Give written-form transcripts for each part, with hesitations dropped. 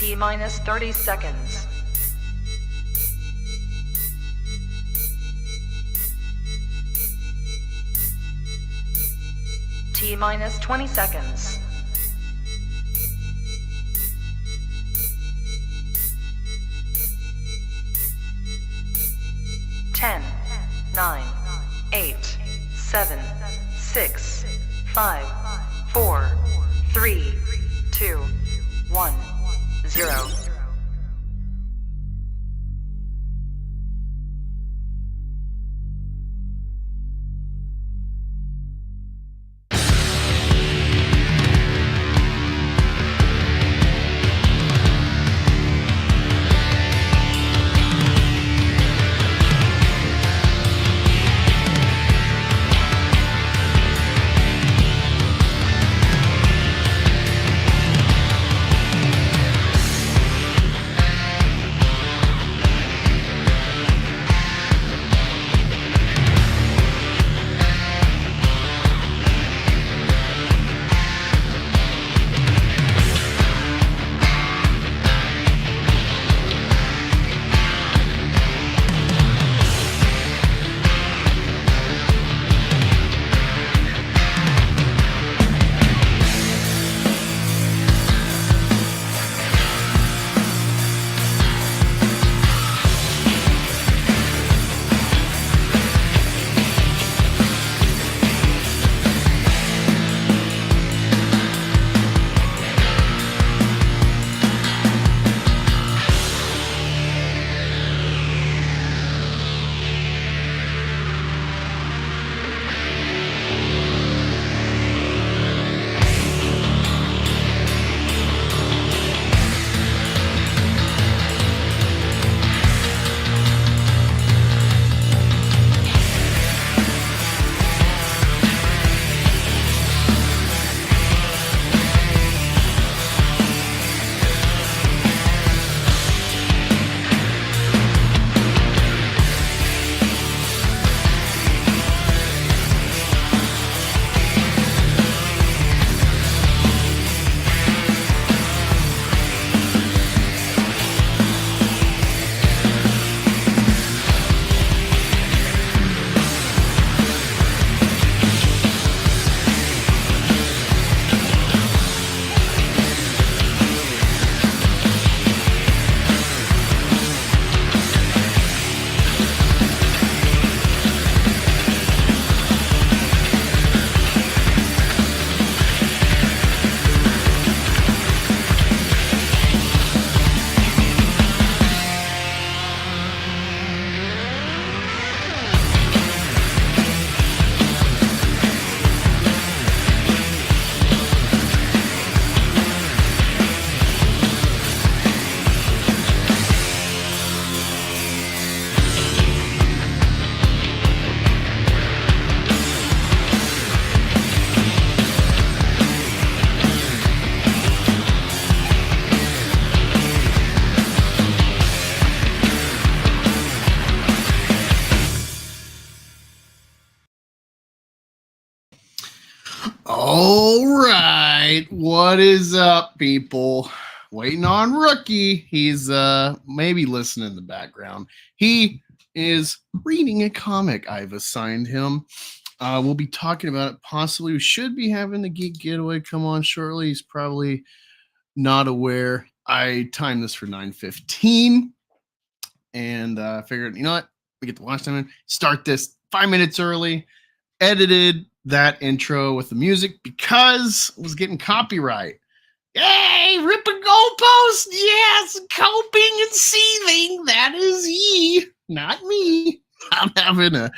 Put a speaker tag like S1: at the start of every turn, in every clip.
S1: T minus 30 seconds. T minus 20 seconds. 10, 9, 8, 7, 6, 5, 4, 3, 2, 1, 0.
S2: All right, what is up, people? Waiting on Rookie. He's maybe listening in the background. He is reading a comic I've assigned him. We'll be talking about it. Possibly we should be having the Geek Getaway come on shortly. He's probably not aware. I timed this for 9:15, and I figured, you know what? We get the watch time in. Start this 5 minutes early. Edited that intro with the music because it was getting copyright. Yay! Rip a goalpost! Yes! Coping and seething! That is ye, not me. I'm having a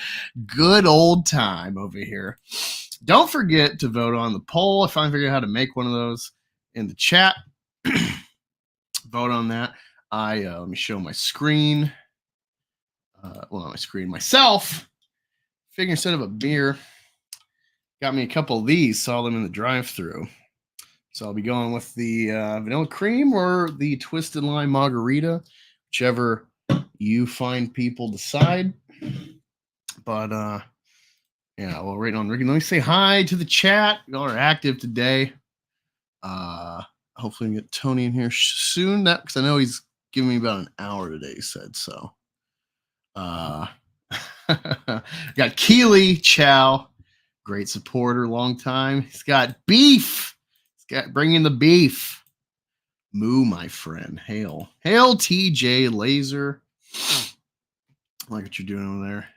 S2: good old time over here. Don't forget to vote on the poll. If I figure out how to make one of those in the chat, vote on that. Let me show my screen. Well, not my screen, myself. Figure instead of a beer, got me a couple of these, saw them in the drive-thru. So I'll be going with the vanilla cream or the twisted lime margarita, whichever you find people decide. But yeah, well, right on Ricky. Let me say hi to the chat. Y'all are active today. Hope hopefully we can get Tony in here soon. That because I know he's giving me about an hour today. He said so. Got Keely Chow, great supporter, long time. He's got beef. He's got bringing the beef. Moo, my friend. Hail, TJ Laser. I like what you're doing over there.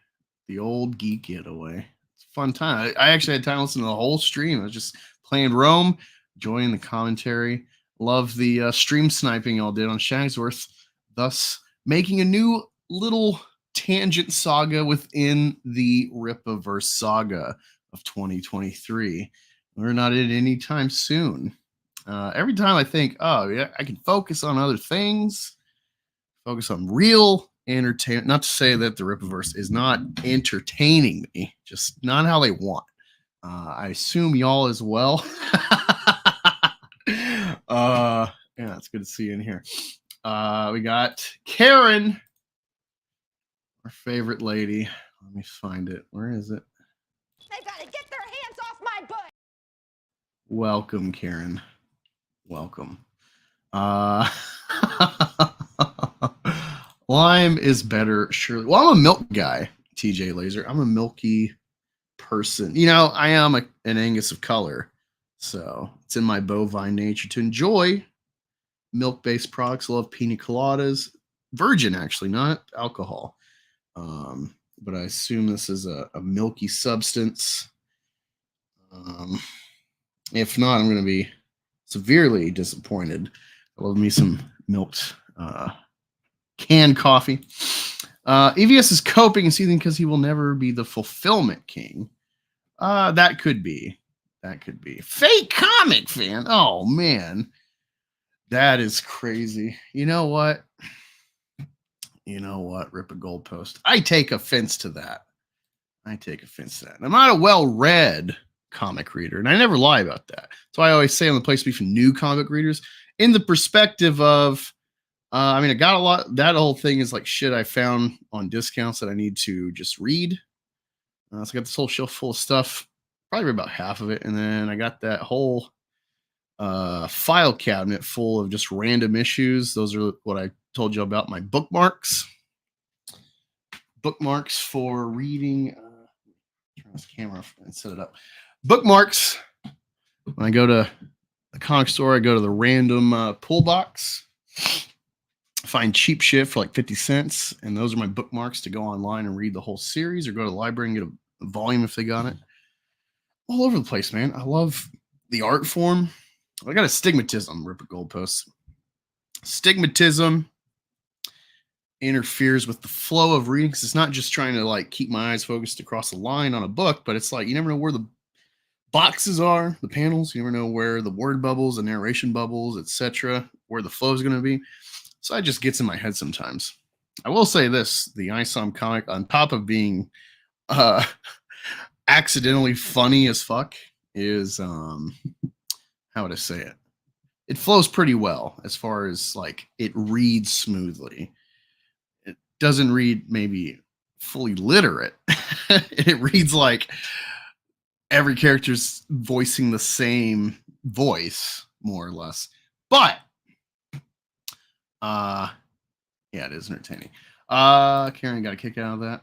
S2: The old Geek Getaway. It's a fun time. I actually had time to listen to the whole stream. I was just playing Rome, enjoying the commentary. Love the stream sniping y'all did on Shagsworth, thus making a new little tangent saga within the Rippaverse saga of 2023. We're not in any time soon. Every time I think, oh, yeah, I can focus on other things, focus on real entertainment. Not to say that the Rippaverse is not entertaining me, just not how they want. I assume y'all as well. Yeah, it's good to see you in here. We got Karen, our favorite lady. Let me find it. Where is it?
S3: They gotta get their hands off my butt.
S2: Welcome, Karen. Welcome. Lime is better, surely. Well, I'm a milk guy, TJ Laser. I'm a milky person. You know, I am an Angus of color, so it's in my bovine nature to enjoy milk-based products. I love pina coladas. Virgin, actually, not alcohol. But I assume this is a milky substance. If not, I'm going to be severely disappointed. I love me some milked canned coffee. EVS is coping and seething because he will never be the fulfillment king. That could be. That could be. Fake comic fan. Oh, man. That is crazy. You know what? Rip a goalpost. I take offense to that. I'm not a well-read comic reader, and I never lie about that. So I always say on the place to be for new comic readers, in the perspective of, I got a lot. That whole thing is like shit I found on discounts that I need to just read. So I got this whole shelf full of stuff, probably about half of it, and then I got that whole file cabinet full of just random issues. Those are what I told you about, my bookmarks. Bookmarks for reading. Turn this camera off and set it up. Bookmarks. When I go to the comic store, I go to the random pull box. Find cheap shit for like 50 cents. And those are my bookmarks to go online and read the whole series or go to the library and get a volume if they got it. All over the place, man. I love the art form. I got astigmatism, Rip a goalpost. Stigmatism interferes with the flow of reading because it's not just trying to like keep my eyes focused across the line on a book, but it's like you never know where the boxes are, the panels. You never know where the word bubbles, the narration bubbles, etc., where the flow is going to be. So it just gets in my head sometimes. I will say this: the ISOM comic, on top of being accidentally funny as fuck, is how would I say it? It flows pretty well as far as like it reads smoothly. It doesn't read maybe fully literate. It reads like every character's voicing the same voice, more or less. But yeah, it is entertaining. Karen got a kick out of that.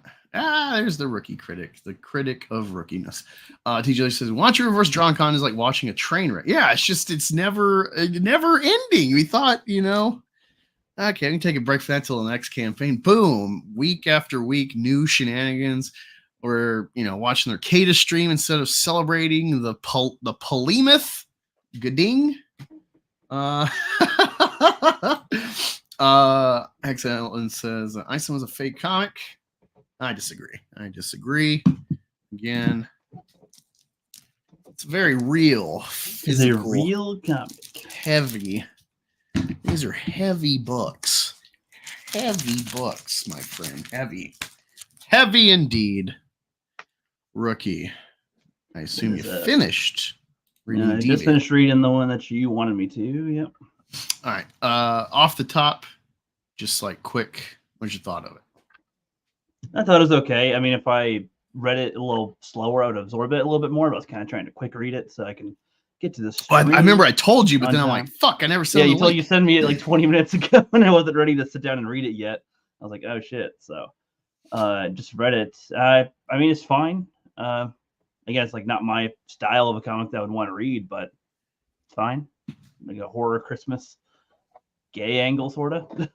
S2: There's the rookie critic, the critic of rookiness. TJ says, watching reverse drawn con is like watching a train wreck. Yeah, it's never ending. We thought, okay, I can take a break for that till the next campaign. Boom, week after week, new shenanigans. Or watching their Kada stream instead of celebrating the polymath. Gading. Excellent says ISOM was a fake comic. I disagree. Again, it's very real.
S4: It's a real comic.
S2: Heavy. These are heavy books. Heavy books, my friend. Heavy. Heavy indeed. Rookie. I assume you finished reading.
S4: I just finished reading the one that you wanted me to. Yep.
S2: All right. Off the top, just like quick, what's your thought of it?
S4: I thought it was okay. I mean, if I read it a little slower, I would absorb it a little bit more. But I was kind of trying to quick read it so I can get to this.
S2: I remember I told you, but then I'm like, fuck, I never said.
S4: Yeah, you sent me it like 20 minutes ago, and I wasn't ready to sit down and read it yet. I was like, oh shit. So, just read it. I mean, it's fine. Again, it's like not my style of a comic that I would want to read, but it's fine. Like a horror Christmas gay angle, sort of.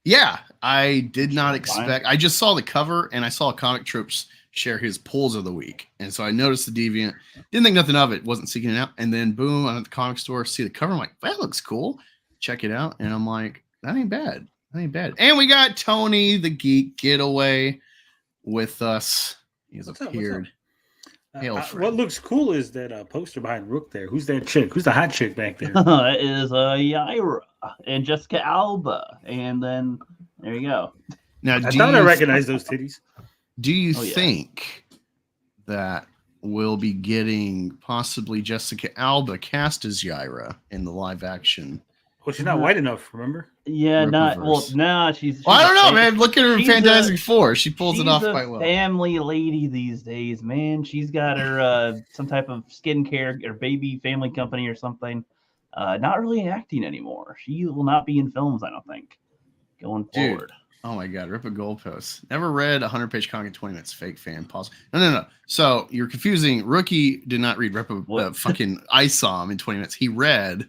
S2: Yeah, I did not expect. I just saw the cover and I saw Comic Tropes share his pulls of the week, and so I noticed the Deviant. Didn't think nothing of it. Wasn't seeking it out, and then boom, I'm at the comic store, see the cover. I'm like, that looks cool. Check it out, and I'm like, that ain't bad. That ain't bad. And we got Tony, the Geek Getaway, with us. He's appeared.
S5: What looks cool is that poster behind Rook there. Who's that chick? Who's the hot chick back there?
S4: It is Yaira and Jessica Alba, and then there you go.
S2: Now,
S5: I thought I recognized those titties.
S2: Do you think that we'll be getting possibly Jessica Alba cast as Yaira in the live action?
S5: Well, she's not white enough, remember?
S4: Yeah, she's
S2: I don't know, man. Look at her in Fantastic Four. She pulls it off quite well.
S4: Family lady these days, man. She's got her some type of skincare or baby family company or something. Not really acting anymore. She will not be in films, I don't think, going forward.
S2: Oh my God, rip a goalpost. Never read a 100-page comic in 20 minutes. Fake fan. Pause. No. So you're confusing. Rookie did not read fucking ISOM in 20 minutes. He read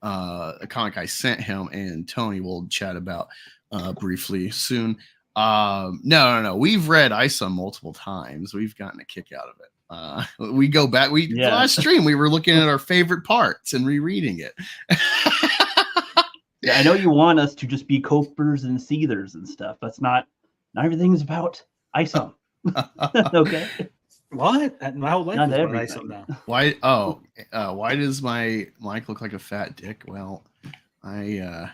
S2: a comic I sent him, and Tony will chat about briefly soon. No. We've read ISOM multiple times. We've gotten a kick out of it. We go back. Last stream we were looking at our favorite parts and rereading it.
S4: Yeah, I know you want us to just be copers and seethers and stuff. That's not everything's about ISOM. Okay.
S5: What? My whole life is about ISOM now.
S2: Why? Oh, why does my mic look like a fat dick? Well, no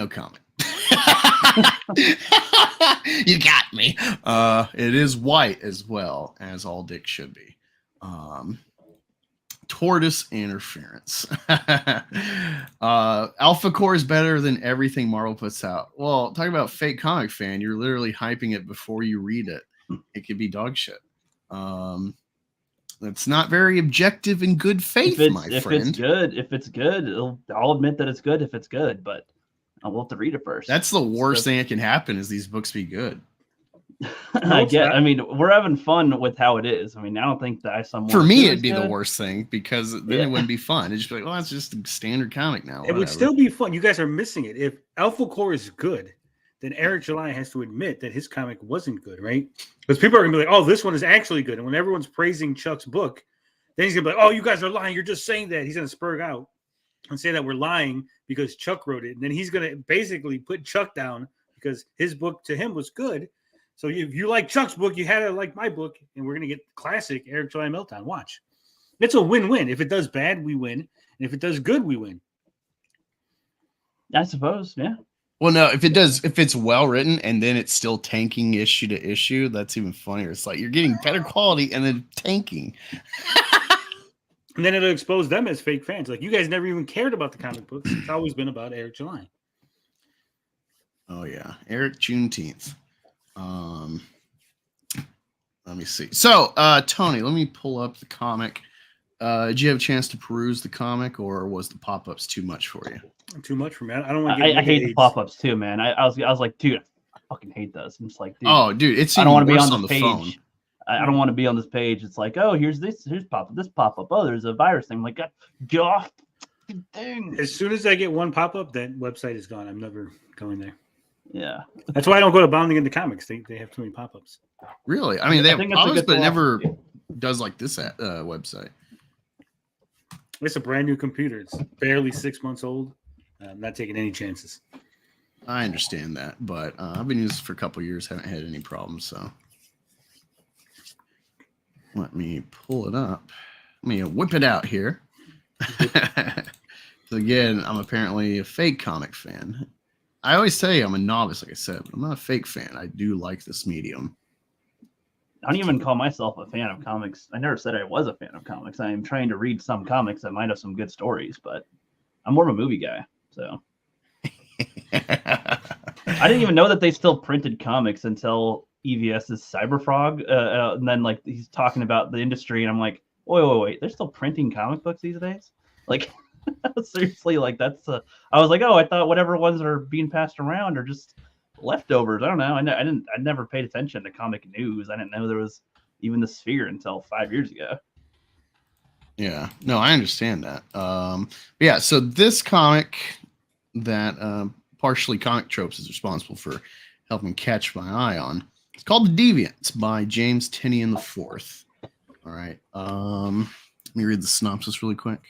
S2: comment. You got me. It is white as well, as all dicks should be. Tortoise interference. Alphacore is better than everything Marvel puts out. Well, talk about fake comic fan. You're literally hyping it before you read it. It could be dog shit. That's not very objective and good faith, my friend.
S4: If it's good, I'll admit that it's good if it's good, but I'll have to read it first.
S2: That's the worst thing that can happen is these books be good.
S4: I mean, we're having fun with how it is. I mean, I don't think that
S2: for me it'd be the worst thing because then it wouldn't be fun. It'd just be like, well, it's just a standard comic now.
S5: It would still be fun. You guys are missing it. If Alphacore is good, then Eric July has to admit that his comic wasn't good, right? Because people are gonna be like, oh, this one is actually good. And when everyone's praising Chuck's book, then he's gonna be like, oh, you guys are lying. You're just saying that. He's gonna spurg out and say that we're lying because Chuck wrote it. And then he's gonna basically put Chuck down because his book to him was good. So if you like Chuck's book, you had to like my book, and we're going to get classic Eric July Meltdown. Watch. It's a win-win. If it does bad, we win. And if it does good, we win.
S4: I suppose, yeah.
S2: Well, no, if it's well written and then it's still tanking issue to issue, that's even funnier. It's like you're getting better quality and then tanking.
S5: And then it'll expose them as fake fans. Like, you guys never even cared about the comic books. It's always been about Eric July.
S2: Oh, yeah. Eric Juneteenth. Let me see. So, Tony, let me pull up the comic. Did you have a chance to peruse the comic, or was the pop-ups too much for you?
S5: Too much for me. I don't want to.
S4: I hate the pop-ups too, man. I was like, dude, I fucking hate those. I'm just like, dude.
S2: Oh, dude, it's
S4: I don't want to be on
S2: the
S4: page.
S2: Phone.
S4: I don't want to be on this page. It's like, oh, here's pop-up. This pop-up. Oh, there's a virus thing. I'm like, get off the thing.
S5: As soon as I get one pop-up, that website is gone. I'm never going there.
S4: Yeah,
S5: that's why I don't go to Bounding into Comics. They have too many pop-ups.
S2: Really? I mean, they have pop-ups, but it never does like this website.
S5: It's a brand new computer. It's barely 6 months old. I'm not taking any chances.
S2: I understand that, but I've been using it for a couple of years. Haven't had any problems. So let me pull it up. Let me whip it out here. So again, I'm apparently a fake comic fan. I always say I'm a novice, like I said, but I'm not a fake fan. I do like this medium.
S4: I don't even call myself a fan of comics. I never said I was a fan of comics. I am trying to read some comics that might have some good stories, but I'm more of a movie guy. So I didn't even know that they still printed comics until EVS's Cyberfrog. And then like he's talking about the industry, and I'm like, wait. They're still printing comic books these days? Like, seriously, like that's. I was like, oh, I thought whatever ones are being passed around are just leftovers. I don't know. I never paid attention to comic news. I didn't know there was even the Sphere until 5 years ago.
S2: Yeah, no, I understand that. Yeah, so this comic that partially Comic Tropes is responsible for helping catch my eye on. It's called The Deviants by James Tynion IV. All right. Let me read the synopsis really quick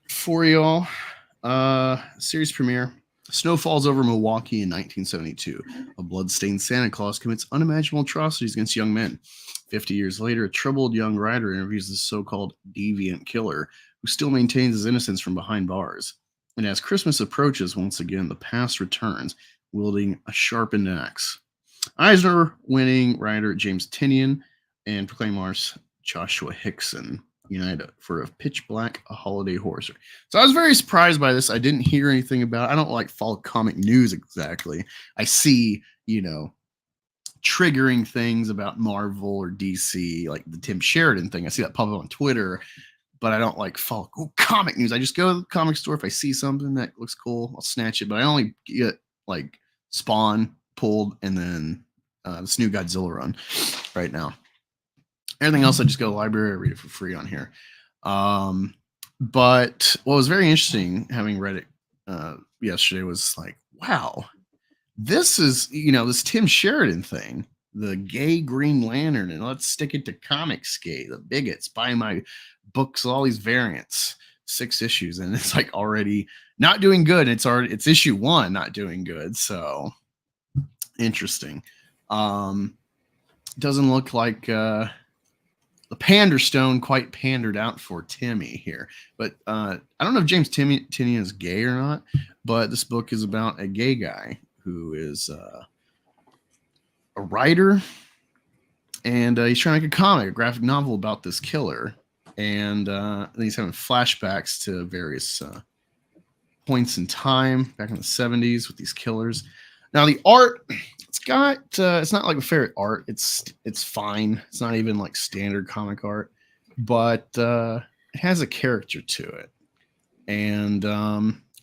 S2: for y'all. Series premiere. Snow falls over Milwaukee in 1972. A blood-stained Santa Claus commits unimaginable atrocities against young men. 50 years later, a troubled young writer interviews the so-called deviant killer who still maintains his innocence from behind bars. And as Christmas approaches, once again, the past returns, wielding a sharpened axe. Eisner-winning writer James Tynion and proclaimers Joshua Hickson united for a pitch black, a holiday horror story. So I was very surprised by this. I didn't hear anything about it. I don't like follow comic news exactly. I see, triggering things about Marvel or DC, like the Tim Sheridan thing. I see that pop up on Twitter, but I don't like follow comic news. I just go to the comic store. If I see something that looks cool, I'll snatch it. But I only get like Spawn pulled and then this new Godzilla run right now. Everything else, I just go to the library, I read it for free on here. But what was very interesting, having read it yesterday, was like, wow, this is, this Tim Sheridan thing, the gay Green Lantern, and let's stick it to Comicsgate, the bigots, buy my books, all these variants, 6 issues, and it's like already not doing good. It's issue 1 not doing good. So interesting. Doesn't look like the Pander Stone quite pandered out for Timmy here. But I don't know if James Tynion is gay or not, but this book is about a gay guy who is a writer, and he's trying to make a graphic novel about this killer. And he's having flashbacks to various points in time back in the 70s with these killers. Now, the art, it's not like a favorite art. It's fine. It's not even like standard comic art, but it has a character to it. And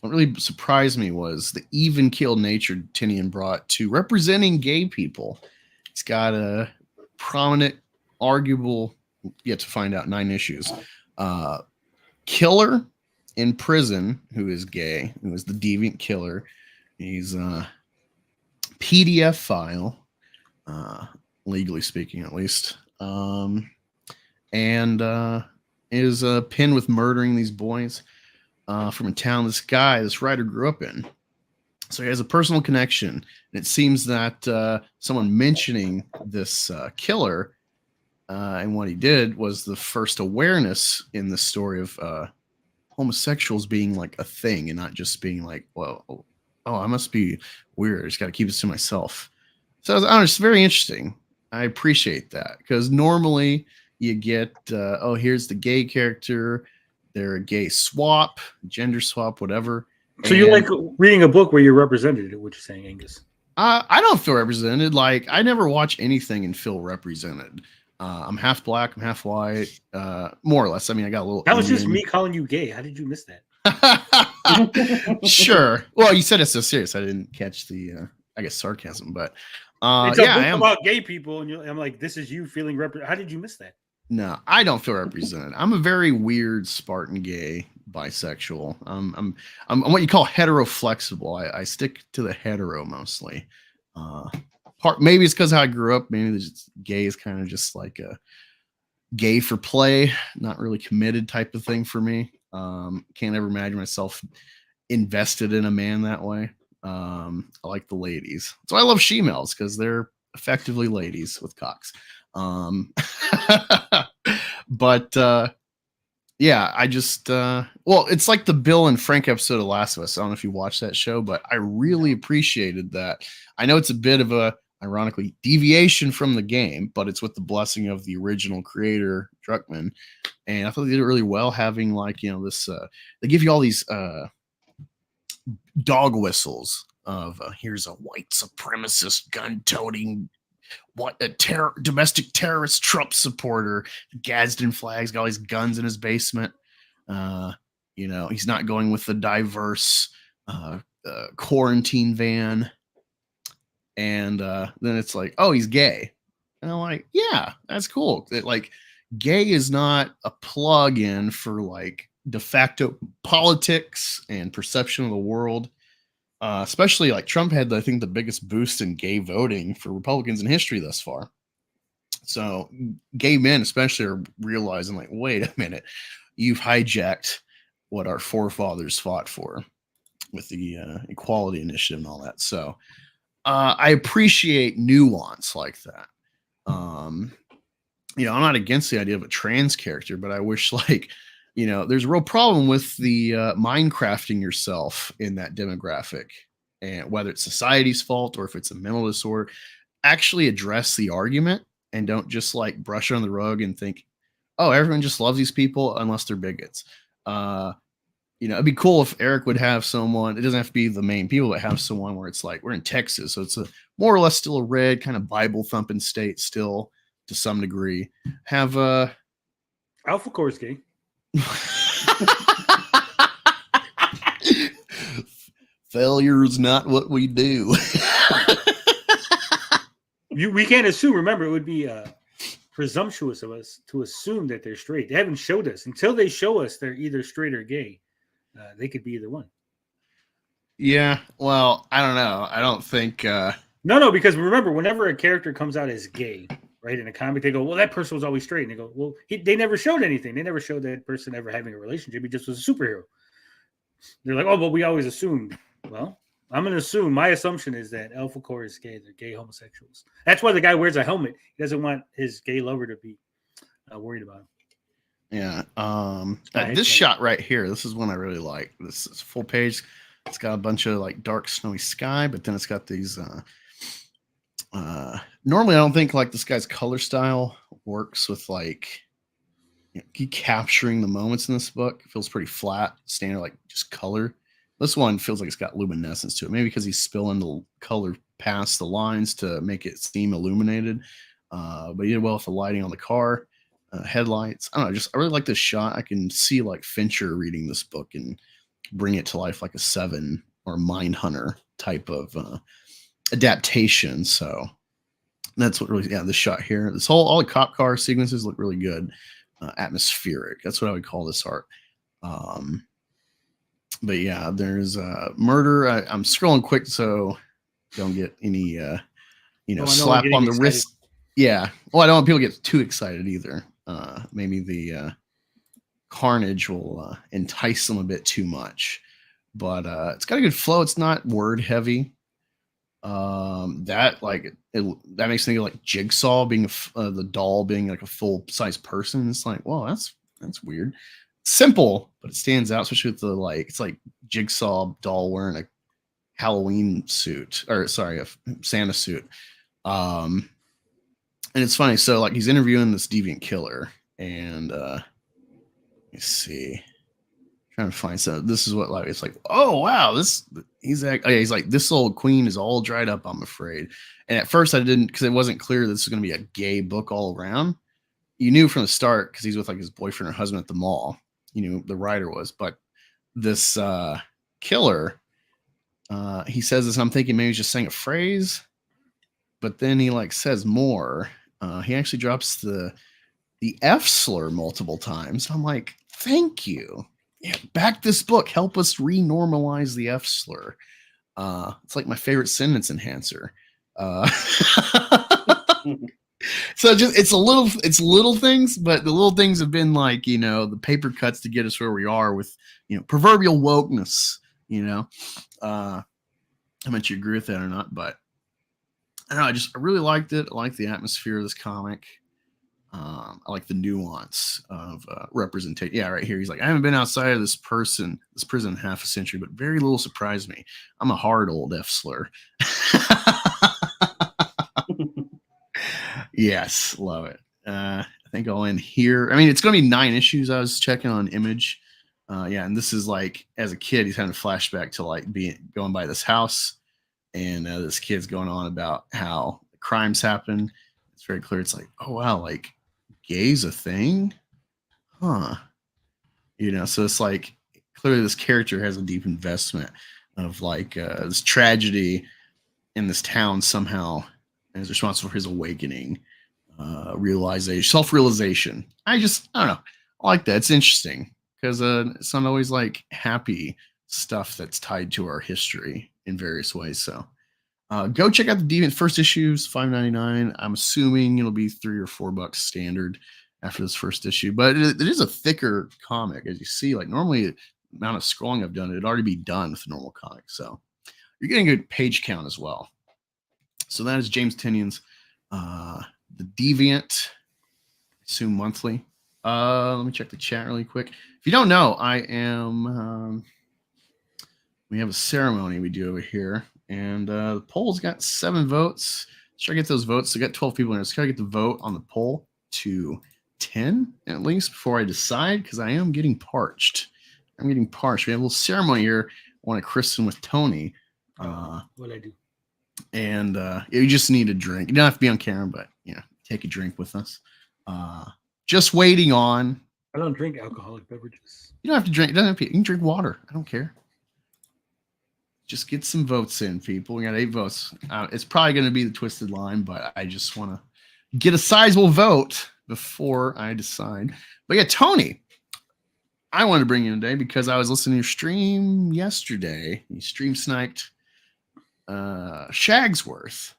S2: what really surprised me was the even keeled nature Tynion brought to representing gay people. It's got a prominent, arguable, yet to find out, 9 issues, killer in prison who is gay, who is the deviant killer. He's PDF file, legally speaking, at least, and is pinned with murdering these boys from a town this writer grew up in. So he has a personal connection, and it seems that someone mentioning this killer and what he did was the first awareness in the story of homosexuals being like a thing and not just being like, well, I must be weird. I just got to keep this to myself. So I don't know, it's very interesting. I appreciate that, because normally you get, here's the gay character. They're a gay swap, gender swap, whatever.
S5: So you like reading a book where you're represented, what you're saying, Angus?
S2: I don't feel represented. Like, I never watch anything and feel represented. I'm half black, I'm half white, more or less. I mean, I got a little.
S5: That was just me calling you gay. How did you miss that?
S2: Sure. Well, you said it so serious. I didn't catch the, I guess, sarcasm. But
S5: it's a book about gay people, and I'm like, this is you feeling represented. How did you miss that?
S2: No, I don't feel represented. I'm a very weird Spartan gay bisexual. I'm what you call hetero-flexible. I stick to the hetero mostly. Maybe it's because how I grew up. Maybe gay is kind of just like a gay for play, not really committed type of thing for me. Can't ever imagine myself invested in a man that way. I like the ladies. So I love she-males because they're effectively ladies with cocks. But yeah, I just it's like the Bill and Frank episode of Last of Us. I don't know if you watched that show, but I really appreciated that. I know it's a bit of a, ironically, deviation from the game, but it's with the blessing of the original creator, Druckmann. And I thought they did it really well, having like, this, they give you all these dog whistles of here's a white supremacist gun-toting what a domestic terrorist Trump supporter. Gadsden flags, got all these guns in his basement. He's not going with the diverse quarantine van. And then it's like, oh, he's gay. And I'm like, yeah, that's cool. Like, gay is not a plug-in for like de facto politics and perception of the world. Especially like Trump had, I think, the biggest boost in gay voting for Republicans in history thus far. So gay men especially are realizing like, wait a minute, you've hijacked what our forefathers fought for with the equality initiative and all that. So I appreciate nuance like that. I'm not against the idea of a trans character, but I wish there's a real problem with the Minecrafting yourself in that demographic, and whether it's society's fault or if it's a mental disorder, actually address the argument and don't just like brush it on the rug and think, oh, everyone just loves these people unless they're bigots. It'd be cool if Eric would have someone, it doesn't have to be the main people, but have someone where it's like, we're in Texas, so it's a more or less still a red kind of Bible thumping state still to some degree. Have
S5: Alphacore is gay.
S2: Failure is not what we do.
S5: We can't assume. Remember, it would be presumptuous of us to assume that they're straight. They haven't showed us. Until they show us they're either straight or gay, they could be either one.
S2: Yeah, well, I don't know. I don't think...
S5: No, because remember, whenever a character comes out as gay, right, in a comic, they go, well, that person was always straight. And they go, well, they never showed anything. They never showed that person ever having a relationship. He just was a superhero. They're like, oh, but we always assumed. Well, I'm going to assume, my assumption is that Alphacore is gay. They're gay homosexuals. That's why the guy wears a helmet. He doesn't want his gay lover to be worried about him.
S2: Yeah. This shot right here, this is one I really like. This is full page. It's got a bunch of like dark snowy sky, but then it's got these normally I don't think like this guy's color style works with like capturing the moments in this book. It feels pretty flat, standard, like just color. This one feels like it's got luminescence to it, maybe because he's spilling the color past the lines to make it seem illuminated. But he did well with the lighting on the car, headlights. I don't know, I really like this shot. I can see like Fincher reading this book and bring it to life like a Seven or Mindhunter type of adaptation. So that's what really, this shot here, all the cop car sequences look really good. Atmospheric. That's what I would call this art. But yeah, there's murder. I'm scrolling quick so don't get any slap on the wrist. Yeah. Well, I don't want people to get too excited either. Maybe the carnage will entice them a bit too much. But it's got a good flow. It's not word heavy. That makes me think of like Jigsaw being the doll being like a full size person. It's like, well, that's weird. Simple, but it stands out, especially with the it's like Jigsaw doll wearing a Halloween suit, or sorry, a Santa suit. And it's funny. So like he's interviewing this deviant killer, and let me see. Trying to find some. This is what it's like. Oh wow, he's like, this old queen is all dried up, I'm afraid. And at first I didn't, because it wasn't clear this was going to be a gay book all around. You knew from the start because he's with like his boyfriend or husband at the mall. You knew the writer was, but this killer, he says this, and I'm thinking maybe he's just saying a phrase, but then he like says more. He actually drops the F slur multiple times. I'm like, thank you. Yeah, back this book. Help us renormalize the F slur. It's like my favorite sentence enhancer. So it's little things, but the little things have been like, the paper cuts to get us where we are with, proverbial wokeness, how much you agree with that or not, but I don't know. I really liked it. I like the atmosphere of this comic. I like the nuance of representation. Yeah, right here. He's like, I haven't been outside of this prison in half a century, but very little surprised me. I'm a hard old F slur. Yes, love it. I think I'll end here. I mean, it's going to be 9 issues. I was checking on Image. And this is like, as a kid, he's having a flashback to like going by this house, and this kid's going on about how crimes happen. It's very clear. It's like, oh wow, like gay's a thing, huh? You know, so it's like clearly this character has a deep investment of like this tragedy in this town somehow and is responsible for his awakening, realization, self-realization. I don't know. I like that. It's interesting because it's not always like happy stuff that's tied to our history in various ways. So go check out the Deviant first issues, $5.99. I'm assuming it'll be $3 or $4 standard after this first issue, but it is a thicker comic, as you see. Like normally, the amount of scrolling I've done, it'd already be done with a normal comic. So you're getting a good page count as well. So that is James Tynion's The Deviant, I assume monthly. Let me check the chat really quick. If you don't know, I am. We have a ceremony we do over here, and the poll's got 7 votes. Let's try to get those votes. So I got 12 people in there. Let's try to get the vote on the poll to 10 at least before I decide, because I am getting parched. I'm getting parched. We have a little ceremony here. I want to christen with Tony.
S5: What'd I do?
S2: And you just need a drink. You don't have to be on camera, but take a drink with us. Just waiting on.
S5: I don't drink alcoholic beverages.
S2: You don't have to drink. You can drink water. I don't care. Just get some votes in, people. We got 8 votes. It's probably going to be the twisted line, but I just want to get a sizable vote before I decide. But yeah, Tony, I wanted to bring you in today because I was listening to your stream yesterday. You stream sniped Shagsworth.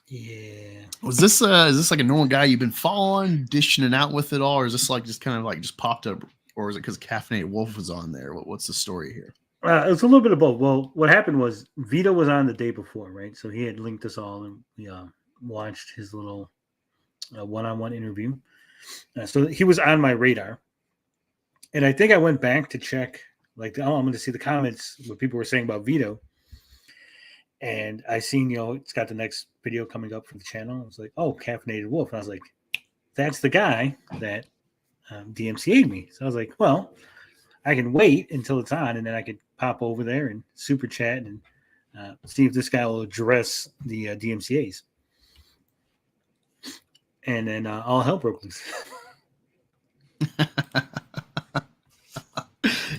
S5: Yeah.
S2: Is this like a normal guy you've been following, dishing it out with it all, or is this like just kind of like just popped up, or is it because Caffinated Wolf was on there? What's the story here?
S5: It's a little bit of both. Well, what happened was Vito was on the day before, right? So he had linked us all, and we watched his little one-on-one interview. So he was on my radar, and I think I went back to check, like, I'm going to see the comments what people were saying about Vito, and I seen it's got the next video coming up for the channel. I was like, oh, Caffinated Wolf, and I was like, that's the guy that DMCA'd me. So I was like, well, I can wait until it's on, and then I could pop over there and super chat and see if this guy will address the DMCAs. And then all hell broke loose.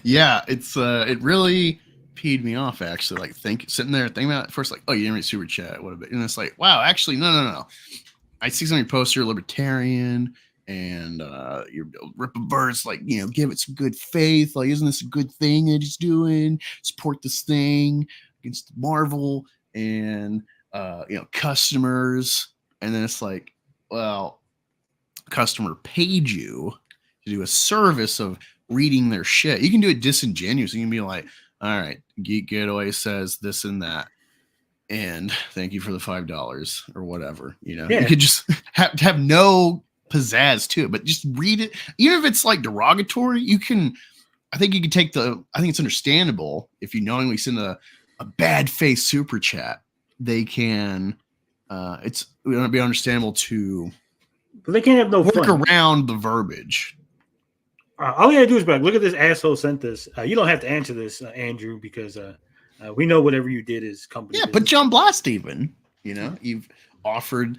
S2: Yeah, it really peed me off, actually. Like sitting there thinking about it first, like, oh, you didn't read super chat, what a bit. And it's like, wow, actually, no. I see something post, you're libertarian, and your Rippaverse, like, give it some good faith. Like, isn't this a good thing that he's doing? Support this thing against Marvel and customers. And then it's like, well, customer paid you to do a service of reading their shit. You can do it disingenuous. You can be like, all right, Geek Getaway says this and that, and thank you for the $5 or whatever. You could just have no pizzazz to it, but just read it. Even if it's like derogatory, I think it's understandable if you knowingly send a bad face super chat. They can it would be understandable to,
S5: but they can't have no
S2: work
S5: fun
S2: around the verbiage.
S5: All you gotta do is be like, look at this asshole sent this. You don't have to answer this, Andrew, because we know whatever you did is company.
S2: Yeah, put you on blast. Even you've offered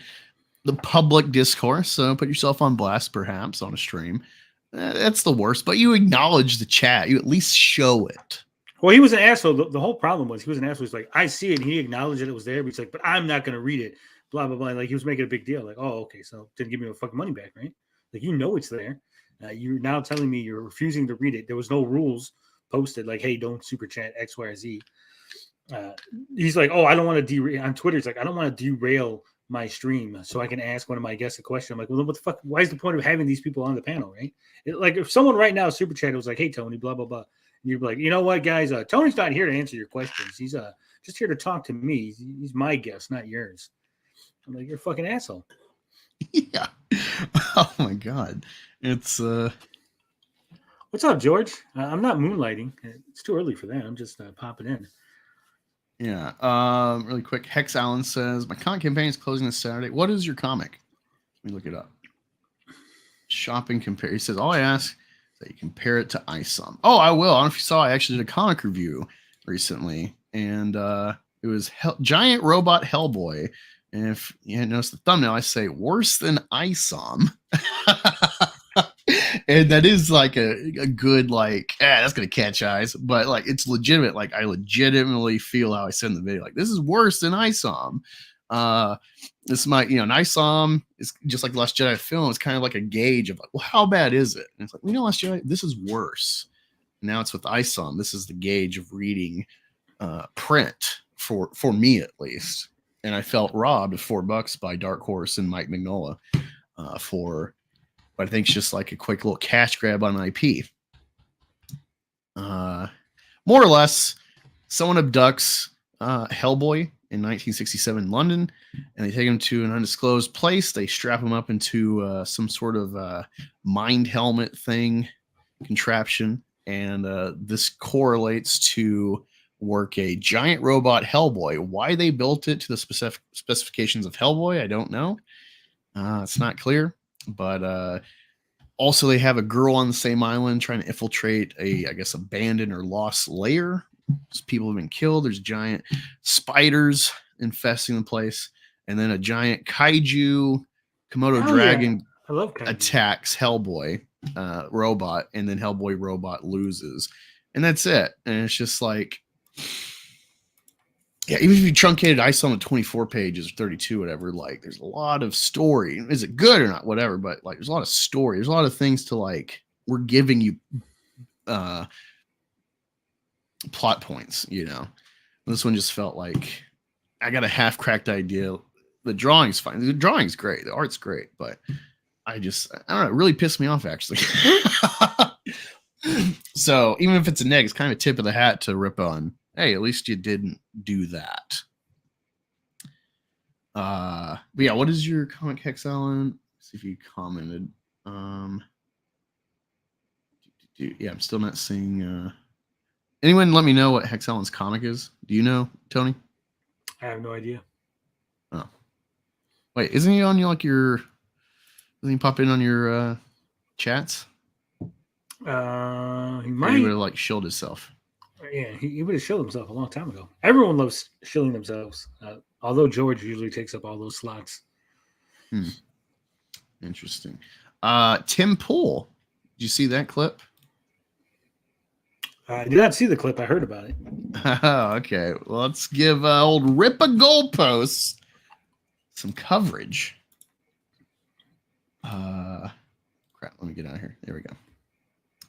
S2: the public discourse, so put yourself on blast, perhaps on a stream. That's the worst, but you acknowledge the chat. You at least show it.
S5: Well, he was an asshole. The whole problem was he was an asshole. He's like, I see it. And he acknowledged that it was there, but he's like, but I'm not going to read it. Blah, blah, blah. Like, he was making a big deal. Like, oh, okay, so didn't give me my fucking money back, right? Like, it's there. You're now telling me you're refusing to read it. There was no rules posted like, hey, don't super chat X, Y, or Z. He's like, oh, I don't want to derail. On Twitter, he's like, I don't want to derail my stream so I can ask one of my guests a question. I'm like, well, what the fuck? Why is the point of having these people on the panel, right? Like, if someone right now super chat was like, hey, Tony, blah, blah, blah. And you'd be like, you know what, guys? Tony's not here to answer your questions. He's just here to talk to me. He's my guest, not yours. I'm like, you're a fucking asshole.
S2: Yeah. Oh my God. It's
S5: What's up, George? I'm not moonlighting. It's too early for that. I'm just popping in.
S2: Yeah. Really quick. Hex Allen says, my comic campaign is closing this Saturday. What is your comic? Let me look it up. Shopping compare. He says, all I ask is that you compare it to ISOM. Oh, I will. I don't know if you saw, I actually did a comic review recently, and it was Giant Robot Hellboy. And if you notice the thumbnail, I say worse than ISOM. And that is like a good, like, that's going to catch eyes. But like, it's legitimate. Like, I legitimately feel how I said in the video, like, this is worse than ISOM. This might, an ISOM is just like Last Jedi film. It's kind of like a gauge of like, well, how bad is it? And it's like, Last Jedi, this is worse. Now it's with ISOM. This is the gauge of reading print for me at least. And I felt robbed of $4 by Dark Horse and Mike Mignola for what I think is just like a quick little cash grab on IP. More or less, someone abducts Hellboy in 1967 in London, and they take him to an undisclosed place. They strap him up into some sort of mind helmet thing, contraption, and this correlates to work a giant robot Hellboy. Why they built it to the specifications of Hellboy, I don't know. It's not clear, but also they have a girl on the same island trying to infiltrate I guess, abandoned or lost lair. People have been killed. There's giant spiders infesting the place, and then a giant kaiju Komodo dragon
S5: I love kaiju.
S2: Attacks Hellboy robot, and then Hellboy robot loses, and that's it. And it's just like, yeah, even if you truncated ISOM to 24 pages or 32, whatever, like, there's a lot of story. Is it good or not? Whatever, but like, there's a lot of story. There's a lot of things to like. We're giving you plot points, This one just felt like I got a half-cracked idea. The drawing's fine. The drawing's great. The art's great, but I don't know. It really pissed me off, actually. So even if it's a neg, it's kind of a tip of the hat to rip on. Hey, at least you didn't do that. But yeah, what is your comic, Hex Allen? See if you commented. Yeah, I'm still not seeing. Anyone let me know what Hex Allen's comic is? Do you know, Tony?
S5: I have no idea.
S2: Oh, wait, isn't he on doesn't he pop in on your chats?
S5: He might.
S2: He would have like shielded himself.
S5: Yeah, he would have shilled himself a long time ago. Everyone loves shilling themselves, although George usually takes up all those slots.
S2: Interesting. Tim Pool, did you see that clip?
S5: I did not see the clip. I heard about it.
S2: Okay, well, let's give old Rippa Goalposts some coverage. Crap, let me get out of here. There we go.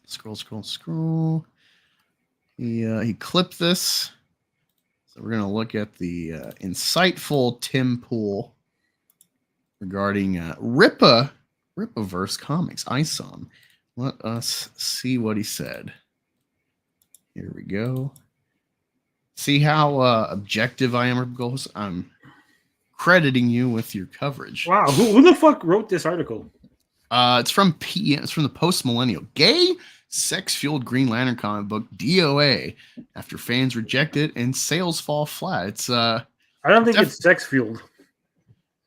S2: Scroll. He clipped this. So we're going to look at the insightful Tim Pool regarding Rippaverse Comics, ISOM. Let us see what he said. Here we go. See how objective I am, Rippa. I'm crediting you with your coverage.
S5: Wow, who the fuck wrote this article?
S2: It's from the Post Millennial. Gay sex-fueled Green Lantern comic book DOA after fans reject it and sales fall flat. It's
S5: I don't think it's sex-fueled.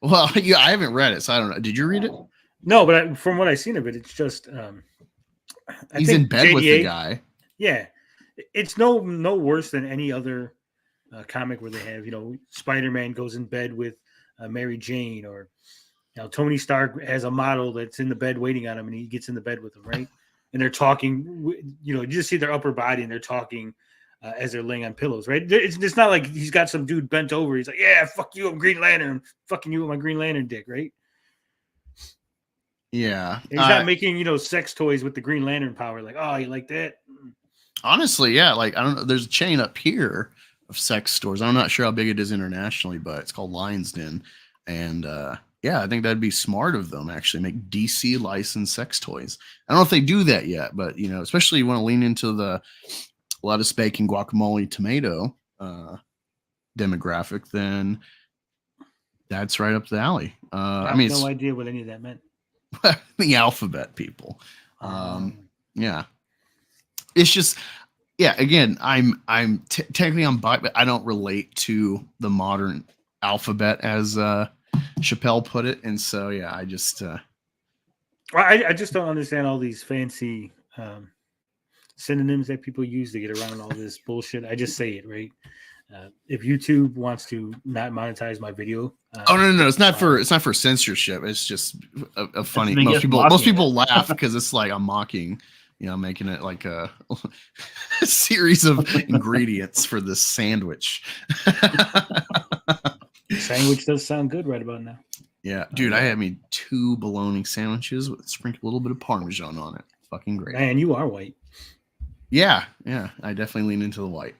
S2: Well, yeah, I haven't read it, so I don't know. Did you read it?
S5: No, but from what I've seen of it, it's just
S2: he's in bed with the guy.
S5: Yeah, it's no worse than any other comic where they have, Spider-Man goes in bed with Mary Jane, or Tony Stark has a model that's in the bed waiting on him, and he gets in the bed with him, right? And they're talking, you just see their upper body, and they're talking as they're laying on pillows, right? It's not like he's got some dude bent over. He's like, yeah, fuck you, I'm Green Lantern. I'm fucking you with my Green Lantern dick, right?
S2: Yeah.
S5: And he's not making, sex toys with the Green Lantern power. Like, oh, you like that?
S2: Honestly, yeah. Like, I don't know. There's a chain up here of sex stores. I'm not sure how big it is internationally, but it's called Lion's Den. And, yeah, I think that'd be smart of them, actually, make DC licensed sex toys. I don't know if they do that yet, but, especially you want to lean into the lettuce, bacon, guacamole, tomato demographic, then that's right up the alley.
S5: I have no idea what any of that meant.
S2: The alphabet people. Yeah. It's just, yeah, again, I'm technically on bi, but I don't relate to the modern alphabet as Chappelle put it, and so yeah, I just
S5: I just don't understand all these fancy synonyms that people use to get around all this bullshit. I just say it, right? If YouTube wants to not monetize my video,
S2: Oh no, it's not for censorship. It's just a funny.
S4: me
S2: Most
S4: just
S2: people
S4: mocking
S2: laugh because it's like I'm mocking, making it like a series of ingredients for this sandwich.
S5: Sandwich does sound good right about now.
S2: Yeah, dude, I had me 2 bologna sandwiches with sprinkled a little bit of Parmesan on it. Fucking great.
S5: Man, you are white.
S2: Yeah, I definitely lean into the white.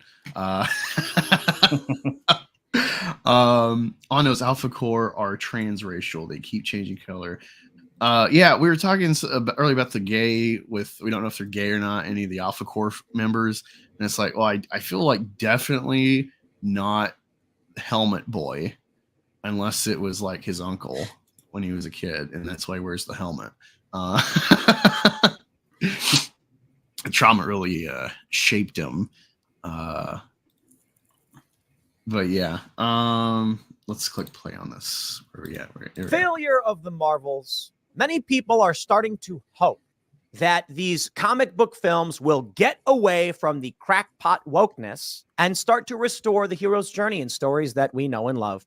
S2: On those Alphacore are transracial. They keep changing color. Yeah, we were talking earlier about the gay we don't know if they're gay or not, any of the Alphacore members. And it's like, well, I feel like definitely not Helmet Boy, unless it was like his uncle when he was a kid, and that's why he wears the helmet. Trauma really shaped him. But yeah, let's click play on this. Where we at?
S6: Failure of the Marvels. Many people are starting to hope that these comic book films will get away from the crackpot wokeness and start to restore the hero's journey in stories that we know and love.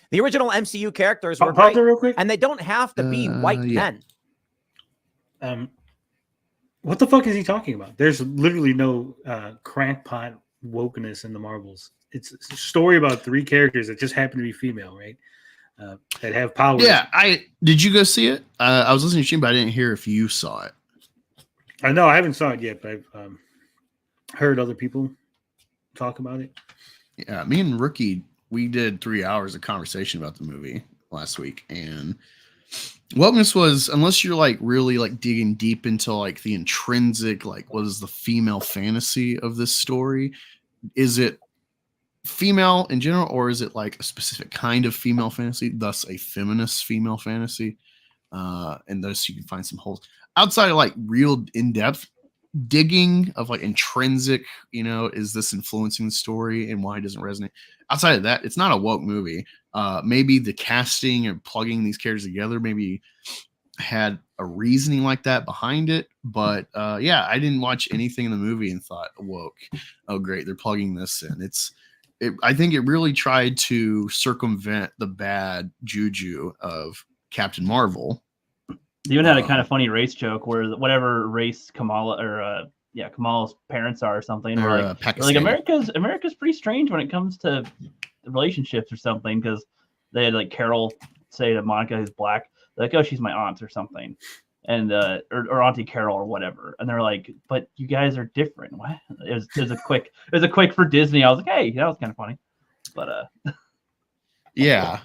S6: The original MCU characters were great,
S5: real quick.
S6: and they don't have to be white men.
S5: What the fuck is he talking about? There's literally no crackpot wokeness in the Marvels. It's a story about 3 characters that just happen to be female, right? That have powers.
S2: Yeah, did you go see it? I was listening to you, but I didn't hear if you saw it.
S5: I know I haven't saw it yet, but I've heard other people talk about it.
S2: Yeah, me and Rookie, we did 3 hours of conversation about the movie last week, and wokeness was, unless you're like really like digging deep into like the intrinsic, like what is the female fantasy of this story? Is it female in general, or is it like a specific kind of female fantasy, thus a feminist female fantasy? And thus you can find some holes outside of like real in-depth digging of like intrinsic, is this influencing the story and why it doesn't resonate? Outside of that, it's not a woke movie. Maybe the casting and plugging these characters together maybe had a reasoning like that behind it, but yeah, I didn't watch anything in the movie and thought woke. Oh great, they're plugging this in. I think it really tried to circumvent the bad juju of Captain Marvel.
S4: They even had a kind of funny race joke where whatever race Kamala's parents are or something. Or like America's pretty strange when it comes to relationships or something, because they had like Carol say to Monica, who's black, like, oh, she's my aunt or something, and or Auntie Carol or whatever, and they're like, but you guys are different. What? It was a quick for Disney. I was like, hey, that was kind of funny, but
S2: yeah.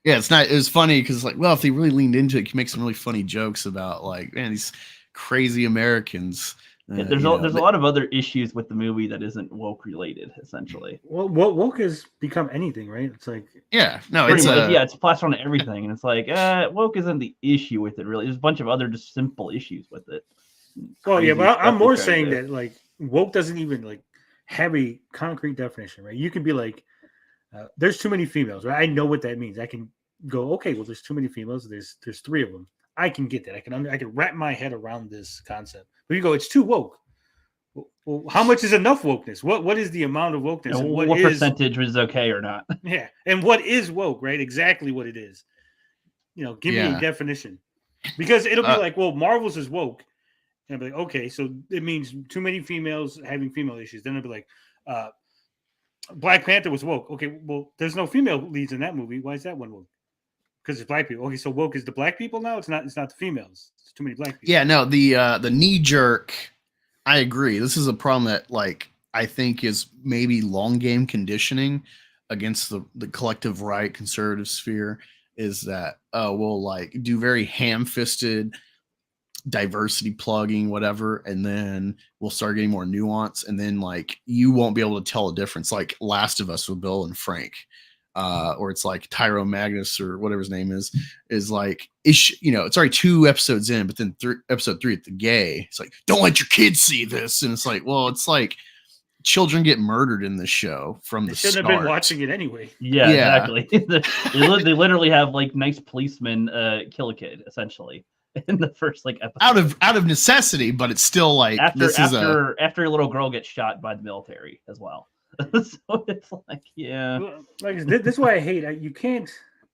S2: Yeah, it's not. It was funny because, like, well, if they really leaned into it, you can make some really funny jokes about, like, man, these crazy Americans.
S4: There's a lot of other issues with the movie that isn't woke related, essentially.
S5: Well, woke has become anything, right? It's like,
S2: yeah, no,
S4: it's plastered on everything, and it's like, woke isn't the issue with it, really. There's a bunch of other just simple issues with it.
S5: Well, yeah, but I'm more saying that like woke doesn't even like have a concrete definition, right? You can be like, there's too many females, right? I know what that means. I can go, okay, well, there's too many females. There's 3 of them. I can get that. I can wrap my head around this concept. But you go, it's too woke. Well, how much is enough wokeness? What is the amount of wokeness?
S4: And what percentage is okay or not?
S5: Yeah, and what is woke, right? Exactly what it is. Give me a definition, because it'll be like, well, Marvel's is woke, and I'll be like, okay, so it means too many females having female issues. Then it'll be like, Black Panther was woke. Okay, well, there's no female leads in that movie. Why is that one woke? Because it's black people. Okay, so woke is the black people now. It's not the females. It's too many black people.
S2: Yeah, no, the knee jerk. I agree. This is a problem that, like, I think is maybe long game conditioning against the collective right conservative sphere. Is that we'll like do very ham-fisted diversity plugging, whatever, and then we'll start getting more nuance, and then like you won't be able to tell a difference, like Last of Us with Bill and Frank, or it's like Tyrone Magnus or whatever his name is like, it's already 2 episodes in, but then episode 3 at the gay, it's like, don't let your kids see this, and it's like, well, it's like children get murdered in this show from the start.
S5: Shouldn't have been watching it anyway.
S4: Yeah. Exactly. they literally have like nice policemen kill a kid essentially in the first like episode.
S2: Out of necessity, but it's still like
S4: after a little girl gets shot by the military as well. So it's like, yeah.
S5: Well, like this is why I hate. You can't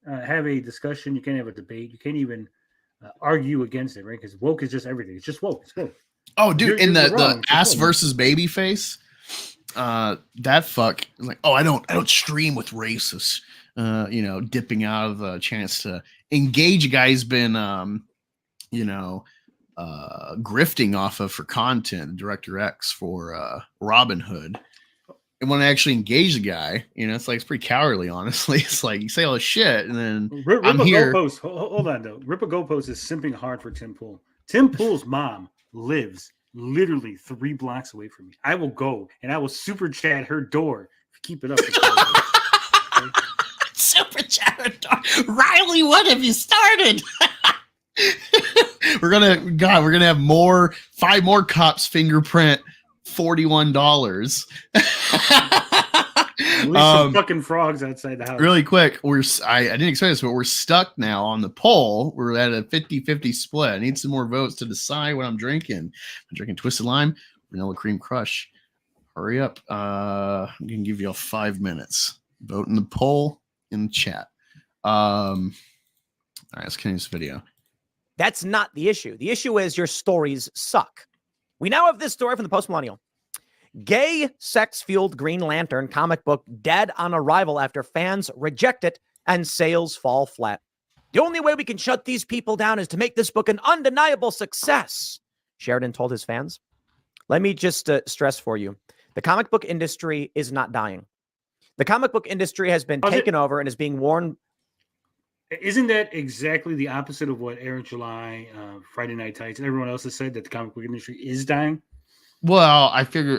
S5: have a discussion. You can't have a debate. You can't even argue against it, right? Because woke is just everything. It's just woke. It's woke.
S2: Oh, dude, in
S5: you're
S2: the
S5: wrong. It's
S2: ass
S5: woke.
S2: versus baby face, that fuck is like, oh, I don't stream with racists. Dipping out of the chance to engage a guy who's been grifting off of for content, Director X for Robin Hood. And when I actually engage the guy, it's like it's pretty cowardly, honestly. It's like you say all this shit, and then
S5: Rip
S2: I'm
S5: a
S2: here.
S5: Goalpost. Hold on, though. Rip a Goalpost is simping hard for Tim Pool. Tim Pool's mom lives literally 3 blocks away from me. I will go and I will super chat her door. Keep it up. Okay?
S2: Super chat. Riley, what have you started? We're gonna have 5 more cops fingerprint $41.
S5: At least some fucking frogs outside the house.
S2: Really quick, I didn't expect this, but we're stuck now on the poll. We're at a 50-50 split. I need some more votes to decide what I'm drinking. I'm drinking Twisted Lime, Vanilla Cream Crush. Hurry up. I'm gonna give you all 5 minutes. Vote in the poll in the chat. All right, let's continue this video.
S6: That's not the issue. The issue is your stories suck. We now have this story from the Post-Millennial. Gay, sex-fueled Green Lantern comic book dead on arrival after fans reject it and sales fall flat. The only way we can shut these people down is to make this book an undeniable success, Sheridan told his fans. Let me just stress for you. The comic book industry is not dying. The comic book industry has been taken over and is being worn.
S5: Isn't that exactly the opposite of what Eric July, Friday Night Tights, and everyone else has said, that the comic book industry is dying?
S2: Well, I figure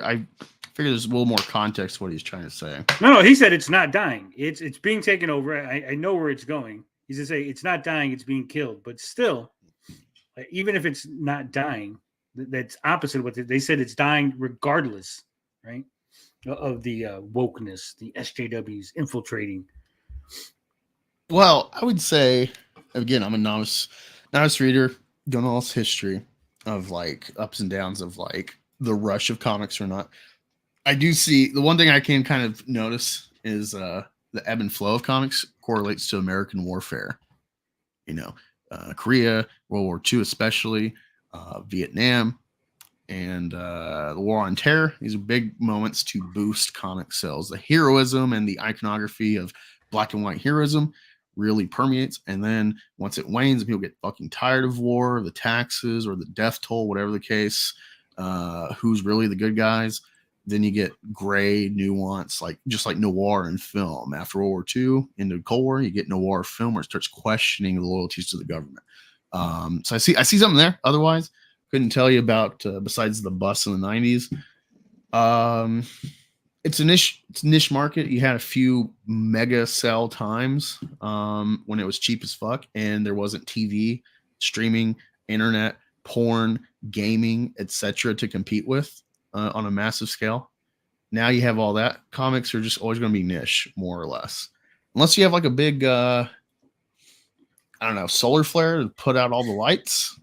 S2: there's a little more context to what he's trying to say.
S5: No, he said it's not dying. It's being taken over. I know where it's going. He's going to say it's not dying, it's being killed. But still, even if it's not dying, that's opposite of what they said. It's dying regardless, right, of the wokeness, the SJWs infiltrating.
S2: Well, I would say, again, I'm a novice reader, don't know all this history of like ups and downs of like the rush of comics or not. I do see the one thing I can kind of notice is the ebb and flow of comics correlates to American warfare. Korea, World War II especially, Vietnam, and the War on Terror. These are big moments to boost comic sales. The heroism and the iconography of black and white heroism really permeates, and then once it wanes and people get fucking tired of war, the taxes, or the death toll, whatever the case, who's really the good guys, then you get gray nuance, just like noir in film. After World War II into the Cold War, you get noir film where it starts questioning the loyalties to the government. So I see something there. Otherwise, couldn't tell you about besides the bust in the 90s. It's a niche market. You had a few mega sell times when it was cheap as fuck and there wasn't TV, streaming, internet, porn, gaming, etc. to compete with on a massive scale. Now you have all that. Comics are just always going to be niche, more or less. Unless you have like a big, solar flare to put out all the lights.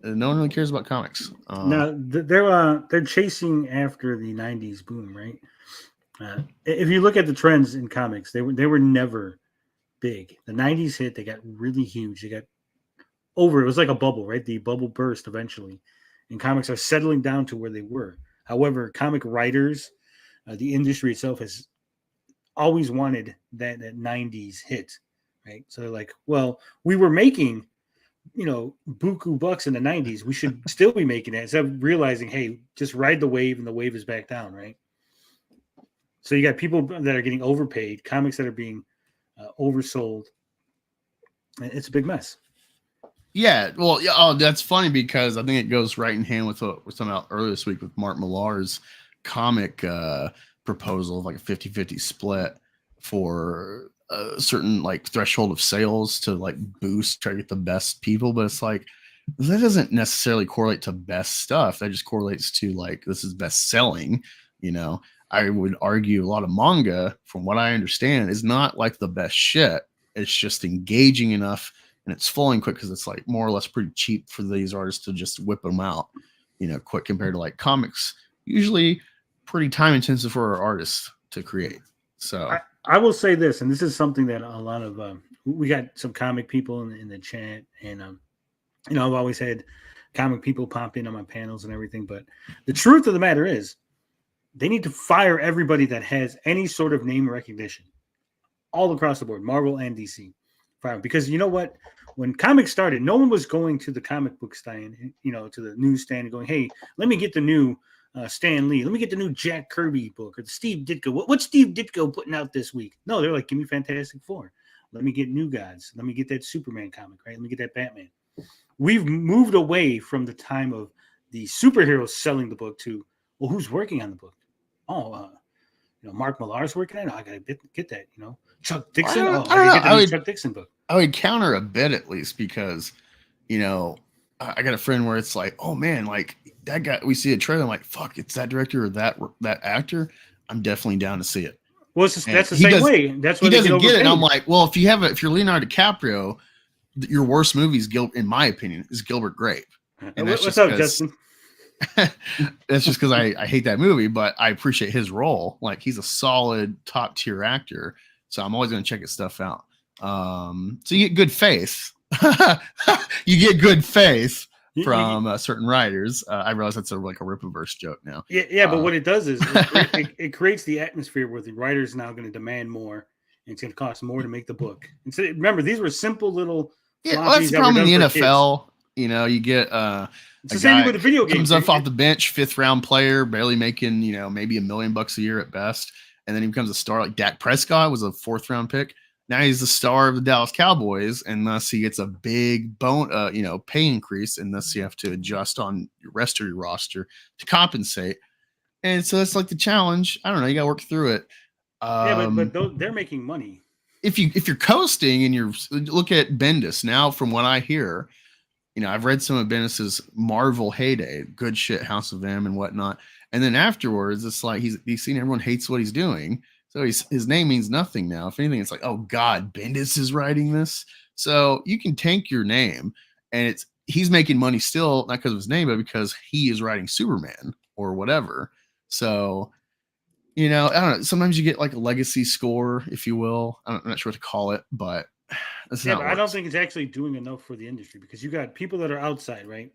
S2: No one really cares about comics.
S5: Now they're chasing after the 90s boom, right? If you look at the trends in comics, they were never big. The 90s hit, they got really huge. They got over. It was like a bubble, right? The bubble burst eventually, and comics are settling down to where they were. However, comic writers, the industry itself has always wanted that 90s hit, right? So they're like, well, we were making, buku bucks in the 90s. We should still be making that, instead of realizing, hey, just ride the wave, and the wave is back down, right? So you got people that are getting overpaid, comics that are being oversold. It's a big mess.
S2: Yeah, well, that's funny because I think it goes right in hand with what was talking about earlier this week with Mark Millar's comic proposal of like a 50-50 split for a certain like threshold of sales to like try to get the best people. But it's like, that doesn't necessarily correlate to best stuff. That just correlates to like, this is best selling, I would argue a lot of manga, from what I understand, is not like the best shit. It's just engaging enough and it's flowing quick because it's like more or less pretty cheap for these artists to just whip them out, quick compared to like comics. Usually pretty time intensive for our artists. to create. So
S5: I will say this, and this is something that a lot of we got some comic people in the chat, and I've always had comic people pop in on my panels and everything. But the truth of the matter is, they need to fire everybody that has any sort of name recognition, all across the board, Marvel and DC. Fire them. Because you know what? When comics started, no one was going to the comic book stand, to the newsstand and going, "Hey, let me get the new Stan Lee. Let me get the new Jack Kirby book or the Steve Ditko. What's Steve Ditko putting out this week?" No, they're like, "Give me Fantastic Four. Let me get New Gods. Let me get that Superman comic, right? Let me get that Batman." We've moved away from the time of the superheroes selling the book to, well, who's working on the book? Oh, Mark Millar's working on it. I gotta get that. Chuck Dixon. I gotta get the new Chuck Dixon book.
S2: I would counter a bit at least because, I got a friend where it's like, oh man, like that guy. We see a trailer, I'm like, fuck, it's that director or that actor. I'm definitely down to see it.
S5: Well, that's the same way. That's what
S2: he doesn't get it. And I'm like, well, if you're Leonardo DiCaprio, your worst movie is in my opinion, is Gilbert Grape. And
S5: what's up, Justin?
S2: That's just because I hate that movie, but I appreciate his role. Like he's a solid top tier actor, so I'm always going to check his stuff out. So you get good faith. You get good faith from certain writers. I realize that's like a Rippaverse joke now.
S5: Yeah, but what it does is it creates the atmosphere where the writer's now going to demand more, and it's going to cost more to make the book. And so remember, these were simple little.
S2: Yeah, well, that's the problem in the NFL. Kids. You get
S5: it's the same with the video game.
S2: Comes up off the bench, 5th round player, barely making maybe $1 million a year at best, and then he becomes a star. Like Dak Prescott was a 4th round pick. Now he's the star of the Dallas Cowboys, and thus he gets a big pay increase, and thus you have to adjust on the rest of your roster to compensate. And so that's like the challenge. I don't know. You got to work through it.
S5: But they're making money.
S2: If you're coasting and you look at Bendis now, from what I hear, I've read some of Bendis's Marvel heyday, good shit, House of M and whatnot, and then afterwards it's like he's seen everyone hates what he's doing, so his name means nothing now. If anything, it's like, oh God, Bendis is writing this, so you can tank your name, and he's making money still, not because of his name, but because he is writing Superman or whatever. So. I don't know. Sometimes you get like a legacy score, if you will. I'm not sure what to call it, but
S5: but I don't think it's actually doing enough for the industry because you got people that are outside, right?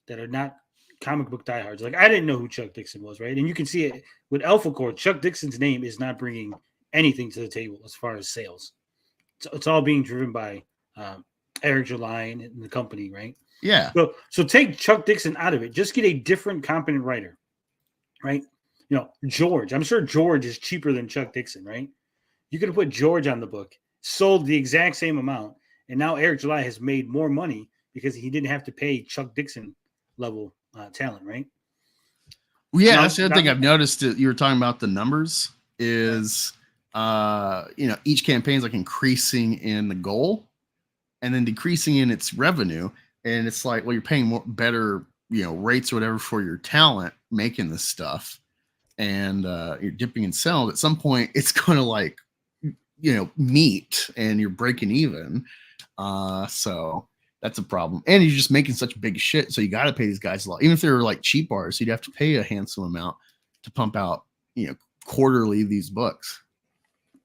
S5: That are not comic book diehards. Like I didn't know who Chuck Dixon was, right? And you can see it with Alphacore. Chuck Dixon's name is not bringing anything to the table as far as sales. It's all being driven by Eric July and the company, right?
S2: Yeah.
S5: So take Chuck Dixon out of it. Just get a different competent writer, right? George. I'm sure George is cheaper than Chuck Dixon, right? You could have put George on the book, sold the exact same amount, and now Eric July has made more money because he didn't have to pay Chuck Dixon level talent, right?
S2: Well, yeah, that's the other thing I've noticed. That you were talking about the numbers is, each campaign is like increasing in the goal and then decreasing in its revenue, and it's like, well, you're paying better, rates or whatever for your talent making this stuff. And you're dipping and selling, at some point it's going to meet and you're breaking even. So that's a problem. And you're just making such big shit. So you got to pay these guys a lot. Even if they're like cheap artists, you'd have to pay a handsome amount to pump out, quarterly these books.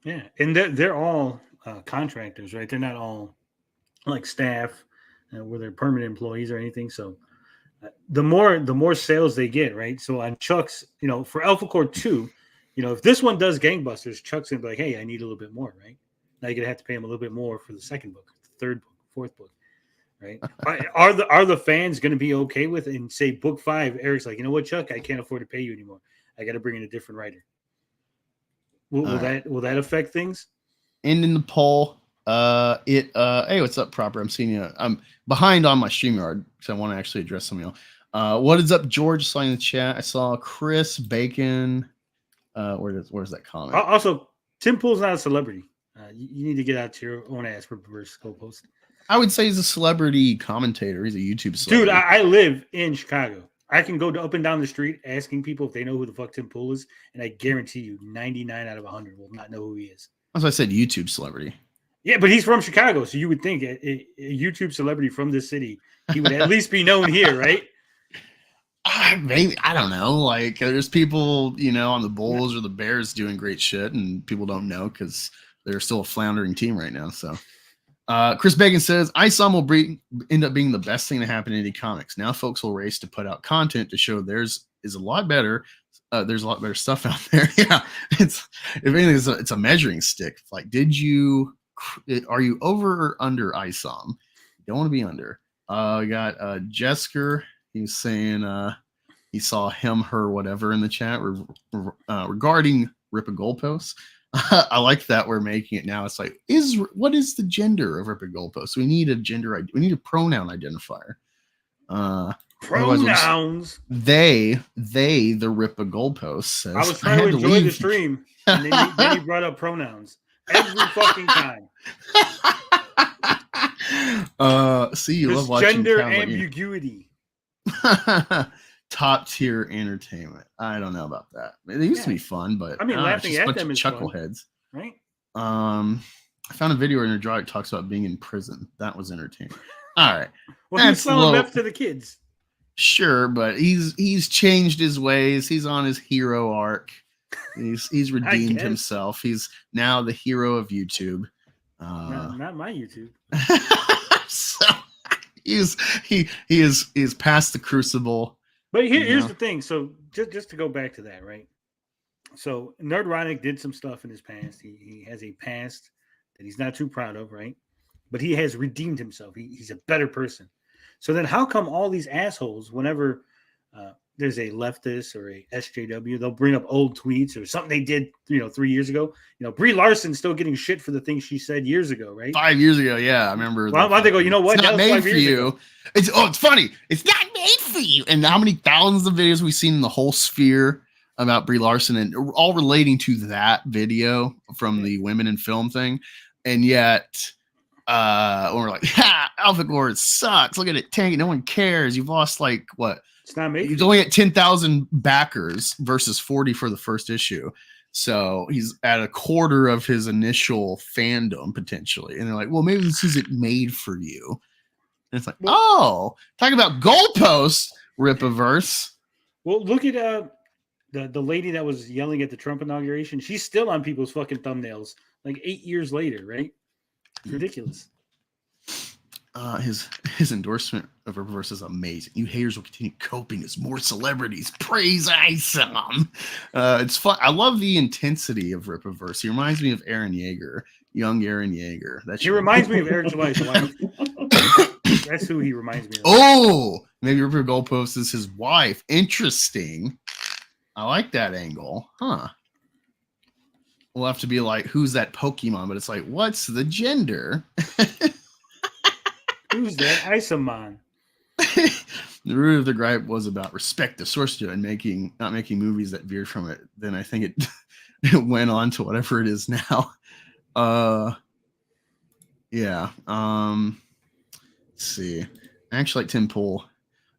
S5: Yeah. And they're all contractors, right? They're not all like staff where they're permanent employees or anything. So the more sales they get, right? So on Chuck's, for Alphacore 2, if this one does gangbusters, Chuck's gonna be like, hey, I need a little bit more, right? Now you're gonna have to pay him a little bit more for the second book, the 3rd book, 4th book, right? Are the fans gonna be okay with it? And say book 5, Eric's like, you know what, Chuck, I can't afford to pay you anymore. I got to bring in a different writer. Will that affect things?
S2: Ending the poll. Hey, what's up, Proper? I'm seeing you. I'm behind on my StreamYard, so I want to actually address some of y'all. What is up, George? Saw in the chat. I saw Chris Bacon. Where's that comment?
S5: Also, Tim Pool's not a celebrity. You need to get out to your own ass for reverse co-post.
S2: I would say he's a celebrity commentator. He's a YouTube celebrity.
S5: Dude, I live in Chicago. I can go up and down the street asking people if they know who the fuck Tim Pool is, and I guarantee you 99 out of 100 will not know who he is.
S2: That's why I said YouTube celebrity.
S5: Yeah, but he's from Chicago, so you would think a YouTube celebrity from this city, he would at least be known here, right?
S2: Maybe, I don't know. Like, there's people, on the Bulls or the Bears doing great shit, and people don't know because they're still a floundering team right now. So, Chris Bacon says, ISOM will end up being the best thing to happen in indie comics. Now, folks will race to put out content to show theirs is a lot better. There's a lot better stuff out there. Yeah, if anything, it's a measuring stick. Like, are you over or under ISOM? You don't want to be under. We got Jesker. He was saying he saw him, her, whatever in the chat regarding Rippa Goalposts. I like that we're making it now. It's like, what is the gender of Rippa Goalposts? We need a we need a pronoun identifier.
S5: Pronouns.
S2: The Rippa Goalposts says,
S5: I was trying to enjoy the stream, and then he brought up pronouns every fucking time.
S2: See, you love
S5: This
S2: watching
S5: gender ambiguity.
S2: Top tier entertainment. I don't know about that. They used to be fun, but
S5: I mean, laughing at them is
S2: chuckleheads,
S5: right?
S2: I found a video where Nerdrotic talks about being in prison. That was entertaining. All right,
S5: well, he's selling meth to the kids.
S2: Sure, but he's changed his ways. He's on his hero arc. He's redeemed himself. He's now the hero of YouTube.
S5: Not my YouTube.
S2: So he is past the crucible.
S5: But here's the thing. So just to go back to that, right? So Nerdrotic did some stuff in his past. He has a past that he's not too proud of, right? But he has redeemed himself. He's a better person. So then how come all these assholes, whenever there's a leftist or a SJW, they'll bring up old tweets or something they did, 3 years ago. Brie Larson's still getting shit for the things she said years ago, right?
S2: 5 years ago, yeah, I remember.
S5: Why don't they go? You know what?
S2: It's not made for you. It's funny. It's not made for you. And how many thousands of videos we've seen in the whole sphere about Brie Larson, and all relating to that video from the women in film thing, and yet. When we're like, Alphacore sucks. Look at it tanking. No one cares. You've lost what?
S5: It's not made.
S2: He's only at 10,000 backers versus 40 for the first issue. So he's at a quarter of his initial fandom potentially. And they're like, well, maybe this isn't made for you. And it's like, talking about goalposts, Rippaverse.
S5: Well, look at the lady that was yelling at the Trump inauguration. She's still on people's fucking thumbnails 8 years later, right? Ridiculous.
S2: His endorsement of Rippaverse is amazing. You haters will continue coping as more celebrities praise ISOM. It's fun. I love the intensity of Rippaverse. He reminds me of Aaron Yeager, young Aaron Yeager.
S5: He reminds me of Eric July. That's who he reminds me of.
S2: Oh, maybe Ripper Goalpost is his wife. Interesting. I like that angle. Huh. We'll have to be like, who's that Pokemon? But it's like, what's the gender?
S5: Who's that Isomon?
S2: The root of the gripe was about respect the source to it and not making movies that veered from it. Then I think it went on to whatever it is now. Yeah. Let's see. I actually like Tim Pool.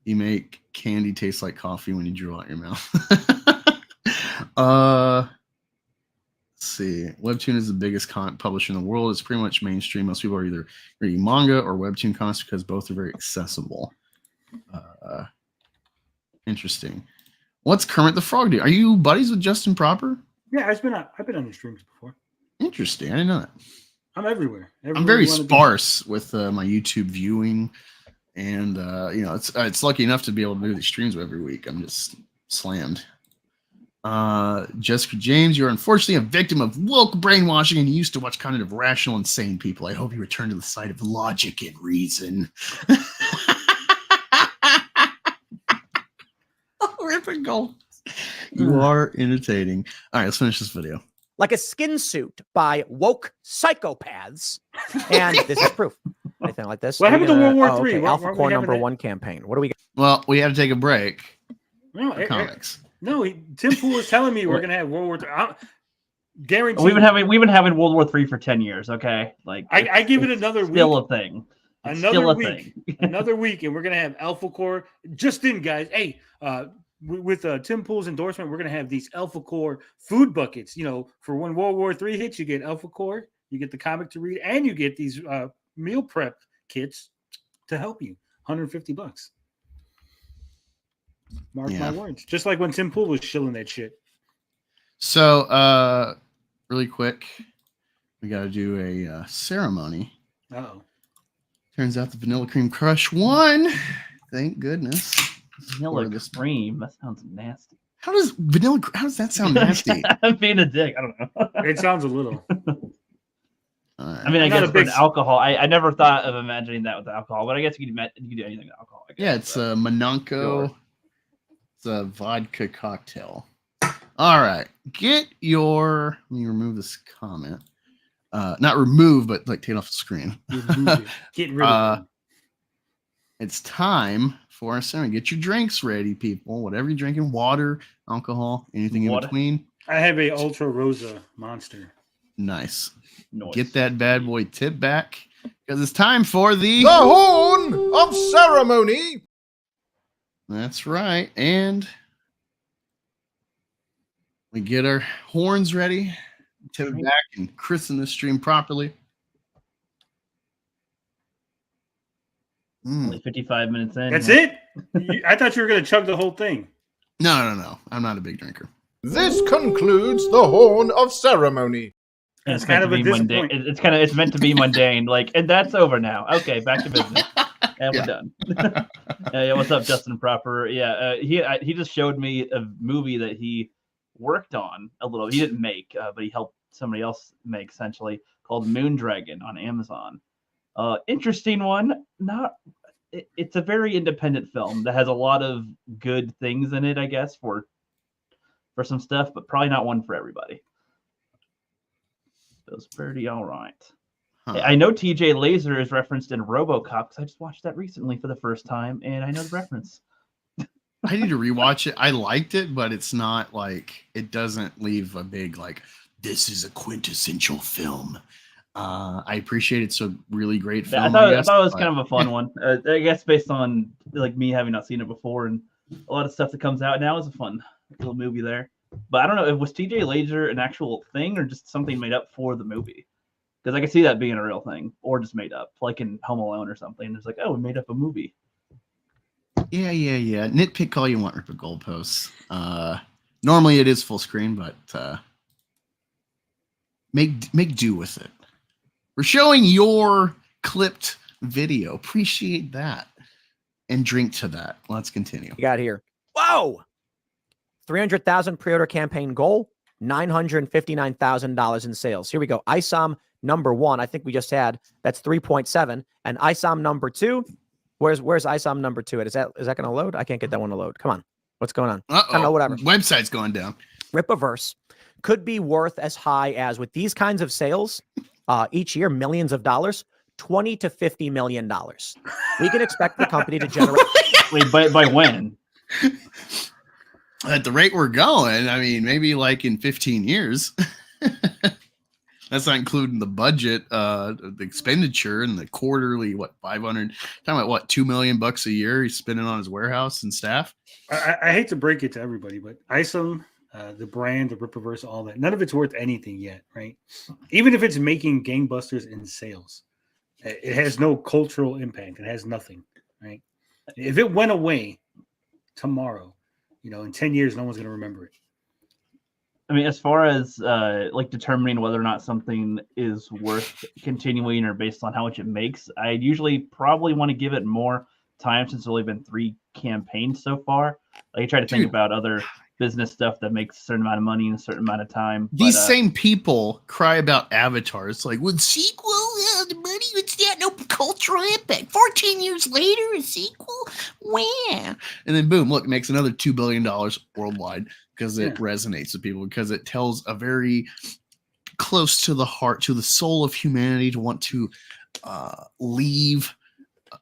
S2: You make candy taste like coffee when you draw out your mouth. Let's see. Webtoon is the biggest comic publisher in the world. It's pretty much mainstream. Most people are either reading manga or Webtoon comics because both are very accessible. Interesting. What's Kermit the Frog doing? Are you buddies with Justin Proper?
S5: Yeah, I've been on his streams before.
S2: Interesting. I didn't know that.
S5: I'm everywhere.
S2: I'm very sparse with my YouTube viewing, and it's lucky enough to be able to do these streams every week. I'm just slammed. Jessica James, you're unfortunately a victim of woke brainwashing and you used to watch kind of rational, insane people. I hope you return to the side of logic and reason. You are entertaining. All right, let's finish this video.
S6: Like a skin suit by woke psychopaths. And this is proof. Anything like this?
S5: What happened to World War III?
S6: Okay. Alphacore #1 campaign. What do we got?
S2: Well, we had to take a break.
S5: No,
S2: comics.
S5: No, Tim Pool was telling me we're gonna have World War III. Guarantee.
S4: We've been having World War III for 10 years. Okay,
S5: I give it another week.
S4: Still a thing.
S5: Another week, and we're gonna have Alphacore. Just in, guys. Hey, with Tim Pool's endorsement, we're gonna have these Alphacore food buckets. For when World War III hits, you get Alphacore, you get the comic to read, and you get these meal prep kits to help you. $150. Mark my words. Just like when Tim Pool was shilling that shit.
S2: So, really quick, we got to do a ceremony.
S5: Uh-oh.
S2: Turns out the Vanilla Cream Crush won. Thank goodness.
S4: Vanilla cream. That sounds nasty.
S2: How does that sound nasty?
S4: I'm being a dick. I don't know.
S5: It sounds a little.
S2: Right.
S4: I mean, I guess for alcohol, I never thought of imagining that with alcohol, but I guess you can do anything with alcohol. I guess,
S2: yeah, it's a Mononco. Sure. It's a vodka cocktail. All right, let me remove this comment. Not remove, but like take it off the screen.
S5: Get rid of it.
S2: It's time for a ceremony. Get your drinks ready, people. Whatever you're drinking, water, alcohol, anything in between.
S5: I have a Ultra Rosa Monster.
S2: Nice. Get that bad boy tip back because it's time for the
S7: Horn of Ceremony.
S2: That's right. And we get our horns ready, tip it back, and christen the stream properly.
S4: Only 55 minutes in.
S5: That's it? I thought you were going to chug the whole thing.
S2: No. I'm not a big drinker.
S7: This concludes the Horn of Ceremony.
S4: It's kind of a mundane. It's meant to be mundane. And that's over now. Okay, back to business. And we're done. Yeah, what's up, Justin Proper? Yeah, he just showed me a movie that he worked on a little. He didn't make, but he helped somebody else make, essentially, called Moondragon on Amazon. Interesting one. It's a very independent film that has a lot of good things in it, I guess, for some stuff, but probably not one for everybody. It was pretty all right. Huh. I know TJ Laser is referenced in RoboCop because I just watched that recently for the first time, and I know the reference.
S2: I need to rewatch it. I liked it, but it's not it doesn't leave a big this is a quintessential film. I appreciate it's a really great film.
S4: I thought it was kind of a fun one. I guess based on me having not seen it before, and a lot of stuff that comes out now is a fun little movie there. But I don't know, was TJ Laser an actual thing or just something made up for the movie? Because I can see that being a real thing, or just made up, like in Home Alone or something. It's we made up a movie.
S2: Yeah. Nitpick all you want, Ripper Goalposts. Normally it is full screen, but make do with it. We're showing your clipped video. Appreciate that. And drink to that. Let's continue.
S6: You got here. Whoa! 300,000 pre-order campaign goal, $959,000 in sales. Here we go. ISOM number 1, I think we just had, that's 3.7. And ISOM number 2, where's ISOM number 2 at? Is that going to load? I can't get that one to load. Come on. What's going on? I don't know, whatever.
S2: Website's going down.
S6: Rippaverse could be worth as high as, with these kinds of sales each year, millions of dollars, $20 to $50 million. We can expect the company to generate.
S4: Wait, by when?
S2: At the rate we're going, I mean, maybe in 15 years. That's not including the budget, the expenditure, and the quarterly, 500, talking about $2 million a year he's spending on his warehouse and staff.
S5: I hate to break it to everybody, but ISOM, the brand, the Rippaverse, all that, none of it's worth anything yet, right? Even if it's making gangbusters in sales, it has no cultural impact. It has nothing, right? If it went away tomorrow, in 10 years, no one's going to remember it.
S4: I mean, as far as determining whether or not something is worth continuing or based on how much it makes, I usually probably want to give it more time since it's only been 3 campaigns so far. I try to think about other business stuff that makes a certain amount of money in a certain amount of time.
S2: These same people cry about avatars. With sequel, the money, it's got no cultural impact. 14 years later, a sequel? Wow. And then boom, look, it makes another $2 billion worldwide because it resonates with people, because it tells a very close to the heart, to the soul of humanity, to want to leave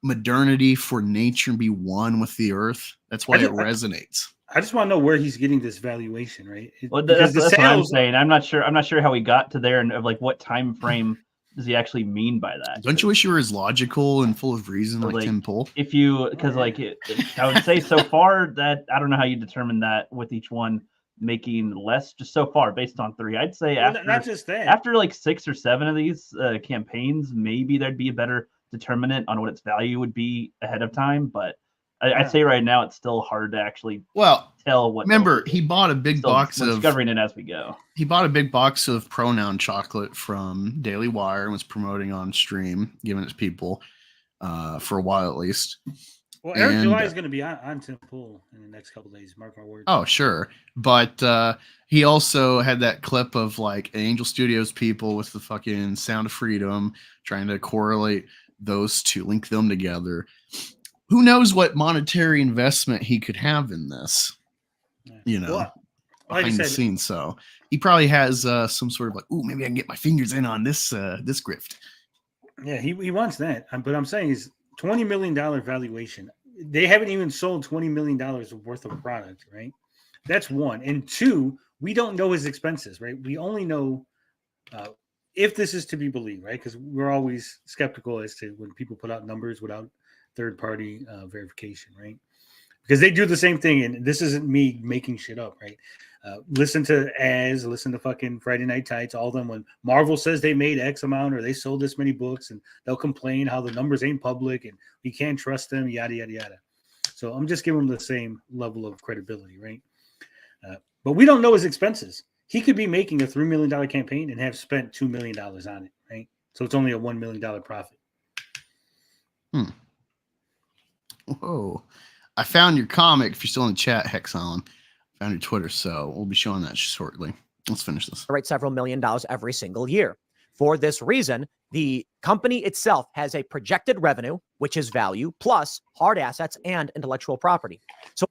S2: modernity for nature and be one with the earth. That's why it resonates.
S5: I just want to know where he's getting this valuation, right?
S4: That's what I'm saying. I'm not sure how he got to there, and what time frame does he actually mean by that?
S2: Don't you wish you were as logical and full of reason like Tim Pool?
S4: Because I would say so far that I don't know how you determine that with each one making less, just so far based on 3. I'd say
S5: not just that.
S4: After 6 or 7 of these campaigns, maybe there'd be a better determinant on what its value would be ahead of time, but I'd say right now it's still hard to actually tell what.
S2: Remember, he bought a big box
S4: we're
S2: of
S4: discovering it as we go.
S2: He bought a big box of pronoun chocolate from Daily Wire and was promoting on stream, giving it to people for a while at least.
S5: Well, Eric July is going to be on Tim Pool in the next couple of days. Mark my words.
S2: Oh, sure. But he also had that clip of like Angel Studios people with the fucking Sound of Freedom trying to correlate those two, link them together. Who knows what monetary investment he could have in this, behind the scenes. So he probably has some sort of like, ooh, maybe I can get my fingers in on this grift.
S5: Yeah, he wants that. But I'm saying is $20 million valuation. They haven't even sold $20 million worth of product, right? That's one. And two, we don't know his expenses, right? We only know if this is to be believed, right? Because we're always skeptical as to when people put out numbers without third-party verification, right? Because they do the same thing, and this isn't me making shit up, right? Listen to fucking Friday Night Tights, all of them. When Marvel says they made X amount or they sold this many books, and they'll complain how the numbers ain't public and we can't trust them, yada, yada, yada. So I'm just giving them the same level of credibility, right? But we don't know his expenses. He could be making a $3 million campaign and have spent $2 million on it, right? So it's only a $1 million profit.
S2: Whoa. I found your comic. If you're still in the chat, Hexon. Found your Twitter, so we'll be showing that shortly. Let's finish this.
S6: Right, several $1 million every single year. For this reason, the company itself has a projected revenue, which is value, plus hard assets and intellectual property. So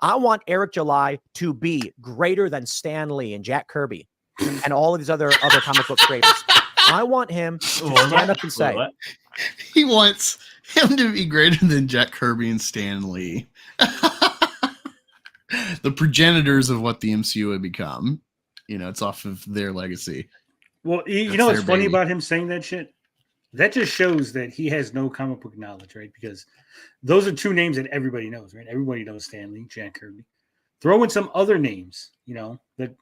S6: I want Eric July to be greater than Stan Lee and Jack Kirby and all of these other comic book creators. I want him to stand up and say,
S2: he wants him to be greater than Jack Kirby and Stan Lee. The progenitors of what the MCU would become. It's off of their legacy.
S5: Well, you know what's funny about him saying that shit? That just shows that he has no comic book knowledge, right? Because those are two names that everybody knows, right? Everybody knows Stan Lee, Jack Kirby. Throw in some other names, that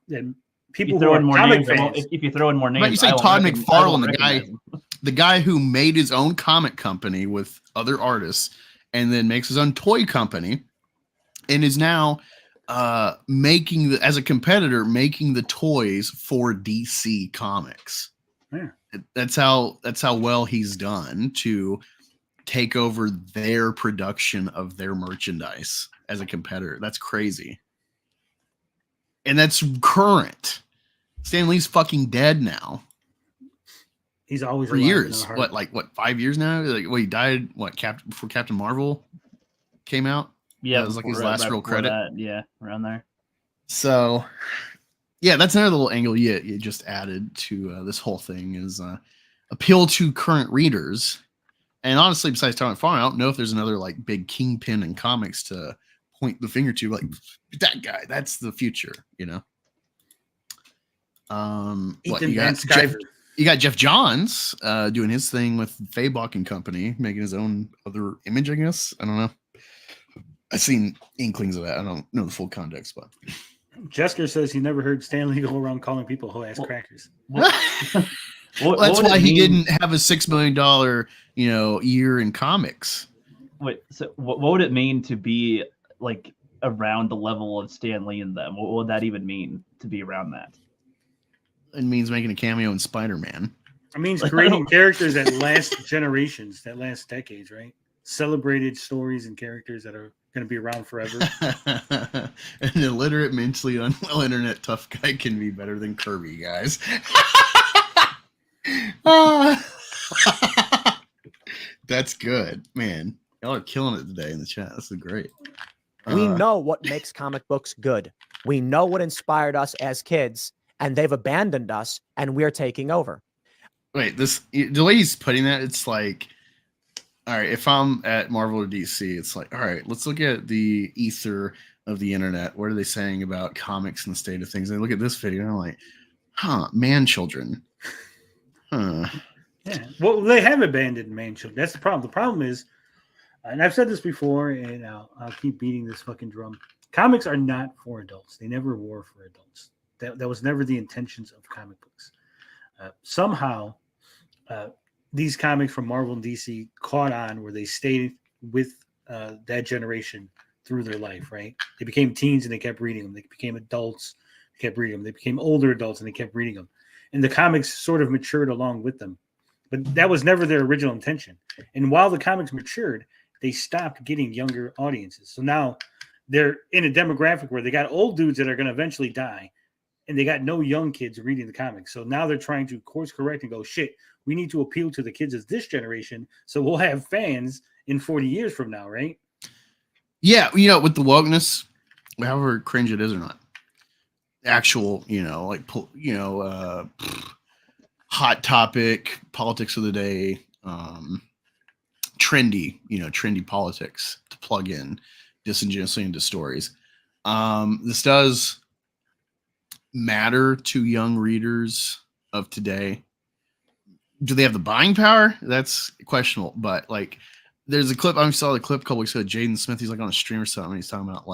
S5: people who are comic fans.
S4: If you throw in more names,
S2: but you say Todd McFarlane, the guy who made his own comic company with other artists, and then makes his own toy company, and is now making as a competitor, making the toys for DC Comics.
S5: Yeah.
S2: That's how well he's done to take over their production of their merchandise as a competitor. That's crazy. And that's current. Stan Lee's fucking dead now.
S5: He's always
S2: for years. What 5 years now? He died before Captain Marvel came out?
S4: Yeah,
S2: that was like his last real credit.
S4: Yeah, around there.
S2: So, yeah, that's another little angle you just added to this whole thing is appeal to current readers. And honestly, besides Todd McFarlane, I don't know if there's another like big kingpin in comics to point the finger to, like that guy. That's the future,
S5: Ethan
S2: you got Jeff Johns doing his thing with Fabok and Company, making his own other image. I guess I don't know. I've seen inklings of that. I don't know the full context, but
S5: Jesker says he never heard Stanley go around calling people hoe-ass crackers.
S2: That's why he didn't have a $6 million, year in comics.
S4: Wait, so what would it mean to be like around the level of Stan Lee and them? What would that even mean to be around that?
S2: It means making a cameo in Spider-Man.
S5: It means creating characters that last generations, that last decades, right? Celebrated stories and characters that are going to be around forever.
S2: An illiterate, mentally unwell internet tough guy can be better than Kirby, guys. That's good, man. Y'all are killing it today in the chat. This is great.
S6: We know what makes comic books good. We know what inspired us as kids, and they've abandoned us, and we're taking over.
S2: Wait, the way he's putting that, it's like, all right, if I'm at Marvel or DC, it's like, all right, let's look at the ether of the internet. What are they saying about comics and the state of things? And I look at this video, and I'm like, man children.
S5: Yeah. Well, they have abandoned man children. That's the problem. The problem is, and I've said this before, and I'll keep beating this fucking drum. Comics are not for adults. They never were for adults. That was never the intentions of comic books. Somehow, these comics from Marvel and DC caught on where they stayed with that generation through their life, right? They became teens and they kept reading them. They became adults, they kept reading them. They became older adults and they kept reading them. And the comics sort of matured along with them. But that was never their original intention. And while the comics matured, they stopped getting younger audiences. So now they're in a demographic where they got old dudes that are going to eventually die, and they got no young kids reading the comics. So now they're trying to course correct and go, shit, we need to appeal to the kids of this generation, so we'll have fans in 40 years from now, right?
S2: Yeah, with the wokeness, however cringe it is or not, actual, hot topic, politics of the day, trendy politics to plug in disingenuously into stories. This does matter to young readers of today. Do they have the buying power? That's questionable. But there's a clip, I saw the clip a couple weeks ago. Jaden Smith, he's on a stream or something. He's talking about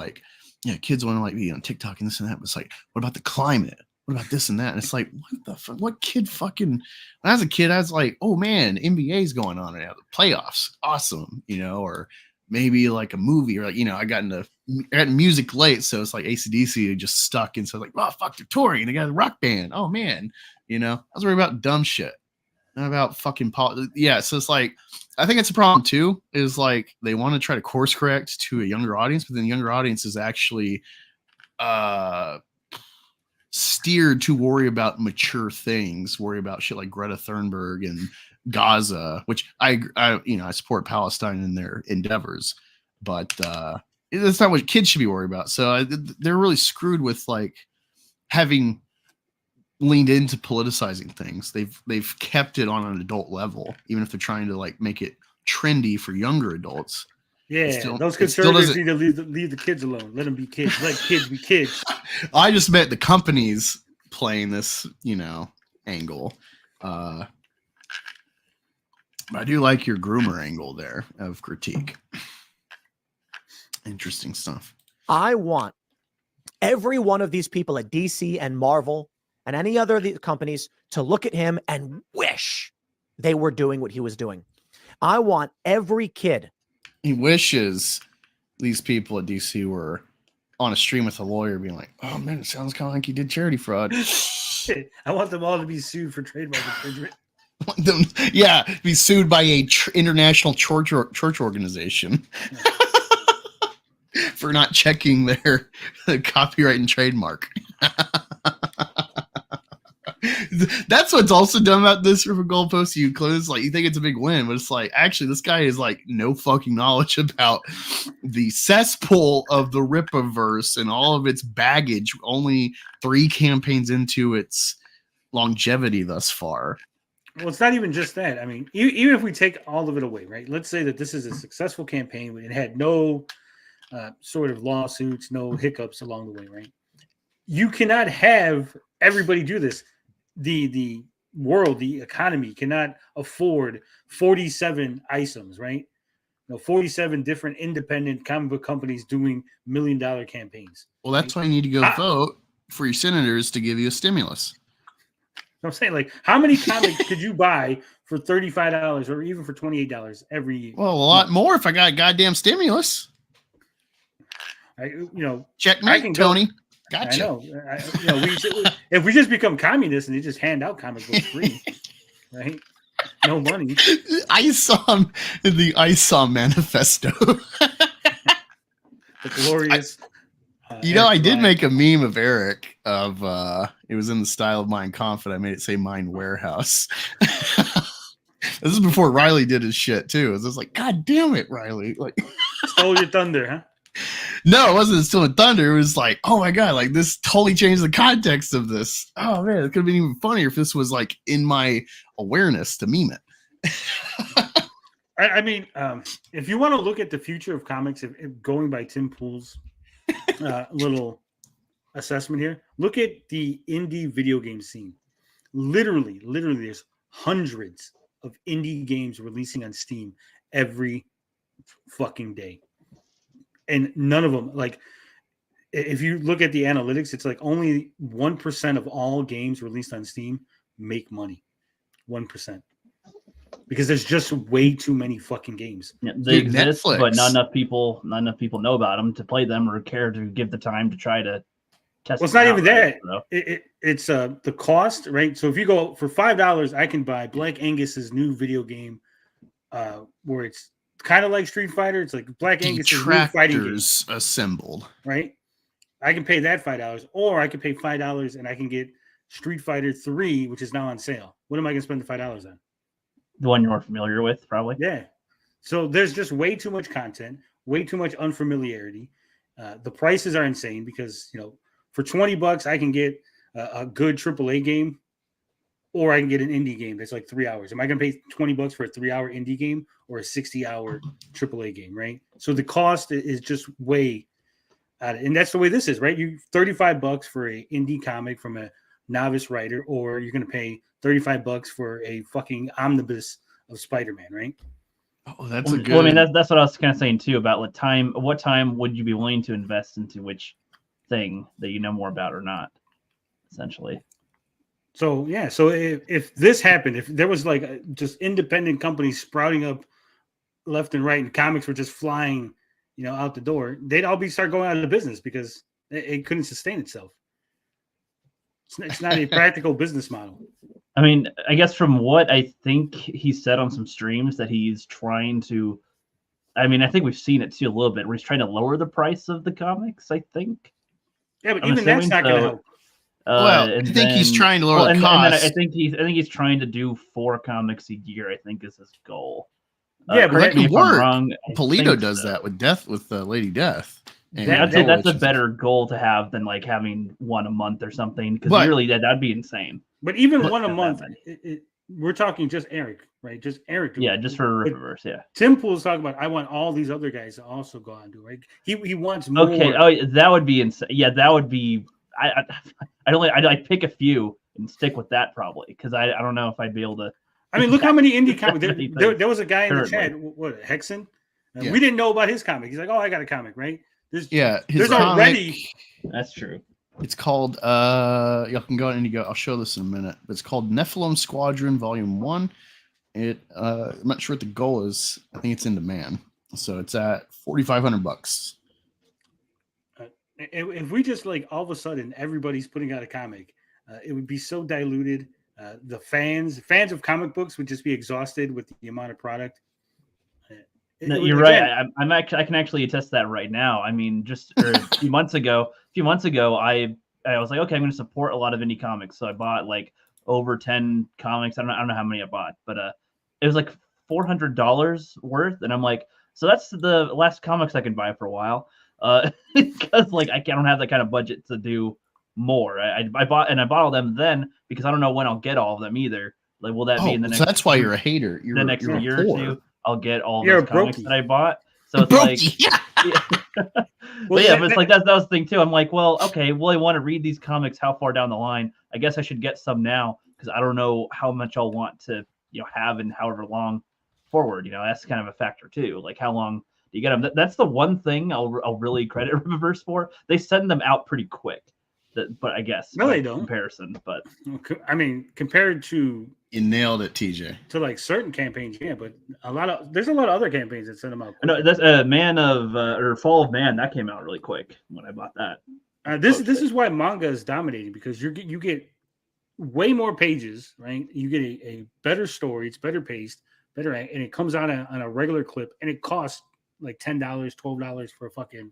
S2: kids want to be on TikTok and this and that. But it's what about the climate? What about this and that? And it's what the fuck? What kid fucking? When I was a kid, I was oh man, NBA's going on right now, the playoffs, awesome, or maybe a movie, or I got into music late, so it's AC/DC just stuck, and so oh fuck, they're touring, they got a rock band, oh man, I was worried about dumb shit, not about fucking yeah. So it's I think it's a problem too, is they want to try to course correct to a younger audience, but then the younger audience is actually steered to worry about mature things, worry about shit like Greta Thunberg and Gaza, which I support Palestine in their endeavors, but that's not what kids should be worried about. So they're really screwed with having leaned into politicizing things. They've kept it on an adult level, even if they're trying to make it trendy for younger adults.
S5: Yeah, those conservatives need to leave the kids alone. Let them be kids. Let kids be kids.
S2: I just meant the companies playing this, angle. But I do like your groomer angle there of critique. Interesting stuff.
S6: I want every one of these people at DC and Marvel and any other of these companies to look at him and wish they were doing what he was doing. I want every kid.
S2: He wishes these people at DC were on a stream with a lawyer being oh man, it sounds kind of like you did charity fraud.
S5: I want them all to be sued for trademark infringement.
S2: Be sued by a international church organization for not checking their copyright and trademark. That's what's also dumb about this for goalpost you close. You think it's a big win, but it's actually this guy is no fucking knowledge about the cesspool of the Rippaverse and all of its baggage. Only 3 campaigns into its longevity thus far.
S5: Well, it's not even just that. I mean, even if we take all of it away, right? Let's say that this is a successful campaign. It had no sort of lawsuits, no hiccups along the way, right? You cannot have everybody do this. The world, the economy cannot afford 47 ISOMs, right? 47 different independent comic book companies doing $1 million campaigns.
S2: Well, that's why you need to go vote for your senators to give you a stimulus.
S5: I'm saying, how many comics could you buy for $35 or even for $28 every year?
S2: Well, a lot more if I got a goddamn stimulus. Checkmate, Tony. Gotcha.
S5: I know. If we just become communists and they just hand out comic books free, right? No money.
S2: ISOM, the ISOM manifesto.
S5: The glorious.
S2: I did make a meme of Eric of it was in the style of Mein Kampf, and I made it say Mine Warehouse. This is before Riley did his shit too. It was just God damn it, Riley!
S5: Stole your thunder, huh?
S2: No, it wasn't still in thunder. It was oh my god, this totally changed the context of this. Oh man, it could have been even funnier if this was in my awareness to meme it.
S5: I mean, if you want to look at the future of comics, if going by Tim Pool's little assessment here, look at the indie video game scene. Literally, there's hundreds of indie games releasing on Steam every fucking day. And none of them, if you look at the analytics, it's only 1% of all games released on Steam make money. 1%. because there's just way too many fucking games.
S4: Yeah, they
S2: Dude,
S4: exist,
S2: Netflix.
S4: but not enough people know about them to play them or care to give the time to try to test.
S5: Well, it's
S4: them
S5: not
S4: out,
S5: even
S4: right?
S5: that.
S4: So,
S5: It's the cost, right? So if you go for $5, I can buy Black Angus's new video game, where it's kind of like Street Fighter. It's like Black Angus's new fighting game,
S2: Detractors assembled.
S5: right? I can pay that $5, or I can pay $5 and I can get Street Fighter 3, which is now on sale. What am I going to spend the $5 on?
S4: the one you're more familiar with, probably.
S5: Yeah. So there's just way too much content, way too much unfamiliarity. The prices are insane because, for $20, I can get a good AAA game, or I can get an indie game that's like 3 hours. Am I going to pay $20 for a 3-hour indie game or a 60-hour AAA game, right? So the cost is just way out of, and that's the way this is, right? You $35 for an indie comic from a novice writer, or you're going to pay $35 for a fucking omnibus of Spider-Man, right?
S2: Oh, that's a good.
S4: Well, I mean, that's what I was kind of saying too about time. What time would you be willing to invest into which thing that you know more about or not? Essentially.
S5: So yeah, so if this happened, if there was like just independent companies sprouting up left and right, and comics were just flying, out the door, they'd all start going out of business because it couldn't sustain itself. It's not a practical business model.
S4: I mean, I guess from what I think he said on some streams that he's trying to. I mean, I think we've seen it too a little bit where he's trying to lower the price of the comics. I think.
S5: Yeah, but
S4: I'm
S5: even that's not going to help.
S2: Well, I think he's trying to lower the cost.
S4: And then I think he's trying to do 4 comics a year. I think is his goal.
S5: Yeah, but
S2: that could work.
S4: Wrong,
S2: Polito does that with Lady Death. And
S4: I'd say that's a
S2: which is-
S4: better goal to have than like having one a month or something, because
S2: But-
S4: really that'd be insane.
S5: But even
S2: But-
S5: one a month, we're talking just Eric, right? Just Eric.
S4: Yeah, just for Rippaverse, yeah.
S5: Tim Pool's talking about, I want all these other guys to also go on and do, right? He wants more.
S4: Okay, oh, that would be insane. Yeah, that would be. I'd pick a few and stick with that probably, because I don't know if I'd be able to.
S5: I mean, look how many indie comics.
S4: Many
S5: There was a guy in the
S4: currently.
S5: chat, what, Hexen?
S2: Yeah.
S5: We didn't know about his comic. He's like, oh, I got a comic, right? There's
S2: his
S5: comic- already-
S4: That's true.
S2: It's called y'all can go and I'll show this in a minute. It's called Nephilim Squadron Volume 1. I'm not sure what the goal is. I think it's in demand. So it's at $4,500.
S5: If we just like all of a sudden everybody's putting out a comic, it would be so diluted. The fans of comic books would just be exhausted with the amount of product.
S4: No, you're right. I can actually attest to that right now. I mean, just a few months ago, I was like, okay, I'm going to support a lot of indie comics. So I bought like over 10 comics. I don't know how many I bought, but it was like $400 worth, and I'm like, so that's the last comics I can buy for a while, because like I don't have that kind of budget to do more. I bought all them then because I don't know when I'll get all of them either. Like, will that be in the next?
S2: So that's why you're a hater.
S4: The next year or two, I'll get all
S5: You're
S4: those comics
S5: brokey.
S4: that I bought. So it's like, but it's like that was the thing too. I'm like, well, okay, well, I want to read these comics how far down the line? I guess I should get some now because I don't know how much I'll want to, have in however long forward. That's kind of a factor too. Like, how long do you get them? That's the one thing I'll really credit Rippaverse for. They send them out pretty quick. But I guess
S5: No, they don't.
S4: comparison. But
S5: I mean, compared to
S2: You nailed it, TJ.
S5: like certain campaigns, yeah, but there's a lot of other campaigns that send them out.
S4: no, that's or Fall of Man that came out really quick when I bought that.
S5: This is why manga is dominating, because you get way more pages, right? You get a better story, it's better paced, and it comes out on a regular clip, and it costs like $10, $12 for a fucking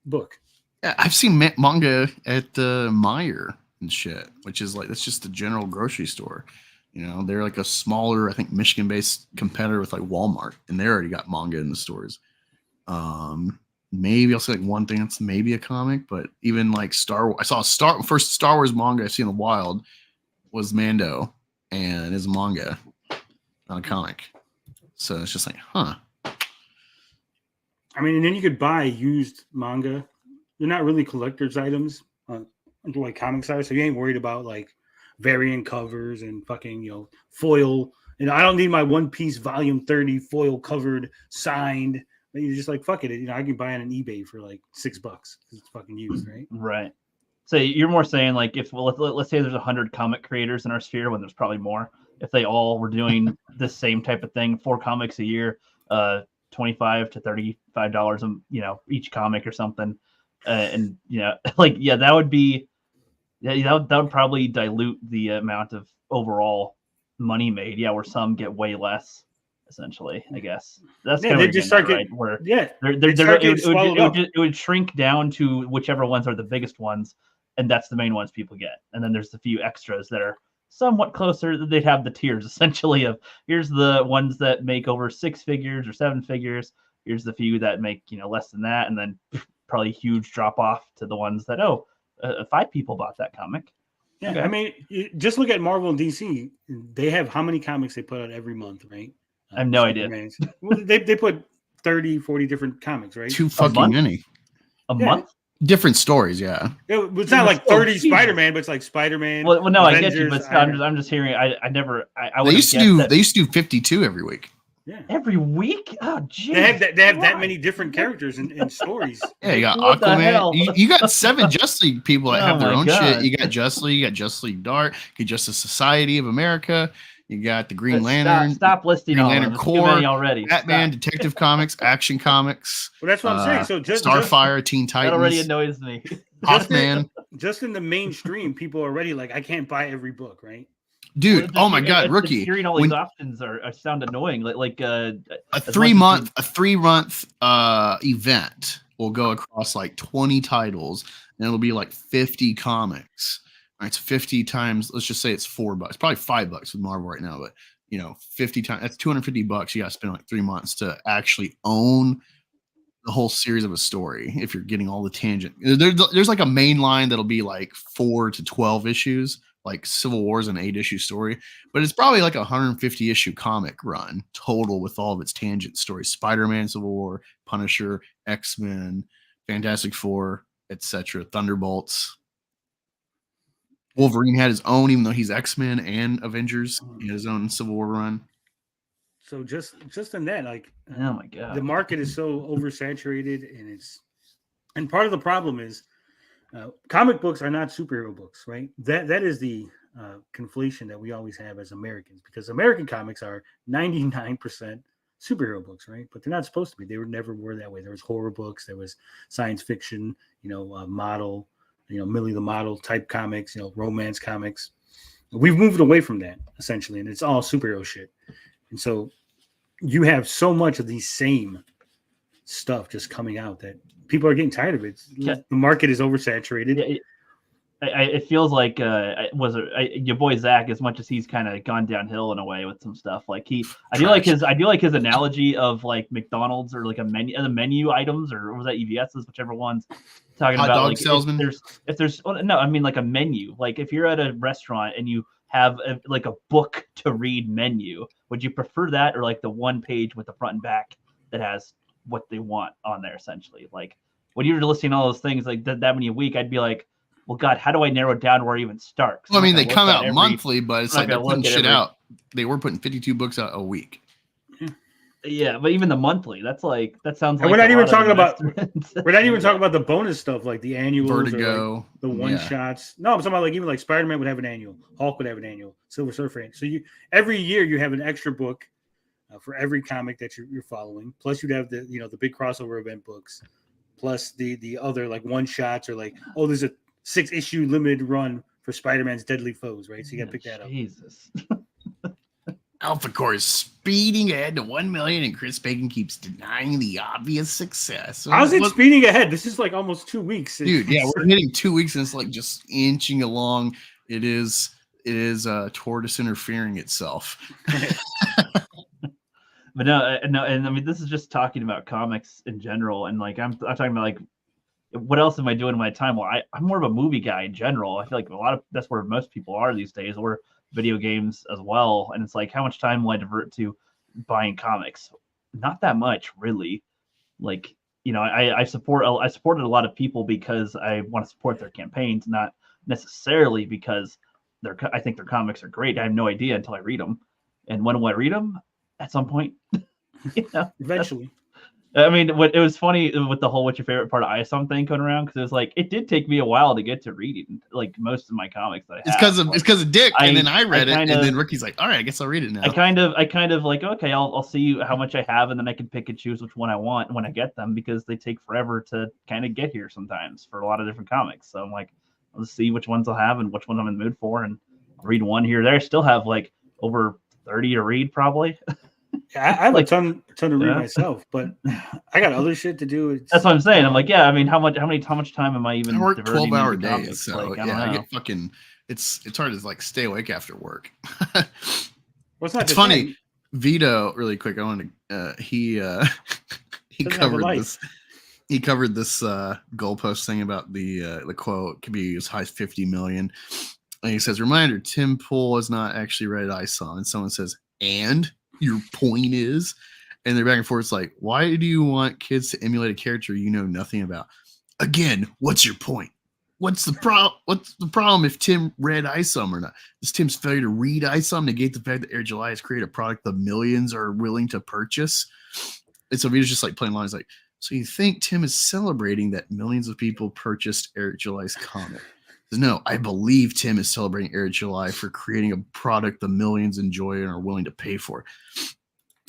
S5: book.
S2: Yeah, I've seen manga at the Meijer and shit, which is like, that's just the general grocery store. They're like a smaller, I think, Michigan-based competitor with like Walmart, and they already got manga in the stores. Maybe I'll say like one thing that's maybe a comic, but even like Star Wars, I saw first Star Wars manga I've seen in the wild was Mando, and it's a manga, not a comic. So it's just like, huh.
S5: I mean, and then you could buy used manga. They're not really collector's items, like comics are. So you ain't worried about like variant covers and fucking foil. I don't need my One Piece Volume 30 foil covered signed. But you're just like, fuck it. I can buy it on eBay for like $6 because it's fucking used, right?
S4: Right. So you're more saying like, if let's say there's 100 comic creators in our sphere when there's probably more, if they all were doing the same type of thing, 4 comics a year, $25 to $35, each comic or something, and that would be, that would probably dilute the amount of overall money made. Yeah, where some get way less. Essentially, I guess that's kind of
S5: they just start
S4: right. Where
S5: it
S4: would shrink down to whichever ones are the biggest ones, and that's the main ones people get. And then there's the few extras that are somewhat closer. They'd have the tiers essentially of here's the ones that make over 6 figures or 7 figures. Here's the few that make less than that, and then probably huge drop off to the ones that 5 people bought that comic.
S5: Yeah,
S4: okay.
S5: I mean, just look at Marvel and DC. They have how many comics they put out every month, right?
S4: I have no idea.
S5: Well, they put 30, 40 different comics, right?
S2: Too fucking many.
S4: A month?
S2: Different stories, yeah.
S5: It's not like 30 Spider-Man, but it's like Spider-Man.
S4: Well, no,
S5: Avengers,
S4: I get you, but I'm just hearing. I
S2: They used to do 52 every week.
S5: Yeah.
S4: Every week? Oh, geez.
S5: They have that many different characters and stories.
S2: Yeah, you got
S4: What the hell?
S2: Aquaman. You got 7 Justice League people that have their own
S4: God.
S2: shit. You got Justice League, you got Justice League Dark, you got Justice Society of America, you got the Green Lantern.
S4: Stop listing
S2: Green
S4: all
S2: Lantern
S4: of them. Too
S2: Corps,
S4: many already.
S2: Batman, Detective Comics, Action Comics.
S5: Well, that's what I'm saying. So just
S2: Starfire, Teen
S4: That already
S2: Titans,
S4: annoys me.
S2: Hawkman.
S5: just in the mainstream, people are already like, I can't buy every book, right?
S2: Dude, oh my God, Rookie.
S4: Hearing all these options sound annoying. Like
S2: a 3-month event will go across like 20 titles, and it'll be like 50 comics. All right, it's 50 times. Let's just say it's $4, probably $5 with Marvel right now, but 50 times that's $250. You got to spend like 3 months to actually own the whole series of a story. If you're getting all the tangent, there's like a main line that'll be like 4 to 12 issues. Like Civil War's an 8-issue story, but it's probably like a 150 issue comic run total with all of its tangent stories: Spider-Man, Civil War, Punisher, X-Men, Fantastic Four, etc. Thunderbolts. Wolverine had his own, even though he's X-Men and Avengers. He had his own Civil War run.
S5: So just in that, like,
S4: oh my God,
S5: the market is so oversaturated, and part of the problem is comic books are not superhero books, right? That is the conflation that we always have as Americans, because American comics are 99% superhero books, right? But they're not supposed to be. They never were that way. There was horror books, there was science fiction, model, Millie the Model type comics, romance comics. We've moved away from that essentially, and it's all superhero shit. And so you have so much of these same stuff just coming out that people are getting tired of it. The market is oversaturated.
S4: It feels like your boy Zach, as much as he's kind of gone downhill in a way with some stuff. Like I do like his analogy of like McDonald's or like the menu items, or was that EVS's, whichever one's talking
S2: hot
S4: about.
S2: dog
S4: Like
S2: salesman.
S4: if there's no, I mean like a menu. Like if you're at a restaurant and you have a book to read menu, would you prefer that or like the one page with the front and back that has what they want on there essentially? Like when you're listing all those things like that many a week, I'd be like, well, God, how do I narrow it down where I even start?
S2: Well, I mean, they come out monthly, but it's like they're putting shit out. They were putting 52 books out a week.
S4: Yeah, but even the monthly, that sounds like
S5: we're not even talking about the bonus stuff like the annuals,
S2: Vertigo,
S5: or like the one shots. No, I'm talking about like even like Spider-Man would have an annual, Hulk would have an annual, Silver Surfer. So every year you have an extra book for every comic that you're following. Plus you'd have the big crossover event books, plus the other like one shots, or like, oh, there's a 6-issue limited run for Spider-Man's Deadly Foes, right? So you got to pick that up.
S4: Jesus.
S2: Alphacore is speeding ahead to 1 million, and Chris Bacon keeps denying the obvious success.
S5: How's it speeding ahead? This is like almost 2 weeks.
S2: Dude, yeah, we're hitting 2 weeks, and it's like just inching along. It is tortoise interfering itself.
S4: But no, and I mean, this is just talking about comics in general, and like I'm talking about like, what else am I doing in my time? Well, I'm more of a movie guy in general. I feel like that's where most people are these days, or video games as well. And it's like, how much time will I divert to buying comics? Not that much, really. Like, I supported a lot of people because I want to support their campaigns, not necessarily because I think their comics are great. I have no idea until I read them. And when will I read them? At some point.
S5: Eventually.
S4: I mean, it was funny with the whole "what's your favorite part of ISOM" thing going around, because it was like it did take me a while to get to reading like most of my comics that I have.
S2: It's because of Dick, and then I read it, and then Ricky's like, "All right, I guess I'll read it now."
S4: I kind of like, okay, I'll see how much I have, and then I can pick and choose which one I want when I get them, because they take forever to kind of get here sometimes for a lot of different comics. So I'm like, let's see which ones I'll have and which ones I'm in the mood for, and I'll read one here or there. I still have like over 30 to read probably.
S5: Yeah, I have a ton to read myself, but I got other shit to do.
S4: That's what I'm saying. I'm like, yeah, I mean, how much time am I even?
S2: I work
S4: diverting
S2: 12-hour
S4: into
S2: days,
S4: comics?
S2: so
S4: Like,
S2: yeah, I get fucking. It's hard to like stay awake after work.
S5: Well,
S2: it's funny. Vito, really quick. I want to. He covered this. He covered this goalpost thing about the quote could be as high as 50 million. And he says, "Reminder: Tim Pool has not actually read ISOM." And someone says, "And your point is," and they're back and forth. It's like, why do you want kids to emulate a character you know nothing about? Again, what's your point? What's the problem if Tim read ISOM or not? Does Tim's failure to read ISOM negate the fact that Air July has created a product the millions are willing to purchase? And so Vito's just like playing lines like, so you think Tim is celebrating that millions of people purchased Eric July's comic? No, I believe Tim is celebrating Eric July for creating a product the millions enjoy and are willing to pay for.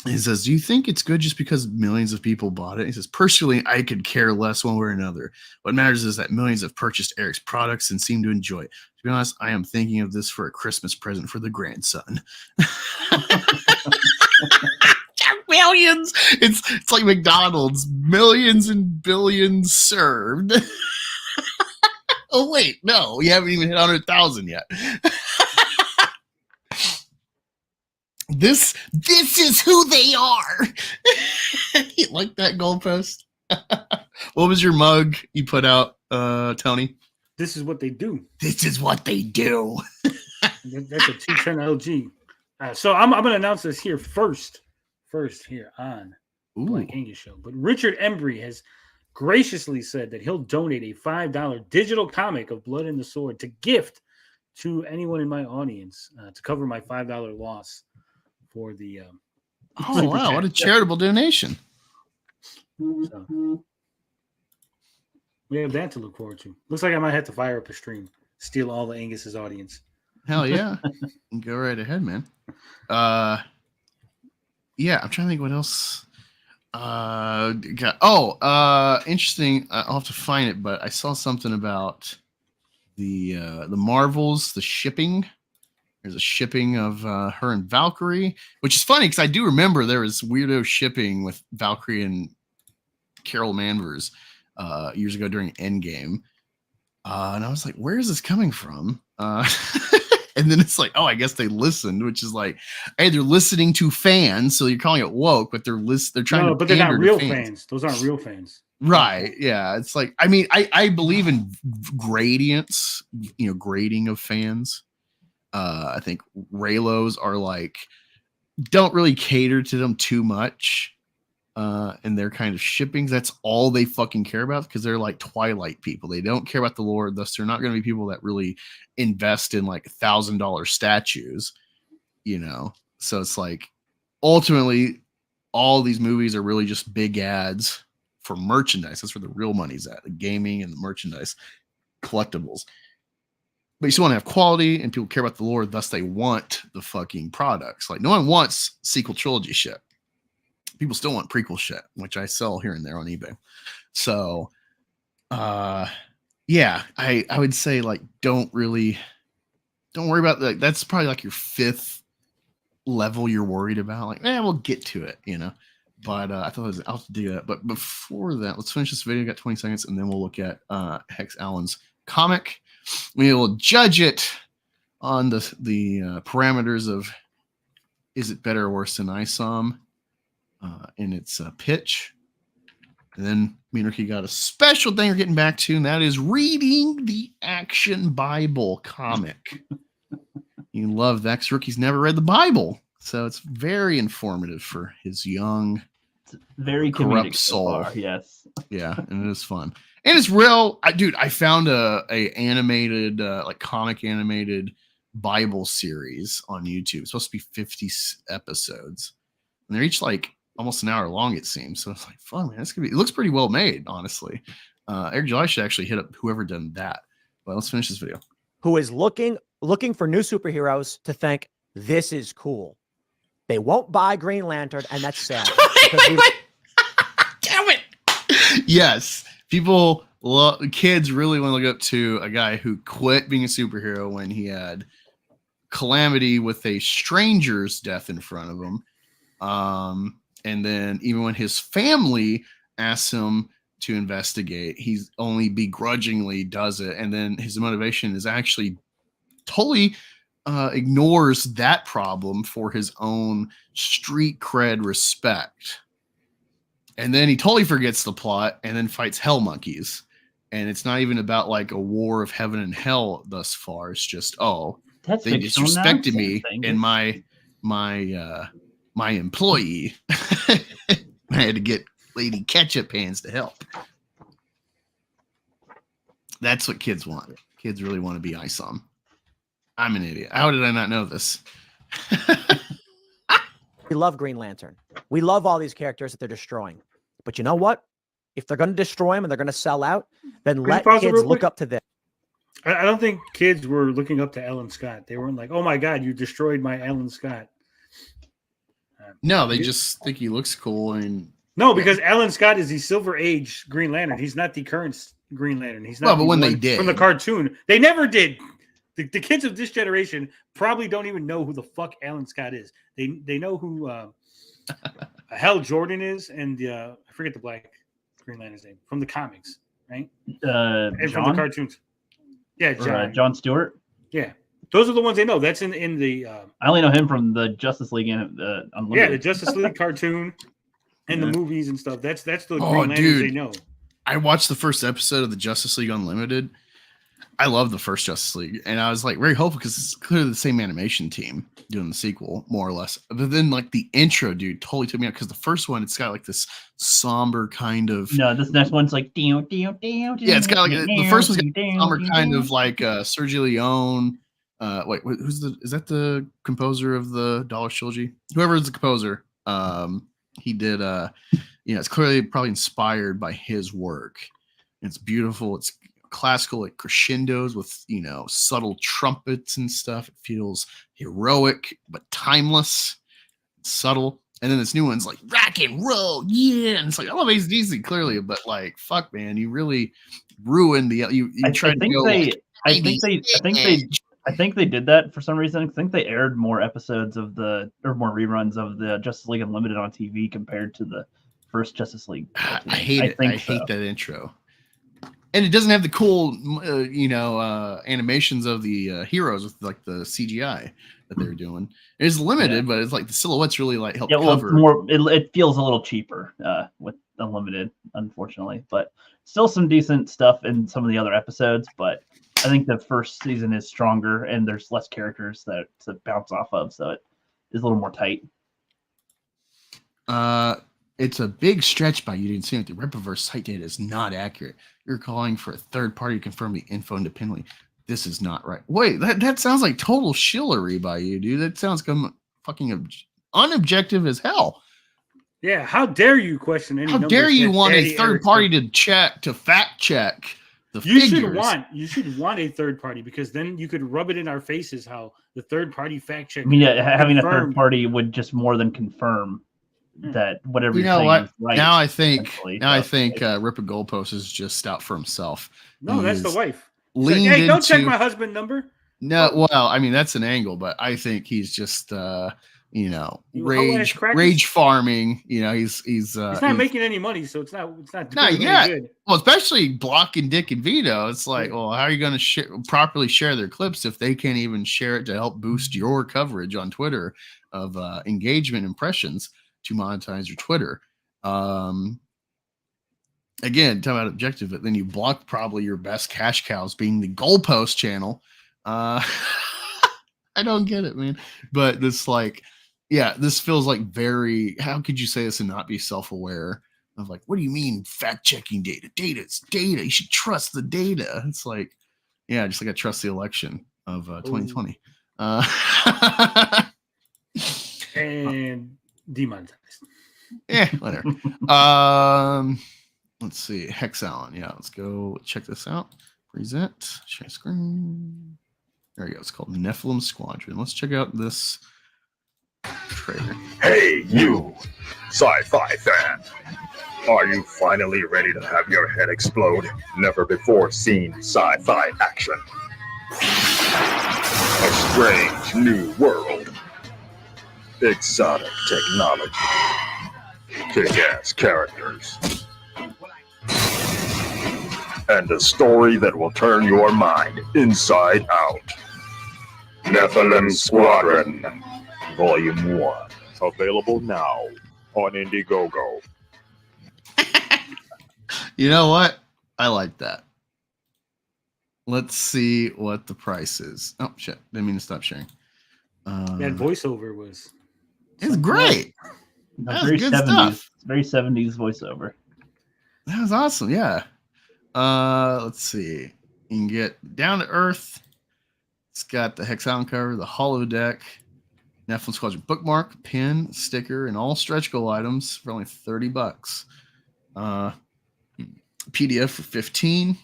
S2: And he says, do you think it's good just because millions of people bought it? He says, personally, I could care less one way or another. What matters is that millions have purchased Eric's products and seem to enjoy it. To be honest, I am thinking of this for a Christmas present for the grandson. Millions. It's like McDonald's. Millions and billions served. Oh, wait, no, you haven't even hit 100,000 yet. This is who they are. You like that goalpost? What was your mug you put out, Tony?
S5: This is what they do.
S2: This is what they do.
S5: That's a 210 LG. So I'm going to announce this here first here on Black Angus Show. But Richard Embry has graciously said that he'll donate a $5 digital comic of Blood and the Sword to gift to anyone in my audience to cover my $5 loss for the.
S2: Oh wow! What a charitable donation!
S5: So, we have that to look forward to. Looks like I might have to fire up a stream, steal all the Angus's audience.
S2: Hell yeah! Go right ahead, man. Yeah, I'm trying to think what else. Interesting. I'll have to find it, but I saw something about the Marvels, the shipping. There's a shipping of her and Valkyrie, which is funny because I do remember there was weirdo shipping with Valkyrie and Carol Manvers years ago during Endgame, and I was like, "Where is this coming from?" And then it's like, oh, I guess they listened, which is like, hey, they're listening to fans, so you're calling it woke, but they're trying to.
S5: But they're not real fans. Those aren't real fans.
S2: Right. Yeah. It's like, I mean, I believe in gradients, grading of fans. I think Raylos are like, don't really cater to them too much. And they're kind of shippings. That's all they fucking care about because they're like Twilight people. They don't care about the lore. Thus, they're not going to be people that really invest in like $1,000 statues, So it's like ultimately all these movies are really just big ads for merchandise. That's where the real money's at, the gaming and the merchandise collectibles. But you still want to have quality and people care about the lore. Thus, they want the fucking products. Like no one wants sequel trilogy shit. People still want prequel shit, which I sell here and there on eBay. So, yeah, I would say like don't worry about like that's probably like your 5th level you're worried about. Like, we'll get to it, But I thought I'll do that. But before that, let's finish this video. Got 20 seconds, and then we'll look at Hex Allen's comic. We will judge it on the parameters of is it better or worse than ISOM. In its pitch. And then me and Ricky got a special thing we're getting back to, and that is reading the Action Bible comic. You love that because Ricky's never read the Bible. So it's very informative for his young,
S4: very
S2: corrupt soul.
S4: So far, yes.
S2: Yeah, and it is fun. And it's real. I found a animated, like comic animated Bible series on YouTube. It's supposed to be 50 episodes. And they're each like almost an hour long, it seems. So it's like, fun, man. It looks pretty well made, honestly. Eric July should actually hit up whoever done that. But let's finish this video.
S6: Who is looking for new superheroes to think this is cool. They won't buy Green Lantern, and that's sad.
S2: Damn it! Yes, kids really want to look up to a guy who quit being a superhero when he had calamity with a stranger's death in front of him. And then even when his family asks him to investigate, he's only begrudgingly does it. And then his motivation is actually totally ignores that problem for his own street cred respect. And then he totally forgets the plot and then fights hell monkeys. And it's not even about like a war of heaven and hell thus far. It's just,
S4: That's
S2: they disrespected me and my employee. I had to get Lady Ketchup Hands to help. That's what kids want. Kids really want to be ISOM. I'm an idiot. How did I not know this?
S6: We love Green Lantern. We love all these characters that they're destroying. But you know what? If they're going to destroy them and they're going to sell out, then let kids look up to them.
S5: I don't think kids were looking up to Alan Scott. They weren't like, oh my God, you destroyed my Alan Scott.
S2: No, they just think he looks cool. And
S5: no, because Alan Scott is the Silver Age Green Lantern. He's not the current Green Lantern. He's not.
S2: Well, but when they did.
S5: From the cartoon. They never did. The kids of this generation probably don't even know who the fuck Alan Scott is. They know who Hal Jordan is, and I forget the black Green Lantern's name from the comics, right? And from the cartoons. Yeah,
S4: John Stewart.
S5: Yeah, those are the ones they know. That's in the.
S4: I only know him from the Justice League and Unlimited.
S5: Yeah, the Justice League cartoon and the movies and stuff. That's the Green Lanterns they know.
S2: I watched the first episode of the Justice League Unlimited. I love the first Justice League, and I was like very hopeful because it's clearly the same animation team doing the sequel, more or less. But then, like the intro, dude, totally took me out because the first one, it's got like this somber kind of.
S4: No, this next one's like. Yeah,
S2: it's got like the first one's got somber kind of like Sergio Leone. Wait, is that the composer of the Dollar Trilogy? Whoever is the composer, he did. It's clearly probably inspired by his work. It's beautiful. It's classical, like crescendos with subtle trumpets and stuff. It feels heroic but timeless, subtle. And then this new one's like rock and roll, yeah. And it's like I love AC/DC clearly, but like fuck, man, you really ruined the.
S4: I think they did that for some reason. I think they aired more episodes of more reruns of the Justice League Unlimited on TV compared to the first Justice League.
S2: I hate it. I hate that intro. And it doesn't have the cool, animations of the heroes with like the CGI that they're doing. It's limited, but it's like the silhouettes really like help cover.
S4: It feels a little cheaper with Unlimited, unfortunately, but still some decent stuff in some of the other episodes. But I think the first season is stronger, and there's less characters to bounce off of, so it is a little more tight.
S2: It's a big stretch by you didn't see it. The Rippaverse site data is not accurate. You're calling for a third party to confirm the info independently. This is not right. Wait, that sounds like total shillery by you, dude. That sounds fucking unobjective as hell.
S5: Yeah, how dare you question any?
S2: How dare you want a third party to fact check the figures?
S5: You should want a third party because then you could rub it in our faces how the third party fact check.
S4: I mean, having a third party would just more than confirm that whatever you're saying is right.
S2: Now I think Ripper Goalpost is just out for himself.
S5: No, that's the wife. Hey, don't check my husband number.
S2: No, well, I mean that's an angle, but I think he's just rage farming. He's
S5: not making any money, so it's not
S2: good. Well, especially blocking Dick and Vito. It's like, well, how are you going to properly share their clips if they can't even share it to help boost your coverage on Twitter of engagement impressions to monetize your Twitter? Again, talking about objective, but then you block probably your best cash cows being the Goalpost channel. I don't get it, man. But this this feels like very, how could you say this and not be self-aware of like, what do you mean fact-checking data? Data is data. You should trust the data. It's like, yeah, just like I trust the election of 2020.
S5: And demonetized.
S2: Yeah, whatever. Let's see. Hexalon. Yeah, let's go check this out. Present. Share screen. There you go. It's called Nephilim Squadron. Let's check out this trailer.
S8: Hey, you, sci-fi fan. Are you finally ready to have your head explode? Never before seen sci-fi action. A strange new world. Exotic technology. Kick-ass characters. And a story that will turn your mind inside out. Nephilim Squadron, Volume 1. Available now on Indiegogo.
S2: You know what? I like that. Let's see what the price is. Oh, shit. Didn't mean to stop sharing.
S5: That voiceover was.
S2: It's great. That was good stuff.
S4: Very 70s voiceover.
S2: That was awesome. Yeah. Let's see. You can get Down to Earth. It's got the Hexalon cover, the holodeck, Nephilim Squadron bookmark, pin, sticker, and all stretch goal items for only $30. PDF for $15.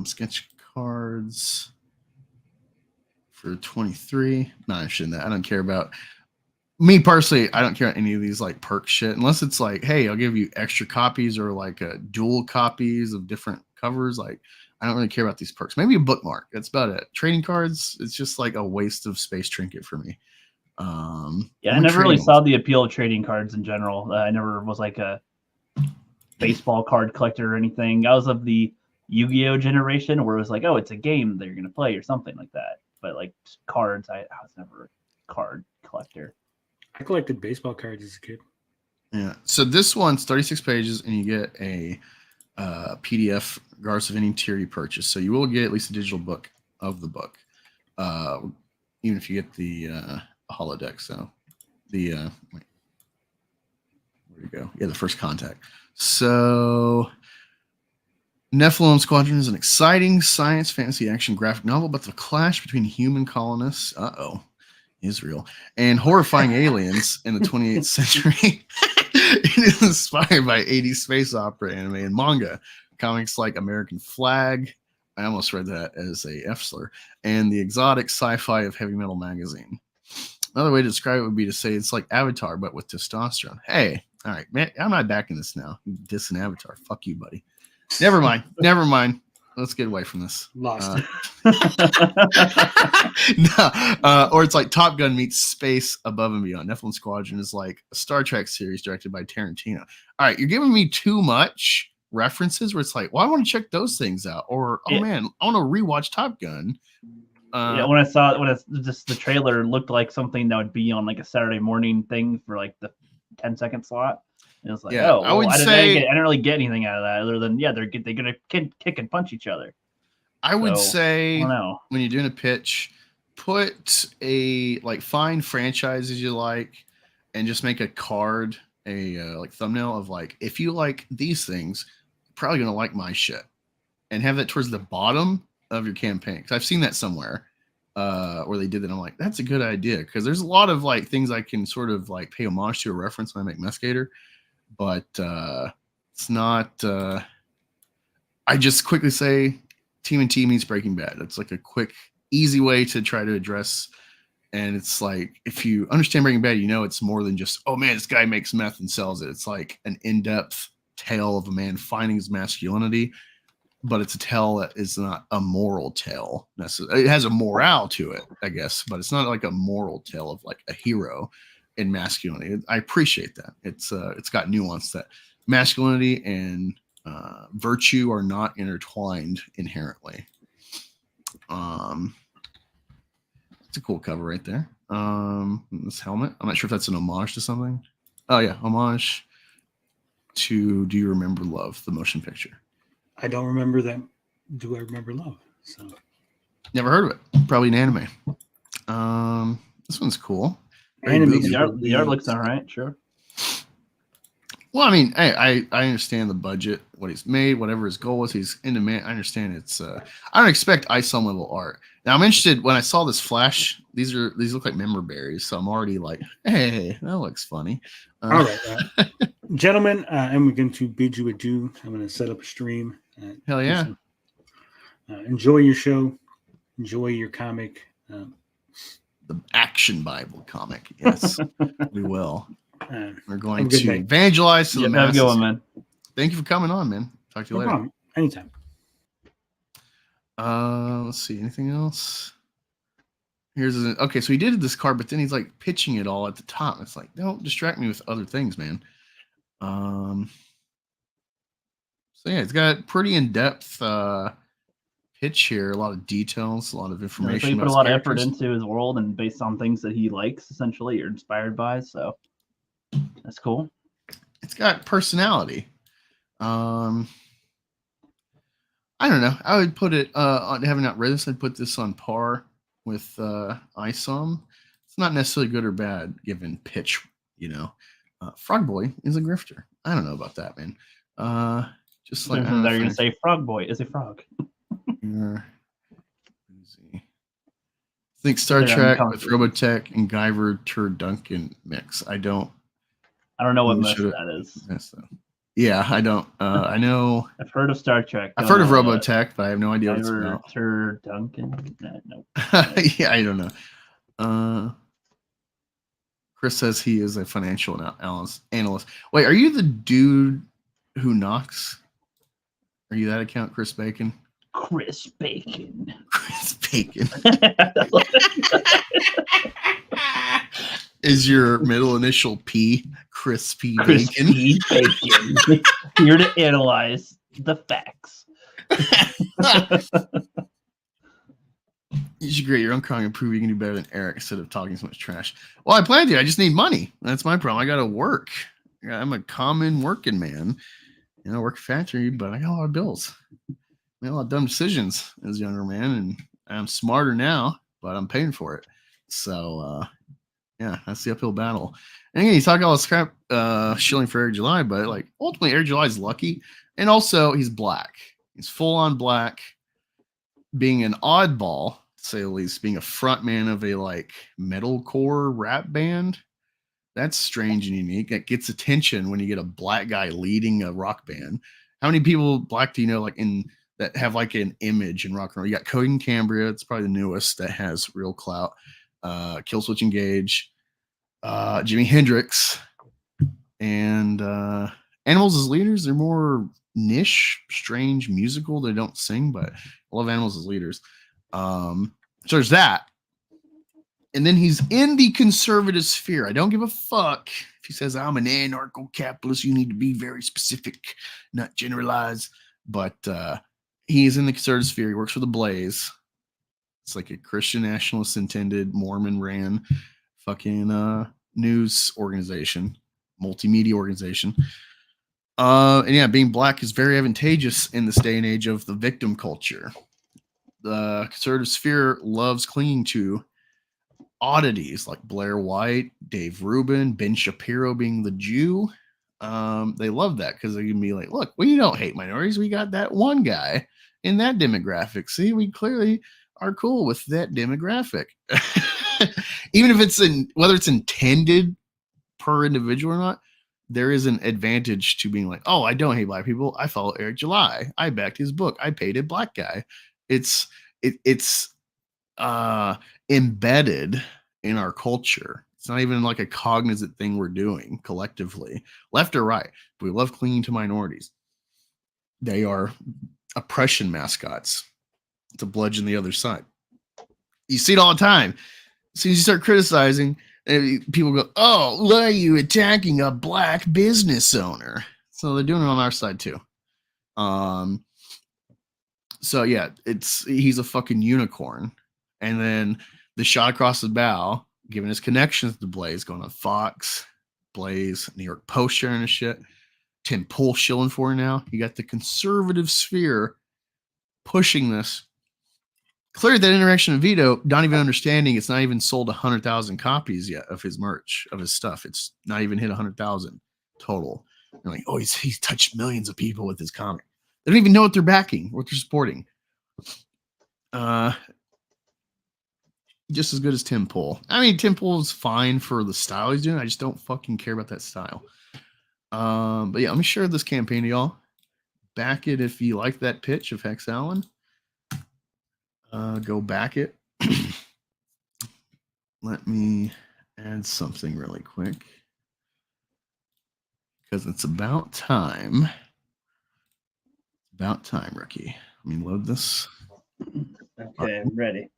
S2: Sketch cards for $23. Not interested in that. I don't care about me personally. I don't care about any of these like perk shit unless it's like, hey, I'll give you extra copies or like dual copies of different covers. Like, I don't really care about these perks. Maybe a bookmark. That's about it. Trading cards, it's just like a waste of space trinket for me.
S4: Yeah, I never really saw the appeal of trading cards in general. I never was like a baseball card collector or anything. I was of the Yu-Gi-Oh generation where it was like, oh, it's a game that you're gonna play or something like that. But like cards, I was never a card collector.
S5: I collected baseball cards as a kid.
S2: Yeah. So this one's 36 pages, and you get a PDF regardless of any tier you purchase. So you will get at least a digital book of the book, even if you get the holodeck. So the wait, where you go? Yeah, the First Contact. So Nephilim Squadron is an exciting science fantasy action graphic novel about the clash between human colonists, Israel, and horrifying aliens in the 28th century. It is inspired by 80s space opera anime and manga, comics like American Flag. I almost read that as a F slur, and the exotic sci-fi of Heavy Metal magazine. Another way to describe it would be to say it's like Avatar, but with testosterone. Hey, all right, man, I'm not backing this now. Dissing Avatar. Fuck you, buddy. Never mind. Never mind. Let's get away from this.
S5: Lost.
S2: No, or it's like Top Gun meets Space Above and Beyond. Nephilim Squadron is like a Star Trek series directed by Tarantino. All right, you're giving me too much references where it's like, well, I want to check those things out. Or, oh man, I want to rewatch Top Gun.
S4: When I saw it, just the trailer looked like something that would be on like a Saturday morning thing for like the 10-second slot. And it's like,
S2: yeah,
S4: oh, well, I didn't really get anything out of that other than they're gonna kick and punch each other.
S2: I would say when you're doing a pitch, put find franchises you like, and just make a card, like thumbnail of like, if you like these things, you're probably gonna like my shit, and have that towards the bottom of your campaign. Because I've seen that somewhere where they did that. I'm like, that's a good idea, because there's a lot of like things I can sort of like pay homage to or reference when I make Mescator, but it's not. I just quickly say TMNT meets Breaking Bad. It's like a quick, easy way to try to address. And it's like, if you understand Breaking Bad, you know it's more than just, oh man, this guy makes meth and sells it. It's like an in-depth tale of a man finding his masculinity, but it's a tale that is not a moral tale necessarily. It has a morale to it, I guess, but it's not like a moral tale of like a hero in masculinity. I appreciate that. It's got nuance that masculinity and virtue are not intertwined inherently. It's a cool cover right there. This helmet. I'm not sure if that's an homage to something. Oh yeah, homage to Do You Remember Love, the motion picture.
S5: I don't remember that. Do I Remember Love? So
S2: never heard of it. Probably an anime. This one's cool.
S4: The art looks all right. Sure.
S2: Well, I mean, I understand the budget, what he's made, whatever his goal was. He's into man. I understand it's. I don't expect ISOM level art. Now I'm interested when I saw this flash. These look like member berries, so I'm already like, hey, that looks funny.
S5: All right, gentlemen, I'm going to bid you adieu. I'm going to set up a stream.
S2: Hell yeah!
S5: Enjoy your show. Enjoy your comic.
S2: The Action Bible comic. Yes, we will. We're going
S5: good
S2: to
S5: night.
S2: evangelize to the
S4: Have a
S2: masses.
S4: good one, man.
S2: Thank you for coming on, man. Talk to you
S5: No
S2: later.
S5: problem. Anytime.
S2: Let's see. Anything else? Okay, so he did this card, but then he's like pitching it all at the top. It's like, don't distract me with other things, man. So yeah, it's got pretty in-depth pitch here, a lot of details, a lot of information.
S4: So he put
S2: about
S4: a lot of
S2: characters.
S4: effort into his world and based on things that he likes, essentially, or inspired by. So that's cool.
S2: It's got personality. I don't know. I would put it having not read this, I'd put this on par with ISOM. It's not necessarily good or bad given pitch, you know. Frog Boy is a grifter. I don't know about that, man. Just like
S4: They're going to say Frog Boy is a frog.
S2: I think Star Trek with Robotech and Guyver Tur Duncan mix. I don't
S4: know what mess that is.
S2: Yeah, I don't. I know.
S4: I've heard of Star Trek.
S2: I've heard of Robotech, but I have no idea what it's about.
S4: Tur Duncan? No.
S2: Yeah, I don't know. Chris says he is a financial analyst. Wait, are you the dude who knocks? Are you that account, Chris Bacon?
S4: Chris Bacon.
S2: Chris Bacon. Is your middle initial P Crispy Bacon?
S4: Crispy Bacon. Here to analyze the facts.
S2: You should create your own comic and prove you can do better than Eric instead of talking so much trash. Well, I plan to. I just need money. That's my problem. I got to work. I'm a common working man. You know, I work factory, but I got a lot of bills. I made a lot of dumb decisions as a younger man, and I'm smarter now, but I'm paying for it. So, yeah, that's the uphill battle. And again, you talk all this crap shilling for Eric July, but like ultimately Eric July is lucky. And also he's black. He's full on black, being an oddball, to say the least, being a front man of a like metalcore rap band. That's strange and unique. It gets attention when you get a black guy leading a rock band. How many people black do you know like in that have like an image in rock and roll? You got Cody and Cambria, it's probably the newest that has real clout. Killswitch Engage, Jimi Hendrix, and Animals as leaders. They're more niche, strange, musical. They don't sing, but I love Animals as leaders. So there's that. And then he's in the conservative sphere. I don't give a fuck if he says I'm an anarcho-capitalist. You need to be very specific, not generalize. But he's in the conservative sphere. He works for the Blaze. It's like a Christian nationalist intended Mormon ran fucking news organization, multimedia organization. And yeah, being black is very advantageous in this day and age of the victim culture. The conservative sphere loves clinging to oddities like Blair White, Dave Rubin, Ben Shapiro being the Jew. They love that because they can be like, look, we don't hate minorities. We got that one guy in that demographic. See, we clearly are cool with that demographic. Even if it's whether it's intended per individual or not, there is an advantage to being like, oh, I don't hate black people. I follow Eric July. I backed his book. I paid a black guy. It's embedded in our culture. It's not even like a cognizant thing we're doing collectively, left or right. But we love clinging to minorities. They are oppression mascots to bludgeon the other side. You see it all the time. As soon as you start criticizing, people go, oh, why are you attacking a black business owner? So they're doing it on our side too. So yeah, he's a fucking unicorn. And then the shot across the bow, given his connections to Blaze, going on Fox, Blaze, New York Post sharing his shit, Tim Pool shilling for it now. You got the conservative sphere pushing this. Clearly, that interaction with Vito, not even understanding it's not even sold 100,000 copies yet of his merch, of his stuff. It's not even hit 100,000 total. They're like, oh, he's touched millions of people with his comic. They don't even know what they're backing, what they're supporting. just as good as Tim Pool. I mean, Tim Pool is fine for the style he's doing. I just don't fucking care about that style. But yeah, let me share this campaign to y'all. Back it if you like that pitch of Hex Allen. Go back it. Let me add something really quick. Because it's about time. About time, rookie. Let me load this.
S4: Okay, I'm ready.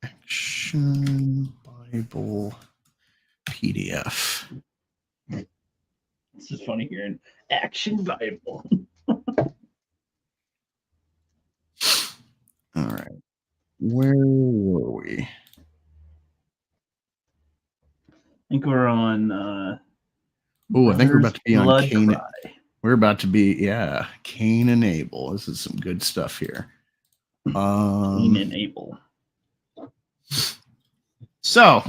S2: Action Bible PDF.
S4: It's just funny hearing Action Bible.
S2: All right. Where were we?
S4: I think we're on.
S2: Oh, I think we're about to be on
S4: Blood
S2: Cain.
S4: Cry.
S2: We're about to be, yeah, Cain and Abel. This is some good stuff here.
S4: Cain and Abel.
S2: So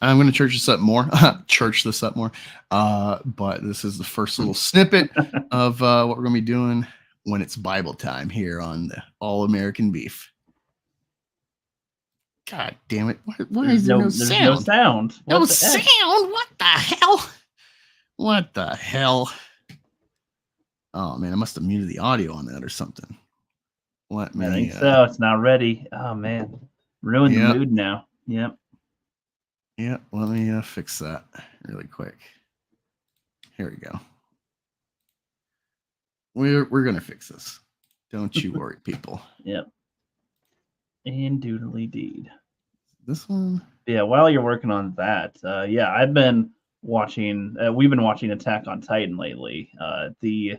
S2: I'm going to church this up more. But this is the first little snippet of what we're going to be doing when it's Bible time here on the All American Beef. God damn it! Why is there no sound?
S4: No sound.
S2: No sound. What the hell? What the hell? Oh man, I must have muted the audio on that or something. Let me.
S4: I think so. It's not ready. Oh man, ruined the mood now. Yep.
S2: Yeah, let me fix that really quick. Here we go. We're gonna fix this. Don't you worry, people.
S4: Yep. And doodly deed.
S2: This one.
S4: Yeah. While you're working on that, I've been watching. We've been watching Attack on Titan lately. The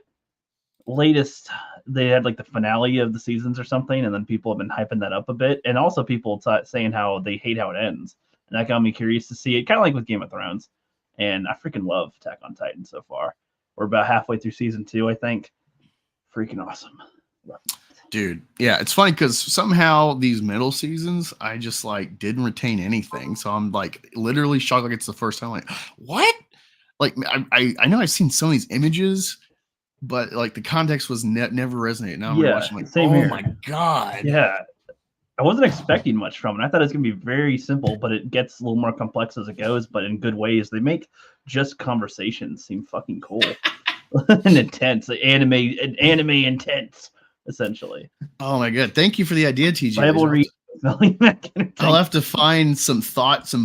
S4: latest, they had like the finale of the seasons or something, and then people have been hyping that up a bit, and also people saying how they hate how it ends, and that got me curious to see it, kind of like with Game of Thrones. And I freaking love Attack on Titan so far. We're about halfway through season 2, I think. Freaking awesome.
S2: Dude, yeah, it's funny because somehow these middle seasons, I just like didn't retain anything. So I'm like literally shocked. Like it's the first time. Like, what? Like I know I've seen some of these images, but like the context was never resonated. Now I'm watching like, oh here. My god.
S4: Yeah, I wasn't expecting much from it. I thought it was gonna be very simple, but it gets a little more complex as it goes, but in good ways. They make just conversations seem fucking cool and intense. Like anime intense. Essentially.
S2: Oh my god! Thank you for the idea, TJ.
S4: Bible read.
S2: I'll have to find some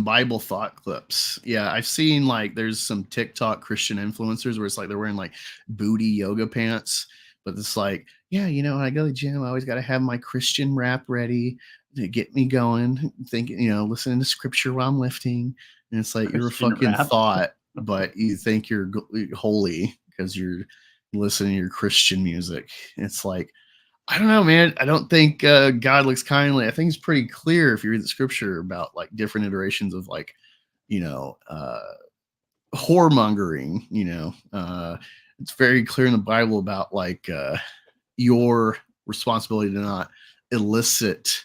S2: Bible thought clips. Yeah, I've seen like there's some TikTok Christian influencers where it's like they're wearing like booty yoga pants, but it's like, yeah, you know, when I go to the gym, I always got to have my Christian rap ready to get me going. Thinking, you know, listening to scripture while I'm lifting, and it's like Christian, you're a fucking rap. Thought, but you think you're holy because you're listening to your Christian music. It's like, I don't know, man. I don't think God looks kindly. I think it's pretty clear if you read the scripture about like different iterations of like, you know, whoremongering. You know, it's very clear in the Bible about like your responsibility to not elicit,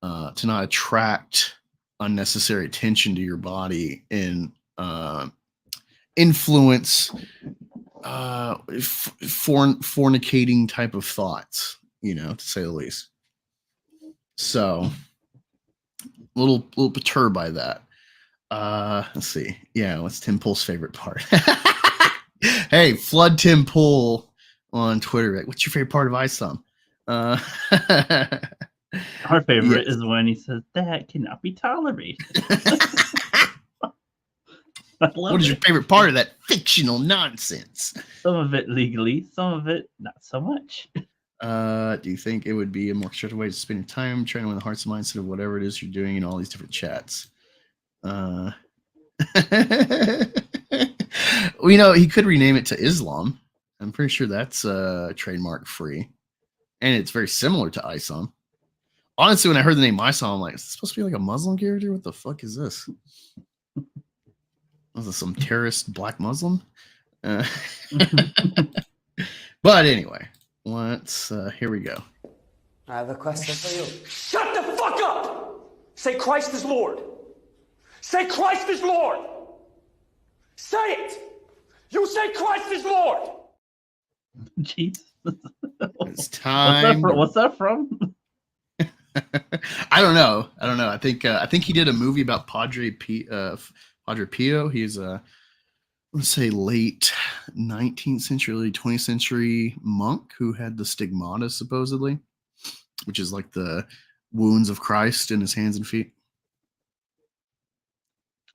S2: to not attract unnecessary attention to your body and influence fornicating type of thoughts. You know, to say the least. So, a little perturbed by that. Let's see. Yeah, what's Tim Pool's favorite part? Hey, flood Tim Pool on Twitter. Like, what's your favorite part of ISOM?
S4: Our favorite is when he says that cannot be tolerated.
S2: What is your favorite part of that fictional nonsense?
S4: Some of it legally, some of it not so much.
S2: Do you think it would be a more constructive way to spend your time trying to win the hearts and mindset of whatever it is you're doing in all these different chats? Well, you know, he could rename it to Islam. I'm pretty sure that's trademark free. And it's very similar to ISOM. Honestly, when I heard the name ISOM, I'm like, is this supposed to be like a Muslim character? What the fuck is this? Was this some terrorist black Muslim? But anyway. Let's, here we go.
S9: I have a question for you.
S10: Shut the fuck up! Say Christ is Lord. Say Christ is Lord. Say it! You say Christ is Lord!
S4: Jesus.
S2: It's time.
S4: What's that from?
S2: I don't know. I think he did a movie about Padre Pio. He's a, let's say, late 19th century, early 20th century monk who had the stigmata, supposedly, which is like the wounds of Christ in his hands and feet.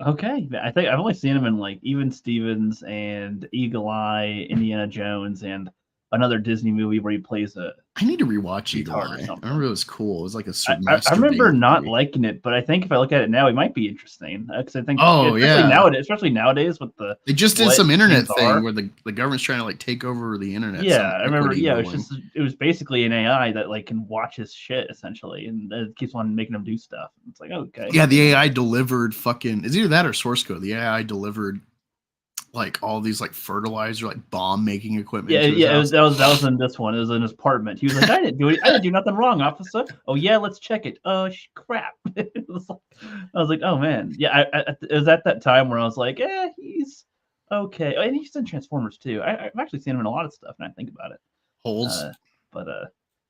S4: Okay, I think I've only seen him in like Even Stevens and Eagle Eye, Indiana Jones, and another Disney movie where he plays a.
S2: I need to rewatch Eagle
S4: retard or
S2: Eye. I
S4: something.
S2: remember it was cool. It was like a
S4: I remember not
S2: movie.
S4: liking it, but I think if I look at it now, it might be interesting. Because I think,
S2: Oh, yeah.
S4: especially nnowadays with the
S2: They just did
S4: what
S2: some internet
S4: things
S2: thing
S4: are.
S2: where the government's trying to like take over the internet.
S4: Yeah,
S2: some
S4: I remember.
S2: equity
S4: Yeah,
S2: ruling.
S4: it was basically an AI that like can watch his shit essentially, and it keeps on making him do stuff. It's like, okay.
S2: Yeah, the AI delivered fucking, it's either that or source code. The AI delivered like all these like fertilizer, like bomb making equipment.
S4: Yeah, that was in this one. It was in his apartment. He was like, I didn't do nothing wrong, officer. Oh yeah, let's check it. Crap. I was like, oh man, yeah. It was at that time where I was like, he's okay. And he's in Transformers too. I've actually seen him in a lot of stuff, and I think about it.
S2: Holes,
S4: but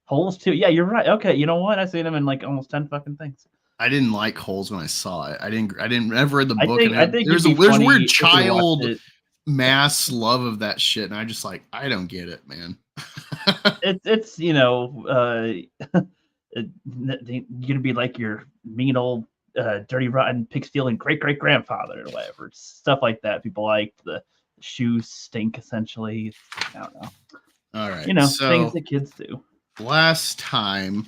S4: Holes too. Yeah, you're right. Okay, you know what? I've seen him in like almost 10 fucking things.
S2: I didn't like Holes when I saw it. I didn't ever read the book.
S4: I think
S2: there's
S4: it'd be
S2: weird
S4: funny if you
S2: child
S4: watched it.
S2: mass love of that shit, and I just like, I don't get it, man.
S4: It's you're gonna be like your mean old dirty rotten pig stealing great grandfather or whatever, stuff like that. People like the shoes stink essentially. I don't know.
S2: All right,
S4: so, things that kids do.
S2: Last time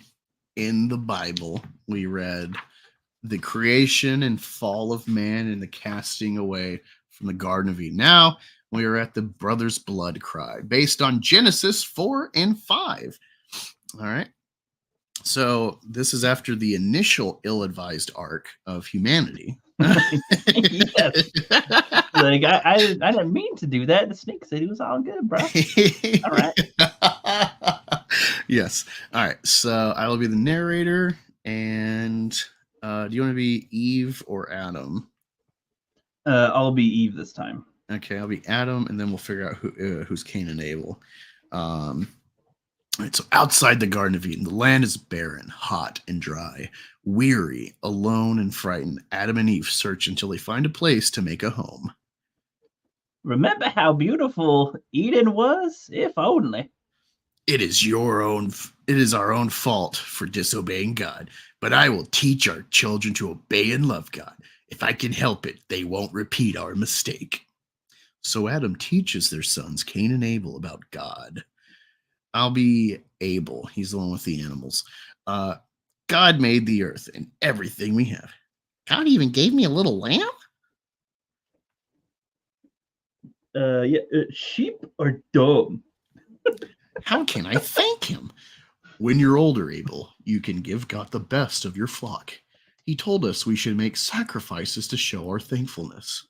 S2: in the Bible we read the creation and fall of man and the casting away from the Garden of Eden. Now we are at the brothers' blood cry, based on Genesis 4 and 5. All right. So this is after the initial ill-advised arc of humanity.
S4: Yes. Like I didn't mean to do that. The snake said it was all good, bro. All right.
S2: Yes. All right. So I will be the narrator. And do you want to be Eve or Adam?
S4: I'll be Eve this time.
S2: Okay, I'll be Adam, and then we'll figure out who's Cain and Abel. All right, so outside the Garden of Eden, the land is barren, hot, and dry. Weary, alone, and frightened, Adam and Eve search until they find a place to make a home.
S4: Remember how beautiful Eden was? If only.
S2: It is our own fault for disobeying God, but I will teach our children to obey and love God. If I can help it, they won't repeat our mistake. So Adam teaches their sons, Cain and Abel, about God. I'll be Abel. He's the one with the animals. God made the earth and everything we have. God even gave me a little lamb?
S4: Sheep are dumb.
S2: How can I thank him? When you're older, Abel, you can give God the best of your flock. He told us we should make sacrifices to show our thankfulness.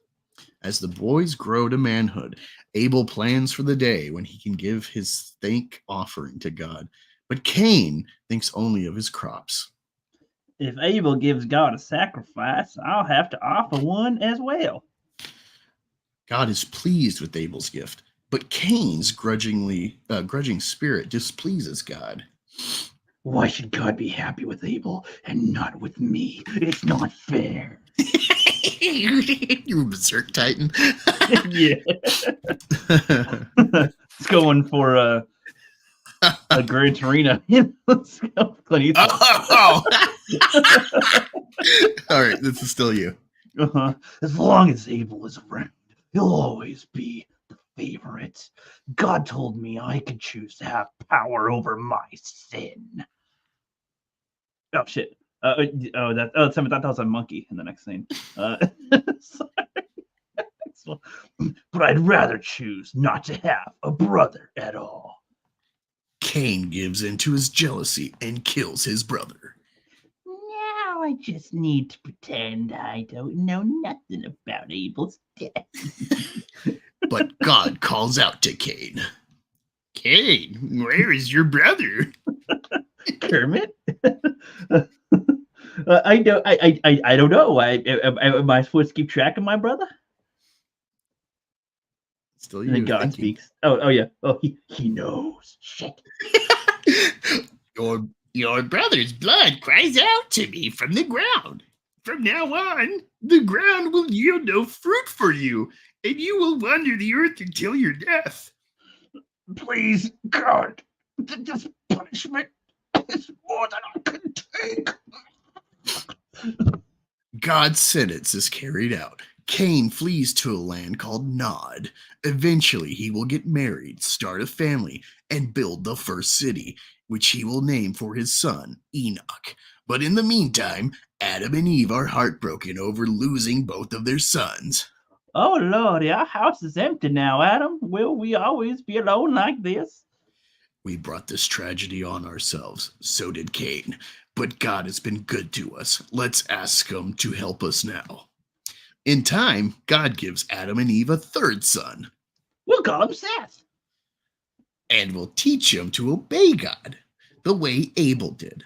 S2: As the boys grow to manhood, Abel plans for the day when he can give his thank offering to God. But Cain thinks only of his crops.
S4: If Abel gives God a sacrifice, I'll have to offer one as well.
S2: God is pleased with Abel's gift, but Cain's grudging spirit displeases God.
S4: Why should God be happy with Abel and not with me? It's not fair.
S2: You berserk titan.
S4: Yeah. It's going for a Gran Torino. Let's go, Clint Eastwood.
S2: Oh. All right, this is still you.
S4: As long as Abel is around, he'll always be the favorite. God told me I could choose to have power over my sin. Oh shit! That was a monkey in the next scene. But I'd rather choose not to have a brother at all.
S2: Cain gives in to his jealousy and kills his brother.
S4: Now I just need to pretend I don't know nothing about Abel's death.
S2: But God calls out to Cain. Cain, where is your brother?
S4: Kermit? I don't know. Am I supposed to keep track of my brother?
S2: Still
S4: you. And then God speaks. Oh yeah. Oh, he knows. Shit.
S2: Your Your brother's blood cries out to me from the ground. From now on, the ground will yield no fruit for you, and you will wander the earth until your death.
S4: Please, God, this punishment is more than I can take.
S2: God's sentence is carried out. Cain flees to a land called Nod. Eventually, he will get married, start a family, and build the first city, which he will name for his son, Enoch. But in the meantime, Adam and Eve are heartbroken over losing both of their sons.
S4: Oh, Lord, our house is empty now, Adam. Will we always be alone like this?
S2: We brought this tragedy on ourselves. So did Cain. But God has been good to us. Let's ask him to help us now. In time, God gives Adam and Eve a third son.
S4: We'll call him Seth.
S2: And will teach him to obey God, the way Abel did.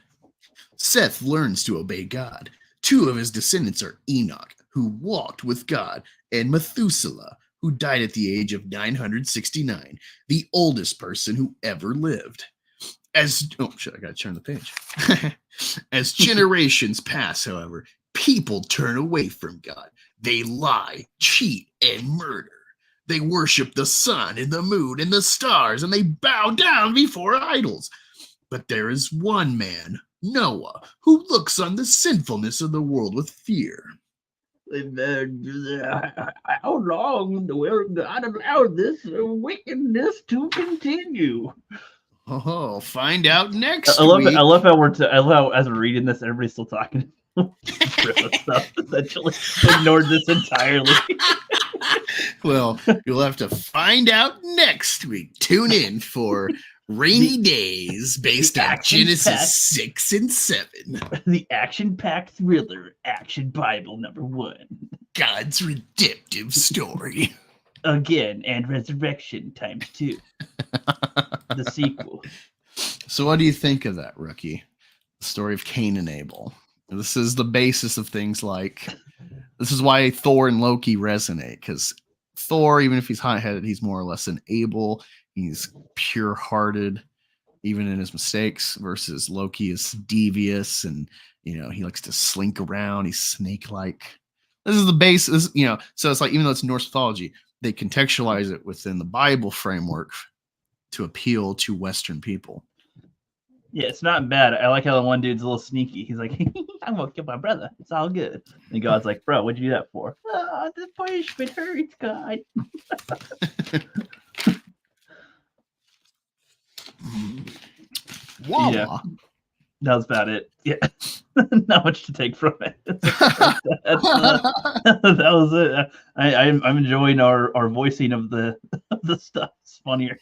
S2: Seth learns to obey God. Two of his descendants are Enoch, who walked with God, and Methuselah, who died at the age of 969, the oldest person who ever lived. I gotta turn the page. As generations pass, however, people turn away from God. They lie, cheat, and murder. They worship the sun and the moon and the stars, and they bow down before idols. But there is one man, Noah, who looks on the sinfulness of the world with fear.
S4: How long will God allow this wickedness to continue?
S2: Oh, find out next
S4: I love
S2: week.
S4: it. I love how as we're reading this, everybody's still talking stuff. Essentially, ignored this entirely.
S2: Well, you'll have to find out next week. Tune in for Rainy Days based on Genesis 6 and 7.
S4: The action-packed thriller, Action Bible #1.
S2: God's redemptive story.
S4: Again, and Resurrection ×2. The sequel.
S2: So what do you think of that, Rookie? The story of Cain and Abel. This is the basis of things like... This is why Thor and Loki resonate, because Thor, even if he's hot-headed, he's more or less an Abel. He's pure-hearted, even in his mistakes, versus Loki is devious, and he likes to slink around. He's snake-like. This is the basis, So it's like, even though it's Norse mythology, they contextualize it within the Bible framework to appeal to Western people.
S4: Yeah, it's not bad. I like how the one dude's a little sneaky. He's like, I'm gonna kill my brother. It's all good. And God's like, bro, what'd you do that for? Oh, the punishment hurts, God.
S2: Wow.
S4: Yeah, that was about it. Yeah, not much to take from it. That was it. I'm enjoying our voicing of the stuff. It's funnier.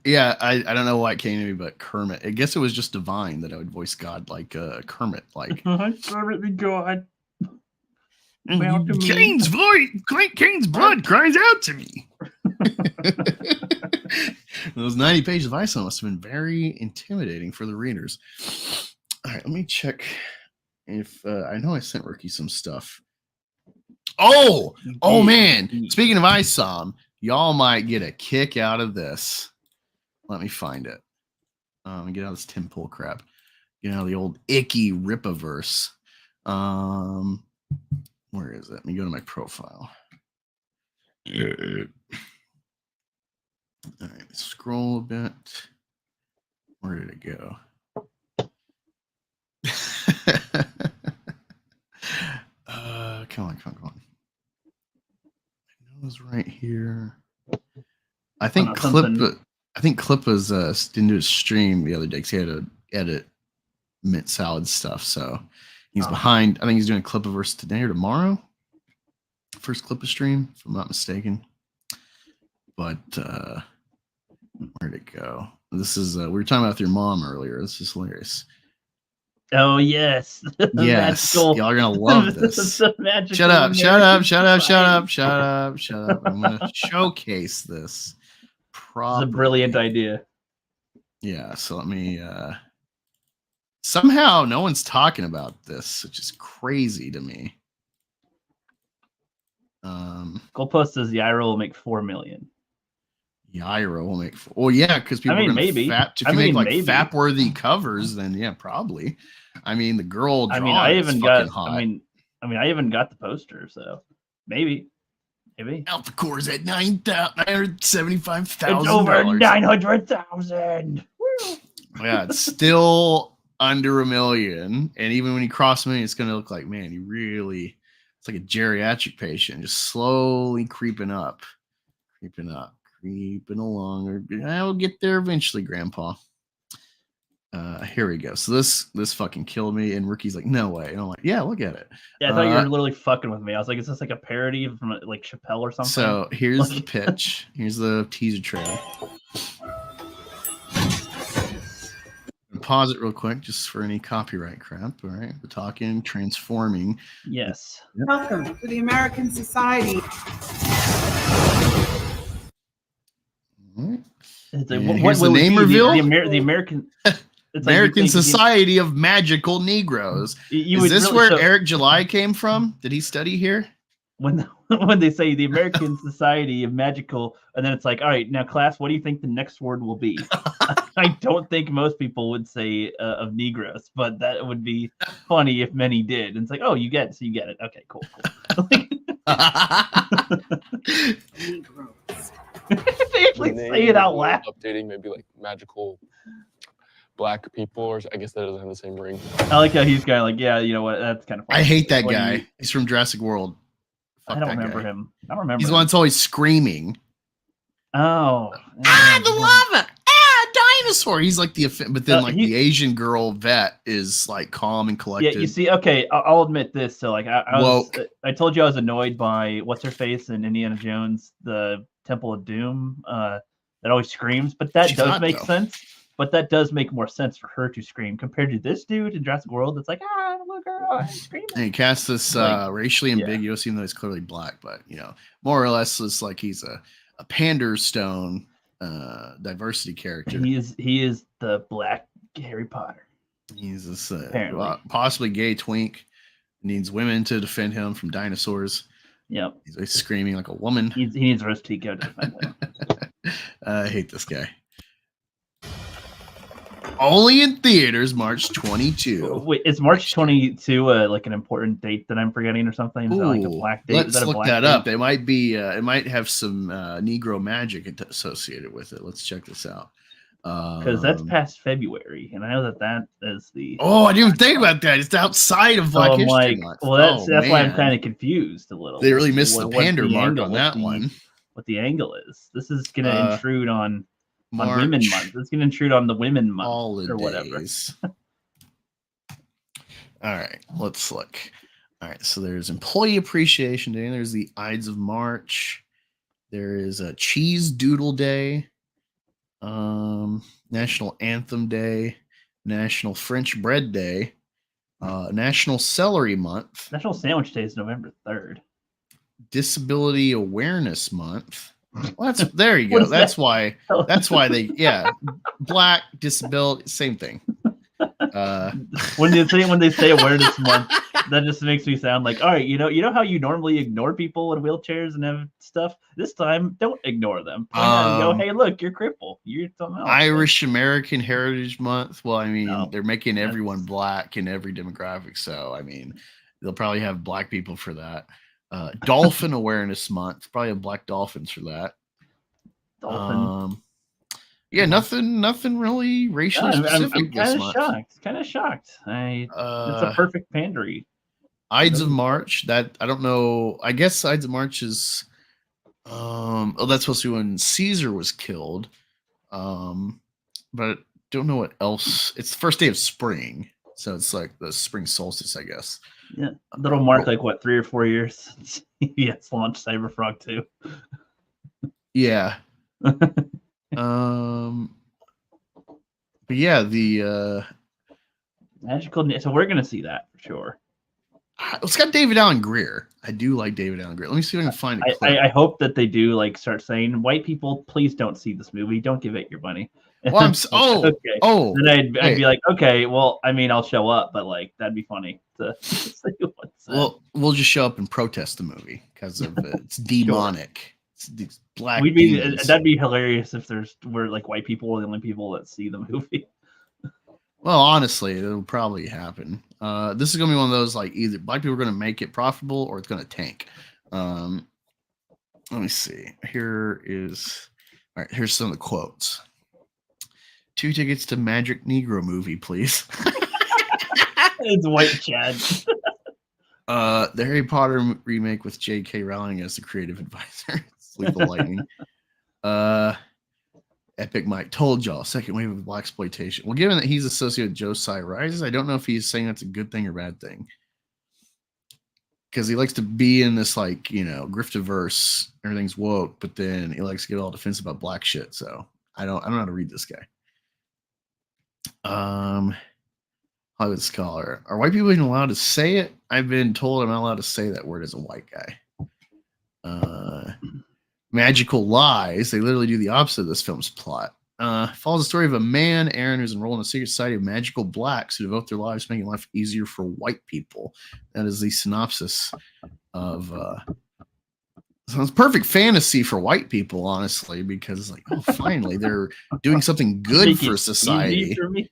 S2: Yeah, I don't know why it came to me, but Kermit. I guess it was just divine that I would voice God like Kermit, like
S4: Kermit the God.
S2: Cain's voice, Cain's blood cries out to me. Those 90 pages of ISOM must have been very intimidating for the readers. All right, let me check if I know I sent Ricky some stuff. Oh man! Speaking of ISOM, y'all might get a kick out of this. Let me find it. Get out of this Tim Pool crap. Get out of the old icky Rippaverse. Where is it? Let me go to my profile. All right, scroll a bit. Where did it go? Come on. It was right here. I think Clip was didn't do a stream the other day because he had to edit mint salad stuff. So he's behind. I think he's doing a Clippaverse today or tomorrow. First Clippa stream, if I'm not mistaken. But where'd it go? This is we were talking about with your mom earlier. This is hilarious.
S4: Oh yes.
S2: Yes. Y'all are gonna love this. Shut up. I'm gonna showcase this.
S4: It's a brilliant idea.
S2: Yeah, so let me somehow no one's talking about this, which is crazy to me.
S4: Goalpost says the IRL will make 4 million.
S2: Yaira will make. Well, yeah, because people
S4: I mean,
S2: are gonna
S4: maybe.
S2: If you make like fap-worthy covers, then yeah, probably. I mean, the girl.
S4: I mean, I even got.
S2: Hot.
S4: I mean, I even got the poster, so maybe.
S2: Alphacore's at $975,000.
S4: It's over 900,000.
S2: Yeah, it's still under $1 million, and even when you cross $1 million, it's gonna look like, man, you really. It's like a geriatric patient, just slowly creeping along. I'll get there eventually, Grandpa. Here we go. So this fucking killed me, and Rookie's like, no way. And I'm like, yeah, look at it.
S4: Yeah, I thought you were literally fucking with me. I was like, is this like a parody from like Chappelle or something?
S2: So here's the pitch. Here's the teaser trailer. Pause it real quick just for any copyright crap. All right, we're talking transforming.
S4: Yes.
S2: Yep.
S11: Welcome to the American Society.
S2: Here's the name reveal.
S4: The American. It's
S2: American Society of Magical Negroes. Is this really, where Eric July came from? Did he study here?
S4: When they say the American Society of Magical, and then it's like, all right, now class, what do you think the next word will be? I don't think most people would say of Negroes, but that would be funny if many did. And it's like, oh, you get it, so you get it. Okay, cool.
S11: Negroes.
S4: They actually say it out loud.
S12: Updating maybe like magical black people, or I guess that doesn't have the same ring.
S4: I like how he's kind of like, yeah, you know what? That's kind of funny.
S2: I hate that guy. He's from Jurassic World.
S4: I don't remember him. I don't remember.
S2: He's the one that's always screaming.
S4: Oh,
S2: the lava! Dinosaur! He's like but then like the Asian girl vet is like calm and collected.
S4: Yeah, you see, okay, I'll admit this. So like, I told you I was annoyed by what's her face in Indiana Jones, the Temple of Doom, that always screams, but that does make sense. But that does make more sense for her to scream compared to this dude in Jurassic World. It's like, little girl, screaming.
S2: And he casts this racially ambiguous, even though he's clearly black, but you know, more or less, it's like he's a Panderstone diversity character.
S4: He is the black Harry Potter.
S2: He's this possibly gay twink. Needs women to defend him from dinosaurs.
S4: Yep.
S2: He's screaming like a woman.
S4: He needs Rose Tico to defend him.
S2: I hate this guy. Only in theaters, March 22.
S4: Wait, is March 22 like an important date that I'm forgetting or something? Is that like a black date?
S2: Let's look that up. It might be. It might have some Negro magic associated with it. Let's check this out.
S4: Because that's past February, and I know that is the.
S2: Oh, I didn't even think about that. It's outside of Black History Month.
S4: Well, that's why I'm kind of confused a little.
S2: They really missed the pander mark on that one.
S4: What the angle is? This is going to intrude on Women Month. It's going to intrude on the Women Month or whatever.
S2: All right, let's look. All right, so there's Employee Appreciation Day. There's the Ides of March. There is a Cheese Doodle Day. National Anthem Day. National French Bread Day. National Celery Month.
S4: National Sandwich Day is November 3rd.
S2: Disability Awareness Month. Well, there you go. That's why they Black disability, same thing.
S4: When they say Awareness Month, that just makes me sound like, all right, you know how you normally ignore people in wheelchairs and have stuff. This time, don't ignore them. Go, hey, look, you're crippled. You're something else.
S2: Irish American Heritage Month. Well, I mean, they're making everyone black in every demographic, so I mean, they'll probably have black people for that. Dolphin Awareness Month. Probably have black dolphins for that.
S4: Dolphin.
S2: Yeah, nothing really racially specific.
S4: I'm kind of shocked. It's a perfect pandery.
S2: Ides of March. That I don't know. I guess Ides of March is. That's supposed to be when Caesar was killed. But I don't know what else. It's the first day of spring, so it's like the spring solstice, I guess.
S4: Yeah, that'll mark like what 3 or 4 years since CBS launched Cyberfrog 2.
S2: Yeah. But yeah, the
S4: magical. So we're gonna see that for sure.
S2: It's got David Allen Greer. I do like David Allen Greer. Let me see if I can find it.
S4: I hope that they do like start saying, white people, please don't see this movie. Don't give it your money.
S2: Well,
S4: Then I'd be like, okay, well, I mean, I'll show up, but like that'd be funny to see what's.
S2: Well, we'll just show up and protest the movie because of its demonic. these black.
S4: That'd be hilarious if we're like white people are the only people that see the movie.
S2: Well, honestly, it'll probably happen. This is gonna be one of those like either black people are gonna make it profitable or it's gonna tank. Let me see. Here's some of the quotes. 2 tickets to Magic Negro movie, please.
S4: It's white Chad.
S2: The Harry Potter remake with J.K. Rowling as the creative advisor. Lethal Lightning. Epic Mike told y'all, second wave of black exploitation. Well, given that he's associated with Josiah Rises, I don't know if he's saying that's a good thing or bad thing. Because he likes to be in this like, Grifterverse, everything's woke, but then he likes to get all defensive about black shit. So I don't know how to read this guy. Hollywood Scholar. Are white people even allowed to say it? I've been told I'm not allowed to say that word as a white guy. Magical Lies. They literally do the opposite of this film's plot. Follows the story of a man, Aaron, who's enrolled in a secret society of magical blacks who devote their lives making life easier for white people. That is the synopsis of sounds perfect fantasy for white people, honestly, because it's like, oh, finally they're doing something good for society.
S4: For me.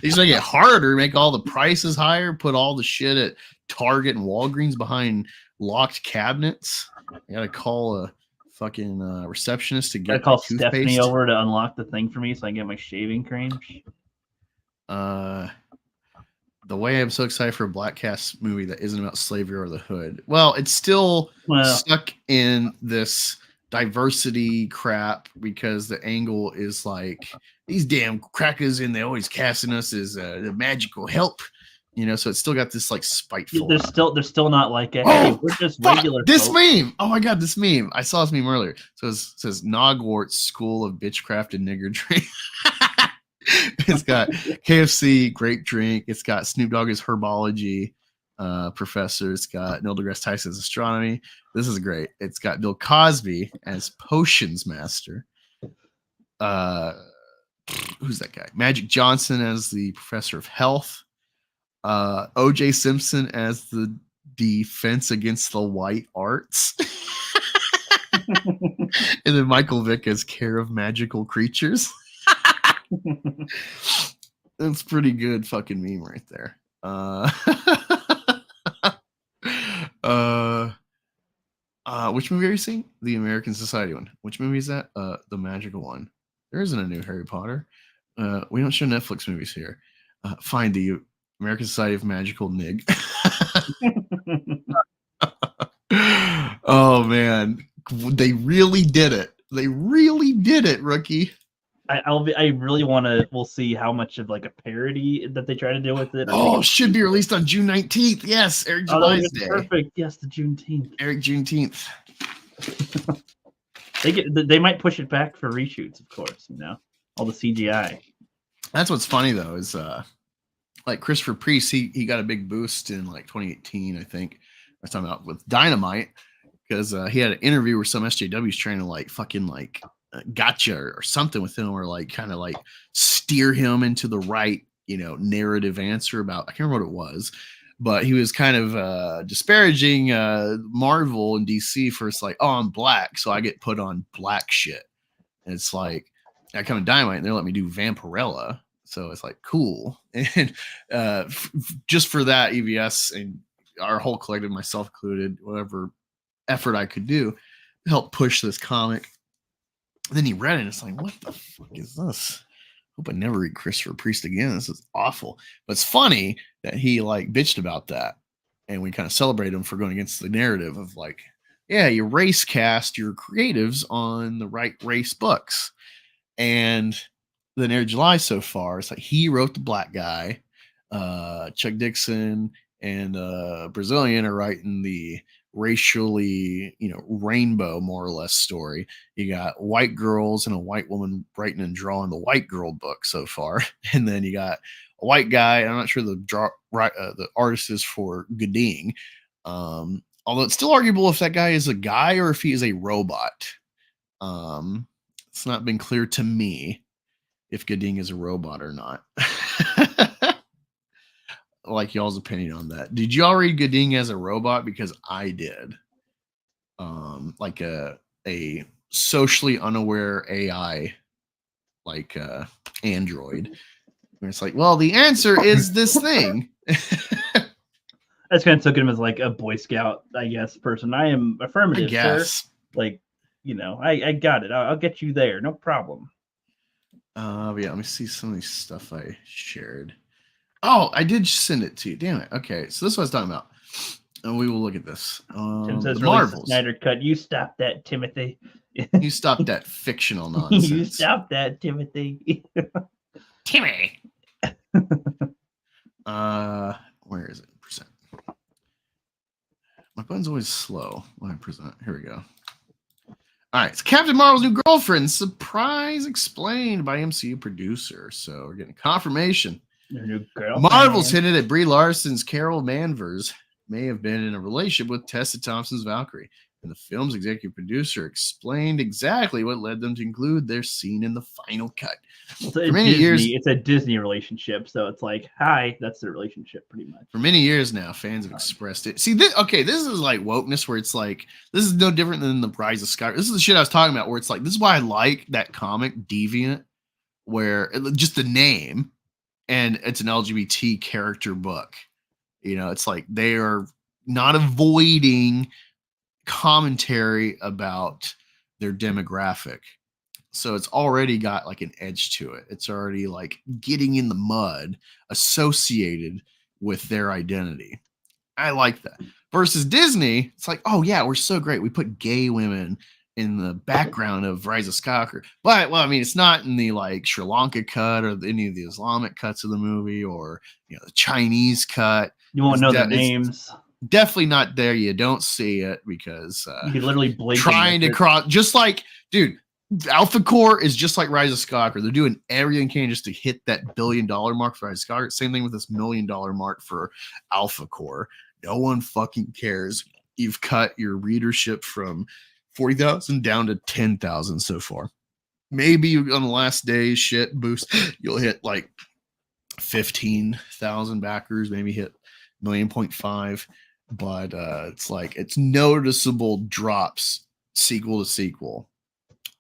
S2: These make it harder, make all the prices higher, put all the shit at Target and Walgreens behind locked cabinets. I gotta call a fucking receptionist to get.
S4: I call Stephanie over to unlock the thing for me so I can get my shaving cream.
S2: The way I'm so excited for a black cast movie that isn't about slavery or the hood. Well, it's still stuck in this diversity crap because the angle is like these damn crackers and they always casting us as the magical help. So it's still got this like spiteful.
S4: They're still not like hey, we're just regular.
S2: This meme. Oh my god, this meme. I saw this meme earlier. So it says Nogwarts School of Bitchcraft and Niggardry. It's got KFC, Great Drink. It's got Snoop Dogg as herbology professor. It's got Neil deGrasse Tyson as astronomy. This is great. It's got Bill Cosby as potions master. Who's that guy? Magic Johnson as the professor of health. O.J. Simpson as the defense against the white arts. And then Michael Vick as care of magical creatures. That's pretty good fucking meme right there. Which movie are you seeing? The American Society one. Which movie is that? The magical one. There isn't a new Harry Potter. We don't show Netflix movies here. Find the American Society of Magical Nig. Oh man, they really did it. They really did it, rookie.
S4: I really want to. We'll see how much of like a parody that they try to do with it.
S2: Should be released on June 19th. Yes, Eric July's day.
S4: Perfect. Yes, the Juneteenth.
S2: Eric Juneteenth.
S4: They might push it back for reshoots, of course. All the CGI.
S2: That's what's funny though is like Christopher Priest, he got a big boost in like 2018, I think. I was talking about with Dynamite because he had an interview where some SJW's trying to like fucking like gotcha or something with him, or like kind of like steer him into the right, narrative answer about. I can't remember what it was, but he was kind of disparaging Marvel and DC for it's like, oh, I'm black, so I get put on black shit. And it's like I come to Dynamite and they let me do Vampirella. So it's like, cool. And just for that, EVS and our whole collective, myself included, whatever effort I could do, help push this comic. And then he read it and it's like, what the fuck is this? Hope I never read Christopher Priest again. This is awful. But it's funny that he like bitched about that. And we kind of celebrate him for going against the narrative of like, yeah, you race cast your creatives on the right race books. And then Eric July so far, it's like he wrote the black guy, Chuck Dixon and Brazilian are writing the racially, rainbow more or less story. You got white girls and a white woman writing and drawing the white girl book so far, and then you got a white guy. I'm not sure the artist is for Gooding, although it's still arguable if that guy is a guy or if he is a robot. It's not been clear to me if Gooding is a robot or not. Like y'all's opinion on that. Did y'all read Gooding as a robot? Because I did. like a socially unaware AI, like android. And it's like, well, the answer is this thing.
S4: I just kind of took him as like a Boy Scout, I guess, person. I am affirmative,
S2: I guess.
S4: sir. Like, you know, I got it. I'll get you there. No problem.
S2: Yeah, let me see some of these stuff I shared. Oh, I did send it to you. Damn it. Okay, so this is what I was talking about. And we will look at this.
S4: Tim says,
S2: the
S4: release the
S2: Marvels.
S4: Snyder Cut. You stop that, Timothy.
S2: You stop that fictional nonsense.
S4: You stop that, Timothy.
S2: Timmy. Where is it? Percent. My button's always slow when I present. Here we go. All right, it's Captain Marvel's new girlfriend. Surprise explained by MCU producer. So we're getting confirmation.
S4: Your new girlfriend.
S2: Marvel's hinted at Brie Larson's Carol Danvers may have been in a relationship with Tessa Thompson's Valkyrie. And the film's executive producer explained exactly what led them to include their scene in the final cut.
S4: Well,
S2: For many years,
S4: it's a Disney relationship, so it's like, hi, that's their relationship, pretty much.
S2: For many years now, fans have expressed it. See, this is like wokeness, where it's like, this is no different than the Rise of Skywalker. This is the shit I was talking about, where it's like, this is why I like that comic Deviant, where just the name, and it's an LGBT character book. You know, it's like they are not avoiding commentary about their demographic. So it's already got like an edge to it. It's already like getting in the mud associated with their identity. I like that. Versus Disney, it's like, oh yeah, we're so great. We put gay women in the background of Rise of Skywalker. But, well, I mean, it's not in the like Sri Lanka cut or any of the Islamic cuts of the movie, or, you know, the Chinese cut.
S4: You won't know their names.
S2: Definitely not there. You don't see it because
S4: you can literally blink.
S2: Trying to cross, just like, dude, Alphacore is just like Rise of Skywalker. They're doing everything they can just to hit that $1 billion mark for Rise of Skywalker. Same thing with this $1 million mark for Alphacore. No one fucking cares. You've cut your readership from 40,000 down to 10,000 so far. Maybe on the last day's shit boost, you'll hit like 15,000 backers, maybe hit 1.5 million. But it's like, it's noticeable drops sequel to sequel,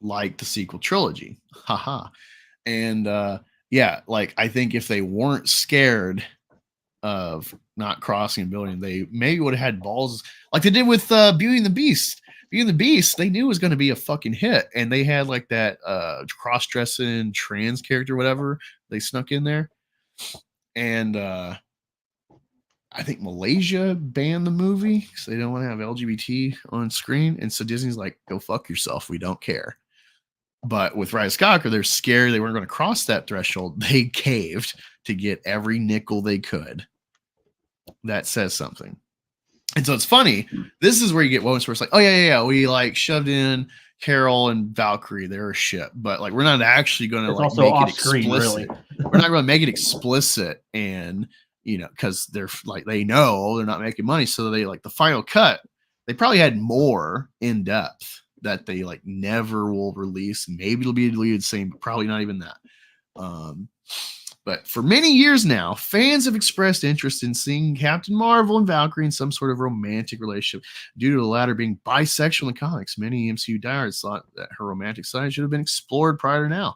S2: like the sequel trilogy. Haha. And yeah, like, I think if they weren't scared of not crossing 1 billion, they maybe would have had balls like they did with Beauty and the Beast. Beauty and the Beast, they knew it was going to be a fucking hit, and they had like that cross-dressing trans character, whatever they snuck in there. And I think Malaysia banned the movie because they don't want to have LGBT on screen. And so Disney's like, go fuck yourself. We don't care. But with Rise of Skywalker, they're scared they weren't going to cross that threshold. They caved to get every nickel they could. That says something. And so it's funny. This is where you get moments where it's like, oh, yeah. We like shoved in Carol and Valkyrie. They're a shit. But like, we're not actually going to like make it explicit. Really. We're not going to make it explicit. And, you know, because they're like, they know they're not making money. So they like the final cut, they probably had more in depth that they like never will release. Maybe it'll be deleted same, but probably not even that. But for many years now, fans have expressed interest in seeing Captain Marvel and Valkyrie in some sort of romantic relationship. Due to the latter being bisexual in comics, many MCU diehards thought that her romantic side should have been explored prior to now.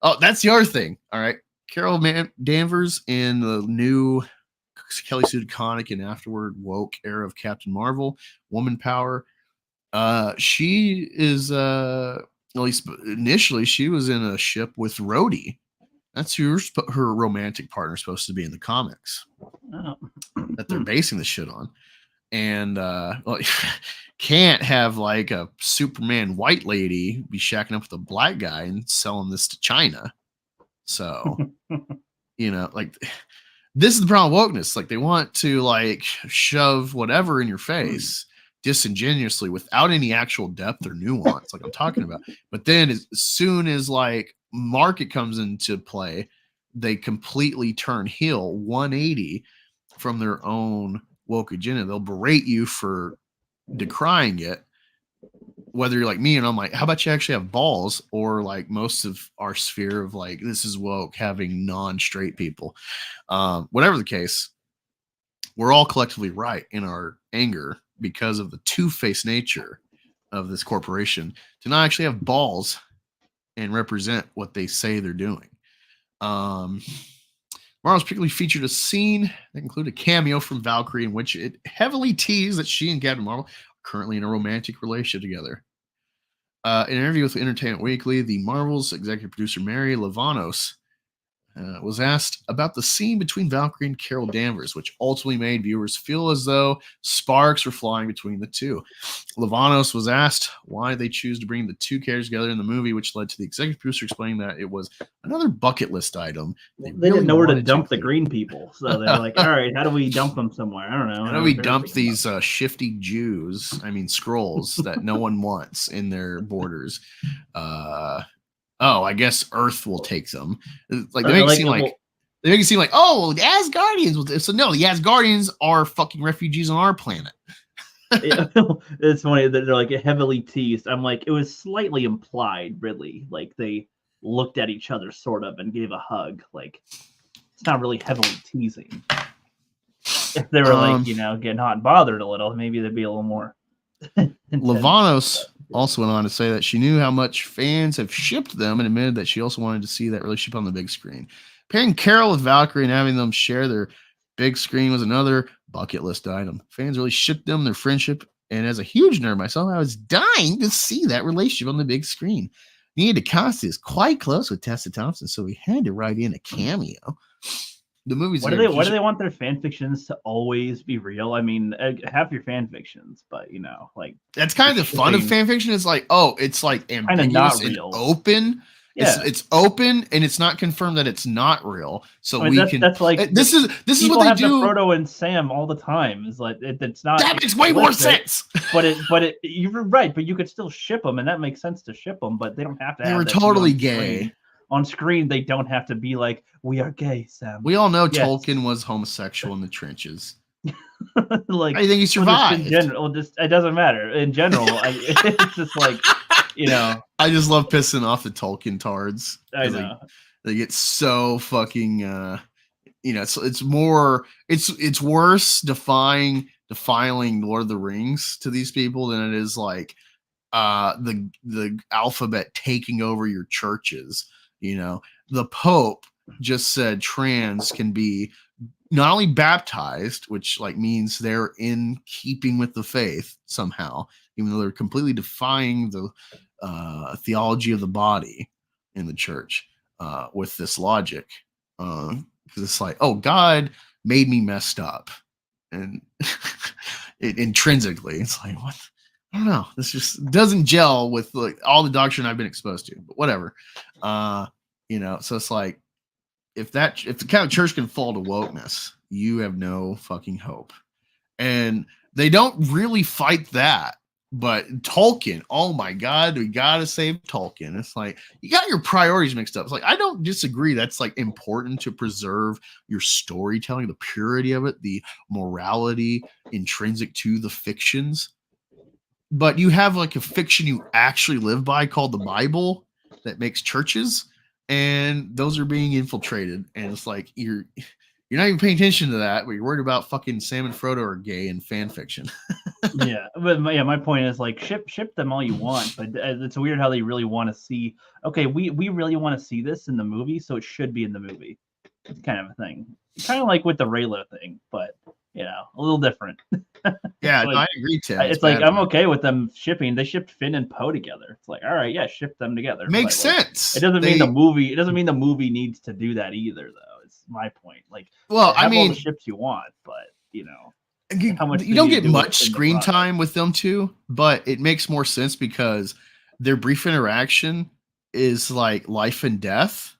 S2: Oh, that's the other thing. All right. Carol Danvers in the new Kelly Sue DeConnick and afterward woke era of Captain Marvel, woman power. She is, at least initially, she was in a ship with Rhodey. That's who her romantic partner is supposed to be in the comics that they're basing the shit on. And well, can't have like a Superman white lady be shacking up with a black guy and selling this to China. So, you know, like, this is the problem with wokeness. Like, they want to like shove whatever in your face disingenuously without any actual depth or nuance, like I'm talking about. But then as soon as like market comes into play, they completely turn heel 180 from their own woke agenda. They'll berate you for decrying it, whether you're like me and I'm like, how about you actually have balls, or like most of our sphere of like, this is woke, having non-straight people. Whatever the case, we're all collectively right in our anger because of the two-faced nature of this corporation to not actually have balls and represent what they say they're doing. Marvel's particularly featured a scene that included a cameo from Valkyrie in which it heavily teased that she and Captain Marvel are currently in a romantic relationship together. In an interview with Entertainment Weekly, the Marvel's executive producer Mary Lavanos was asked about the scene between Valkyrie and Carol Danvers, which ultimately made viewers feel as though sparks were flying between the two. Lavanos was asked why they choose to bring the two characters together in the movie, which led to the executive producer explaining that it was another bucket list item.
S4: They didn't know where to dump the green people, so they're like, all right, how do we dump them somewhere? I don't know.
S2: How do we dump these shifty Jews, Skrulls, that no one wants in their borders? I guess Earth will take them. Like they make it seem like oh, the Asgardians will. So no, the Asgardians are fucking refugees on our planet.
S4: It's funny that they're like heavily teased. I'm like, it was slightly implied, really. Like they looked at each other sort of and gave a hug. Like it's not really heavily teasing. If they were like, getting hot and bothered a little, maybe they'd be a little more.
S2: Lavanos also went on to say that she knew how much fans have shipped them and admitted that she also wanted to see that relationship on the big screen. Pairing Carol with Valkyrie and having them share their big screen was another bucket list item. Fans really shipped them their friendship, and as a huge nerd myself, I was dying to see that relationship on the big screen. Nia DaCosta is quite close with Tessa Thompson, so we had to write in a cameo. The movies.
S4: Why do they want their fan fictions to always be real? I mean, have your fan fictions, but like
S2: that's kind of the fun of fan fiction. Is like, it's like ambiguous and open. Yeah. It's open and it's not confirmed that it's not real. So that's like this is what they do.
S4: Frodo and Sam all the time is like it's not.
S2: That makes way more sense.
S4: But you're right. But you could still ship them, and that makes sense to ship them. But they don't have to.
S2: They were totally gay.
S4: On screen, they don't have to be like, we are gay, Sam.
S2: We all know Tolkien was homosexual in the trenches.
S4: Like,
S2: I think he survived.
S4: In general, it doesn't matter. In general, it's just like,
S2: I just love pissing off the Tolkien tards.
S4: I know.
S2: They get so fucking, it's worse defiling Lord of the Rings to these people than it is like the alphabet taking over your churches. The Pope just said trans can be not only baptized, which like means they're in keeping with the faith somehow, even though they're completely defying the theology of the body in the church with this logic. Because it's like, oh, God made me messed up. And intrinsically, it's like, what? I don't know. This just doesn't gel with like all the doctrine I've been exposed to, but whatever. So it's like, if the Catholic Church can fall to wokeness, you have no fucking hope. And they don't really fight that. But Tolkien, oh my God, we gotta save Tolkien. It's like you got your priorities mixed up. It's like I don't disagree. That's like important to preserve your storytelling, the purity of it, the morality intrinsic to the fictions. But you have like a fiction you actually live by called the Bible that makes churches, and those are being infiltrated. And it's like you're not even paying attention to that, but you're worried about fucking Sam and Frodo are gay in fan fiction.
S4: My point is like ship them all you want, but it's weird how they really want to see. Okay, we really want to see this in the movie, so it should be in the movie. It's kind of a thing, kind of like with the Raylo thing, but a little different.
S2: Yeah,
S4: like,
S2: I agree, Tim.
S4: It's like I'm okay with them shipping. They shipped Finn and Poe together. It's like, all right, yeah, ship them together.
S2: Makes sense.
S4: It doesn't mean the movie. It doesn't mean the movie needs to do that either, though. It's my point. Like,
S2: well,
S4: have all the ships you want, but how much
S2: you don't get much screen time with them too, but it makes more sense because their brief interaction is like life and death.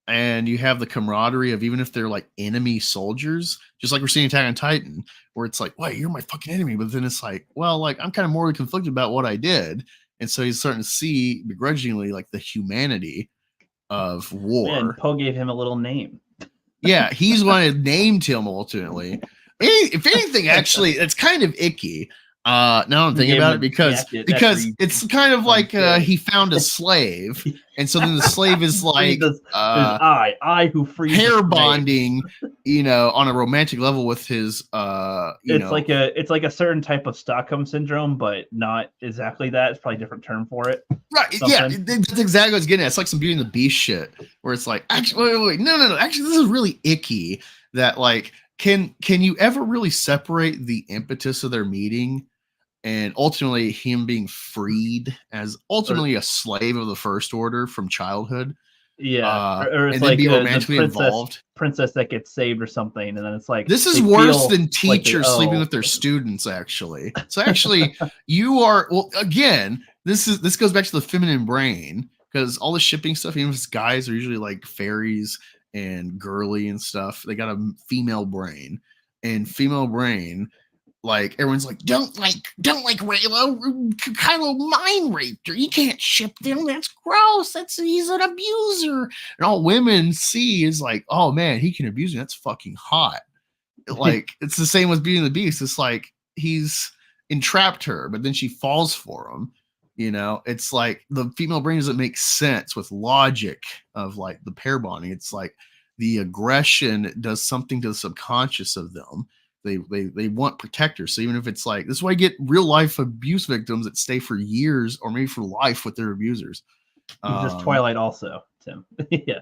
S2: And you have the camaraderie of even if they're like enemy soldiers, just like we're seeing Attack on Titan, where it's like, wait, you're my fucking enemy. But then it's like, well, like I'm kind of morally conflicted about what I did. And so he's starting to see begrudgingly like the humanity of war.
S4: Yeah, and Poe gave him a little name.
S2: Yeah, he's one who named him ultimately. If anything, actually, it's kind of icky. Now I'm thinking
S4: Gave
S2: about
S4: him
S2: it
S4: a
S2: because
S4: jacket after he-
S2: it's kind of like
S4: killed.
S2: he found a slave, and so then the slave is like
S4: I who frees
S2: hair
S4: the slave.
S2: bonding, on a romantic level with his
S4: It's like a certain type of Stockholm syndrome, but not exactly that. It's probably a different term for it.
S2: Right. Yeah, that's exactly what I was getting at. It's like some Beauty and the Beast shit where it's like, actually, wait. No. Actually, this is really icky that like, can you ever really separate the impetus of their meeting and ultimately him being freed as ultimately a slave of the First Order from childhood?
S4: Yeah. Or it's
S2: and
S4: like
S2: then be romantically involved.
S4: Princess that gets saved or something. And then it's like,
S2: this is worse than teachers sleeping with their students, actually. So actually you are, well, again, this goes back to the feminine brain, because all the shipping stuff, even if it's guys, are usually like fairies and girly and stuff. They got a female brain, and female brain, like everyone's like, don't like Raylo. Kylo mind raped her. You can't ship them. That's gross. He's an abuser. And all women see is like, oh man, he can abuse me. That's fucking hot. Like it's the same with Beauty and the Beast. It's like he's entrapped her, but then she falls for him. It's like the female brain doesn't make sense with logic of like the pair bonding. It's like the aggression does something to the subconscious of them. They want protectors. So even if it's like, this is why I get real life abuse victims that stay for years or maybe for life with their abusers.
S4: Just Twilight also, Tim. Yeah.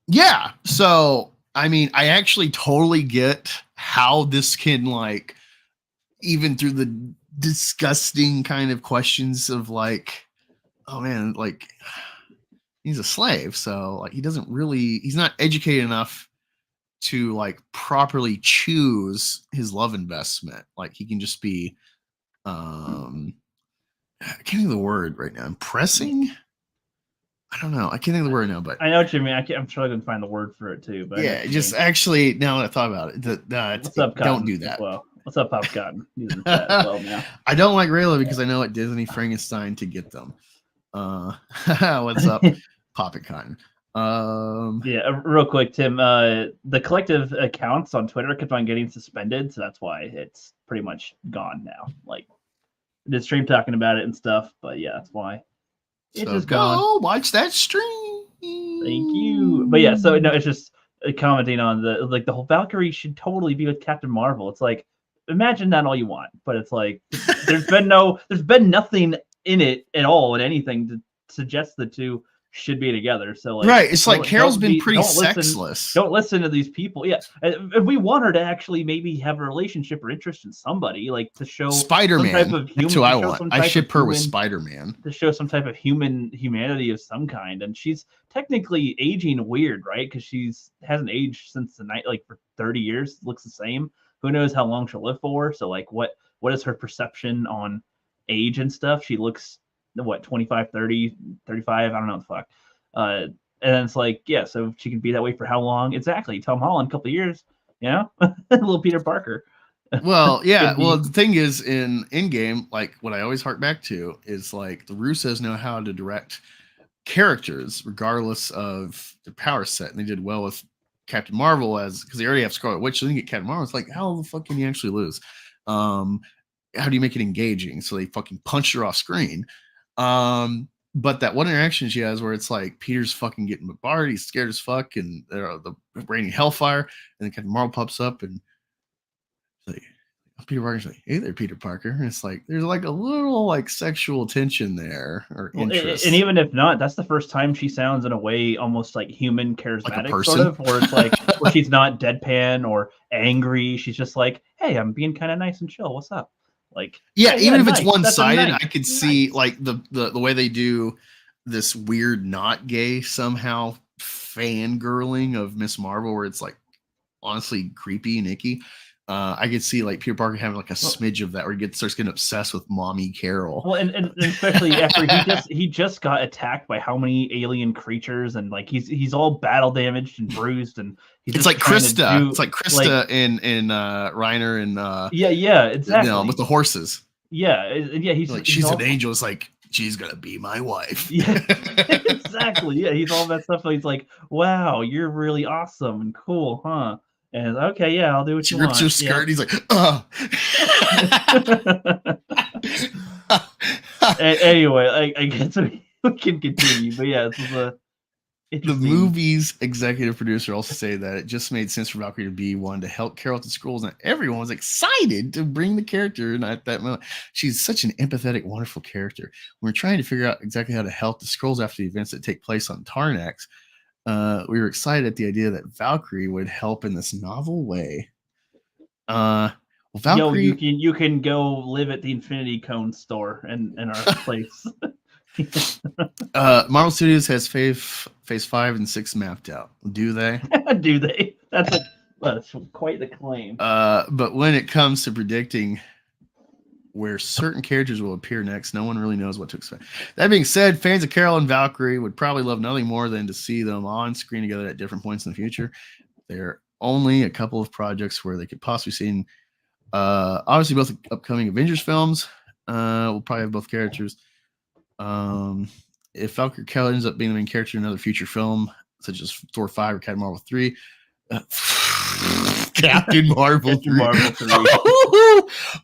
S2: Yeah. So, I mean, I actually totally get how this can like, even through the disgusting kind of questions of like, oh man, like he's a slave. So like, he's not educated enough to like properly choose his love investment. Like he can just be I can't think of the word right now. Impressing? I don't know. I can't think of the word now, but
S4: I know what you mean. I'm struggling to find the word for it too. But
S2: yeah, just actually now that I thought about it,
S4: what's up,
S2: don't do that.
S4: Well, what's up, Pop Cotton? Using that as well now.
S2: I don't like Raylo because I know at Disney Frankenstein to get them. What's up, Poppin' Cotton?
S4: Yeah, real quick, Tim. The collective accounts on Twitter kept on getting suspended, so that's why it's pretty much gone now. Like, I did stream talking about it and stuff, but yeah, that's why it's just gone.
S2: Watch that stream.
S4: Thank you. But yeah, so no, it's just commenting on the whole Valkyrie should totally be with Captain Marvel. It's like, imagine that all you want, but it's like there's been nothing in it at all in anything to suggest the two should be together. So like,
S2: right, it's like Carol's been pretty sexless.
S4: Don't listen to these people. Yeah, if we want her to actually maybe have a relationship or interest in somebody, like to show
S2: Spider-Man.
S4: Some type of human,
S2: that's who I want. I ship her with Spider-Man
S4: to show some type of humanity of some kind. And she's technically aging weird, right? Because hasn't aged since the night, like for 30 years. Looks the same. Who knows how long she'll live for? So like, what is her perception on age and stuff? She looks 25, 30, 35, I don't know what the fuck. And then it's like, yeah, so she can be that way for how long? Exactly. Tom Holland, a couple of years, little Peter Parker.
S2: Well, yeah. Well, the thing is, in Endgame, like what I always hark back to is like the Russos know how to direct characters regardless of their power set, and they did well with Captain Marvel because they already have Scarlet Witch. So they can get Captain Marvel. It's like, how the fuck can you actually lose? How do you make it engaging? So they fucking punch her off screen. But that one interaction she has where it's like Peter's fucking getting bombarded, he's scared as fuck, and the raining hellfire, and then Captain Marvel pops up and like Peter Parker's like, "Hey there, Peter Parker." And it's like there's like a little like sexual tension there or interest.
S4: And even if not, that's the first time she sounds in a way almost like human, charismatic, like sort of, where it's like where she's not deadpan or angry. She's just like, "Hey, I'm being kind of nice and chill. What's up?" Like,
S2: yeah, even if it's one-sided, I could see like the way they do this weird not gay somehow fangirling of Miss Marvel, where it's like honestly creepy and icky. I could see like Peter Parker having like a smidge of that, where he starts getting obsessed with Mommy Carol.
S4: Well, and especially after he just got attacked by how many alien creatures, and like he's all battle damaged and bruised, and
S2: it's like Krista. It's like Krista in Reiner and
S4: yeah, exactly.
S2: With the horses.
S4: Yeah, he's
S2: like she's an angel. It's like she's gonna be my wife.
S4: Yeah, exactly. Yeah, he's all that stuff. So he's like, wow, you're really awesome and cool, huh? And okay, yeah, I'll do what
S2: She
S4: you
S2: rips
S4: want.
S2: her skirt.
S4: Yeah.
S2: He's like,
S4: Anyway, I guess we can continue. But yeah, this was a
S2: The
S4: interesting.
S2: movie's executive producer also say that it just made sense for Valkyrie to be one to help Carol with the scrolls, and everyone was excited to bring the character in at that moment. She's such an empathetic, wonderful character. We're trying to figure out exactly how to help the scrolls after the events that take place on Tarnax. We were excited at the idea that Valkyrie would help in this novel way. Well, Valkyrie,
S4: You can go live at the Infinity Cone store in our place.
S2: Marvel Studios has phase 5 and 6 mapped out. Do they?
S4: Do they? That's quite the claim.
S2: But when it comes to predicting where certain characters will appear next, no one really knows what to expect. That being said, fans of Carol and Valkyrie would probably love nothing more than to see them on screen together at different points in the future. There are only a couple of projects where they could possibly see. Obviously, both upcoming Avengers films. We'll probably have both characters. If Valkyrie Carol ends up being the main character in another future film, such as Thor 5 or Captain Marvel 3, Captain Marvel 3.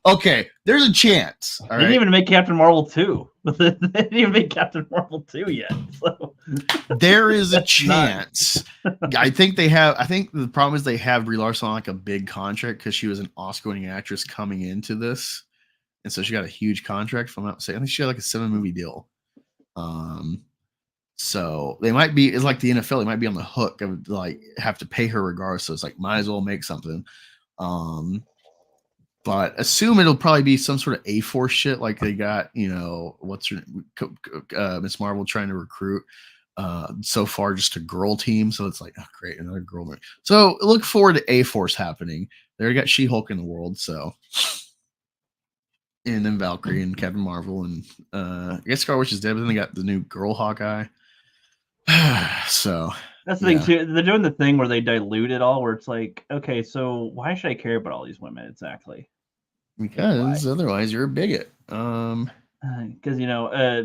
S2: Okay, there's a chance.
S4: They didn't even make Captain Marvel 2. They didn't even make Captain Marvel 2 yet. So.
S2: There is a chance. I think the problem is they have Brie Larson on like a big contract because she was an Oscar-winning actress coming into this. And so she got a huge contract, if I'm not mistaken. I think she got like a 7-movie deal. So they might be, it's like the NFL, they might be on the hook of like have to pay her regardless. So it's like, might as well make something. But assume it'll probably be some sort of A-Force shit. Like they got, what's her Miss Marvel trying to recruit so far just a girl team. So it's like, oh, great, another girl. So look forward to A-Force happening. They already got She-Hulk in the world. So, and then Valkyrie and Captain Marvel and I guess Scarlet Witch is dead, but then they got the new girl Hawkeye. So
S4: that's the thing too. They're doing the thing where they dilute it all, where it's like, okay, so why should I care about all these women exactly?
S2: Because otherwise you're a bigot.
S4: Because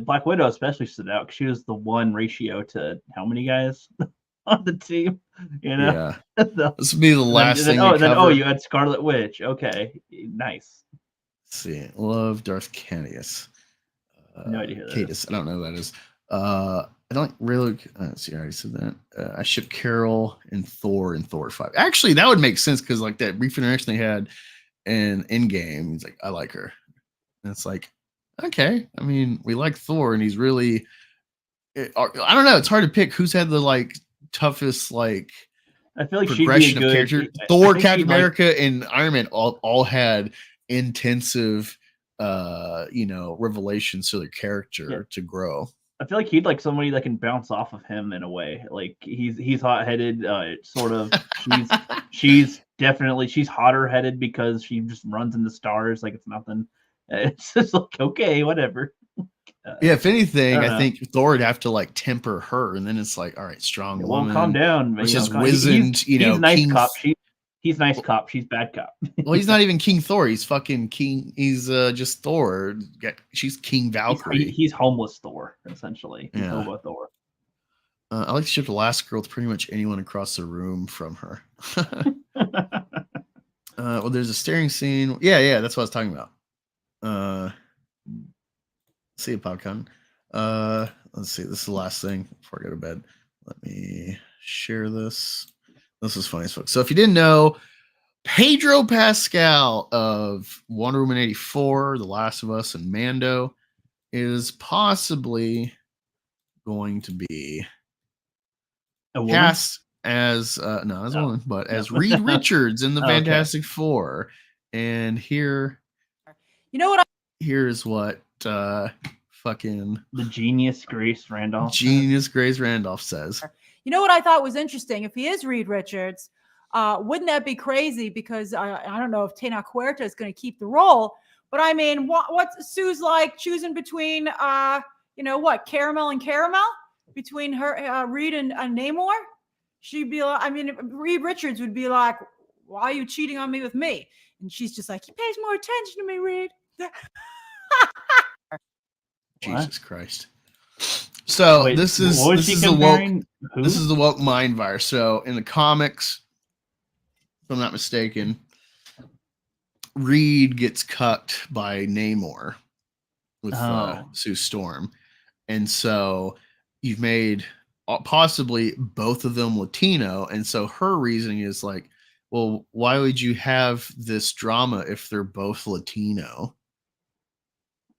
S4: Black Widow especially stood out because she was the one ratio to how many guys on the team?
S2: Yeah. This would be the last thing.
S4: You had Scarlet Witch. Okay, nice.
S2: Let's see, love Darth Cassius.
S4: No idea who that is.
S2: I don't know who that is. I don't really. Let's see, I already said that. I ship Carol and Thor in Thor 5. Actually, that would make sense because like that brief interaction they had in Endgame, he's like, I like her. And it's like, okay. I mean, we like Thor, and he's really. I don't know. It's hard to pick who's had the like toughest like.
S4: I feel like
S2: progression of character. Thor, Captain America, and Iron Man all had intensive revelations to their character to grow.
S4: I feel like he'd like somebody that can bounce off of him in a way. Like he's hot-headed, sort of. She's hotter-headed because she just runs in the stars like it's nothing. It's just like, okay, whatever.
S2: If anything, I think Thor would have to like temper her, and then it's like, all right, strong woman.
S4: Calm down.
S2: Versus wizened,
S4: he's nice cop. He's nice cop. She's bad cop.
S2: Well, he's not even King Thor. He's fucking King. He's just Thor. She's King Valkyrie.
S4: He's homeless Thor, essentially. He's hobo Thor.
S2: I like to ship the last girl with pretty much anyone across the room from her. Well, there's a staring scene. Yeah, that's what I was talking about. See you, Popcon. Let's see. This is the last thing before I go to bed. Let me share this. This is funny as fuck. So if you didn't know, Pedro Pascal of Wonder Woman 84, The Last of Us, and Mando is possibly going to be cast as a woman, but as Reed Richards in the Fantastic Four. And here's what fucking
S4: the genius Grace Randolph
S2: says.
S13: You know what I thought was interesting? If he is Reed Richards, wouldn't that be crazy? Because I don't know if Tena Huerta is going to keep the role, but I mean, what's Sue's like choosing between, Caramel and Caramel? Between her, Reed and Namor? She'd be like, Reed Richards would be like, why are you cheating on me with me? And she's just like, he pays more attention to me, Reed.
S2: Jesus Christ. So wait, this is the woke mind virus. So in the comics, I'm not mistaken, Reed gets cucked by Namor with Sue Storm. And so you've made possibly both of them Latino. And so her reasoning is like, well, why would you have this drama if they're both Latino?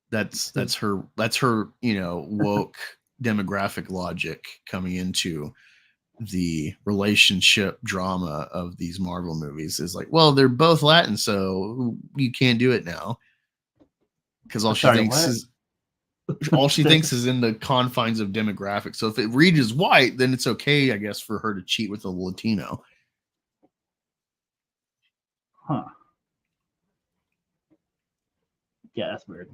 S2: That's her, woke demographic logic coming into the relationship drama of these Marvel movies is like, well, they're both Latin, so you can't do it now. Because all she thinks is in the confines of demographics. So if Reed is white, then it's okay, I guess, for her to cheat with a Latino.
S4: Huh. Yeah, that's weird.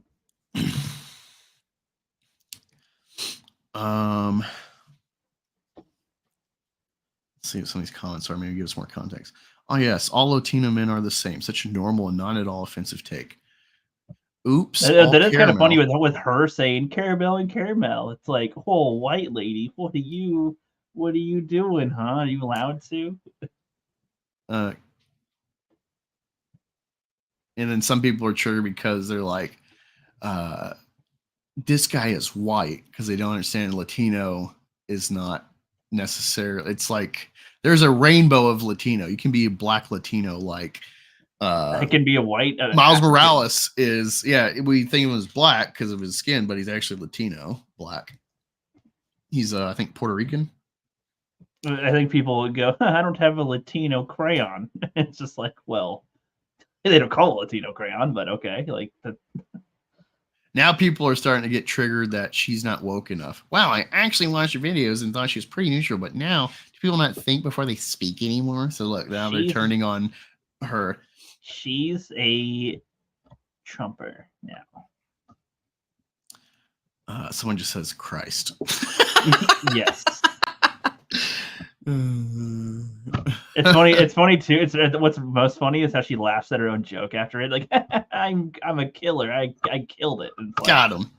S2: Let's see what some of these comments are. Maybe give us more context. Oh, yes. All Latino men are the same. Such a normal and not at all offensive take. Oops.
S4: That is kind of funny with her saying caramel and caramel. It's like, oh, white lady, what are you doing, huh? Are you allowed to?
S2: And then some people are triggered because they're like, this guy is white, because they don't understand Latino is not necessarily. It's like there's a rainbow of Latino. You can be a black Latino, like
S4: it can be a white.
S2: Miles Morales is, we think of him as black because of his skin, but he's actually Latino black. He's I think Puerto Rican.
S4: I think people would go, I don't have a Latino crayon. It's just like, well, they don't call it Latino crayon, but okay, like that.
S2: Now people are starting to get triggered that she's not woke enough. Wow, I actually watched her videos and thought she was pretty neutral, but now do people not think before they speak anymore? So look, now they're turning on her.
S4: She's a Trumper now.
S2: Someone just says Christ.
S4: Yes. It's funny. It's funny too. What's most funny is how she laughs at her own joke after it. Like, I'm a killer. I killed it. Like,
S2: got him.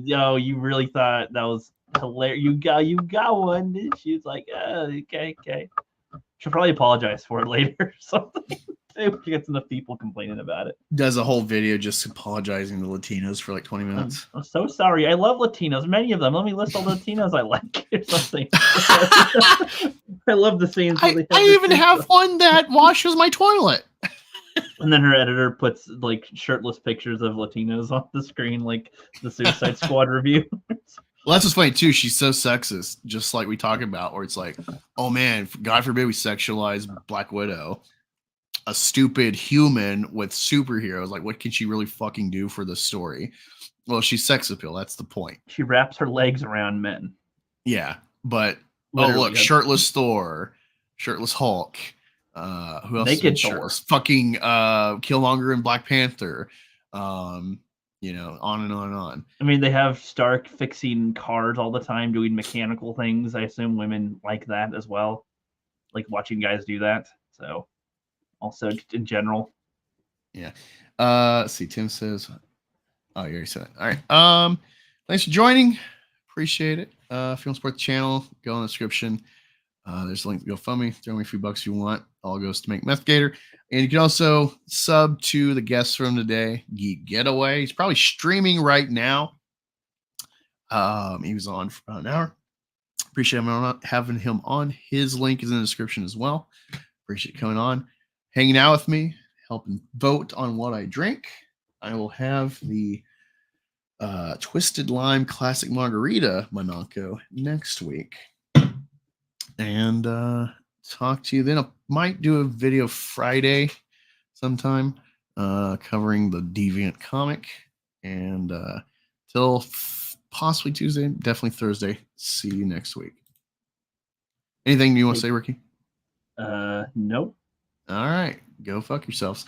S4: You really thought that was hilarious. You got one, didn't you? It's like, okay. She'll probably apologize for it later or something. She gets enough people complaining about it.
S2: Does a whole video just apologizing to Latinos for like 20 minutes.
S4: I'm so sorry. I love Latinos, many of them. Let me list all the Latinos I like or something. I love the scenes.
S2: I even have one that washes my toilet.
S4: And then her editor puts like shirtless pictures of Latinos on the screen, like the Suicide Squad review.
S2: Well, that's what's funny too. She's so sexist, just like we talk about, where it's like, oh man, God forbid we sexualize Black Widow, a stupid human with superheroes. Like, what can she really fucking do for the story? Well, she's sex appeal. That's the point.
S4: She wraps her legs around men.
S2: Yeah, but
S4: Literally,
S2: look, shirtless Thor, shirtless Hulk. Who else?
S4: Naked
S2: shirtless? Fucking Killmonger and Black Panther. On and on and on.
S4: I mean, they have Stark fixing cars all the time, doing mechanical things. I assume women like that as well, like watching guys do that. So, also in general.
S2: Yeah. Let's see. Tim says, "Oh, you already said it." All right. Thanks for joining. Appreciate it. If you want to support the channel, go in the description. There's a link to GoFundMe. Throw me a few bucks if you want. All goes to make Meth Gator. And you can also sub to the guest from today, Geek Getaway. He's probably streaming right now. He was on for about an hour. Appreciate having him on. His link is in the description as well. Appreciate coming on, hanging out with me, helping vote on what I drink. I will have the Twisted Lime Classic Margarita Monaco next week. And talk to you then. I might do a video Friday sometime covering the Deviant comic. And till possibly Tuesday, definitely Thursday. See you next week. Anything you want to say, Ricky?
S4: Nope.
S2: All right. Go fuck yourselves.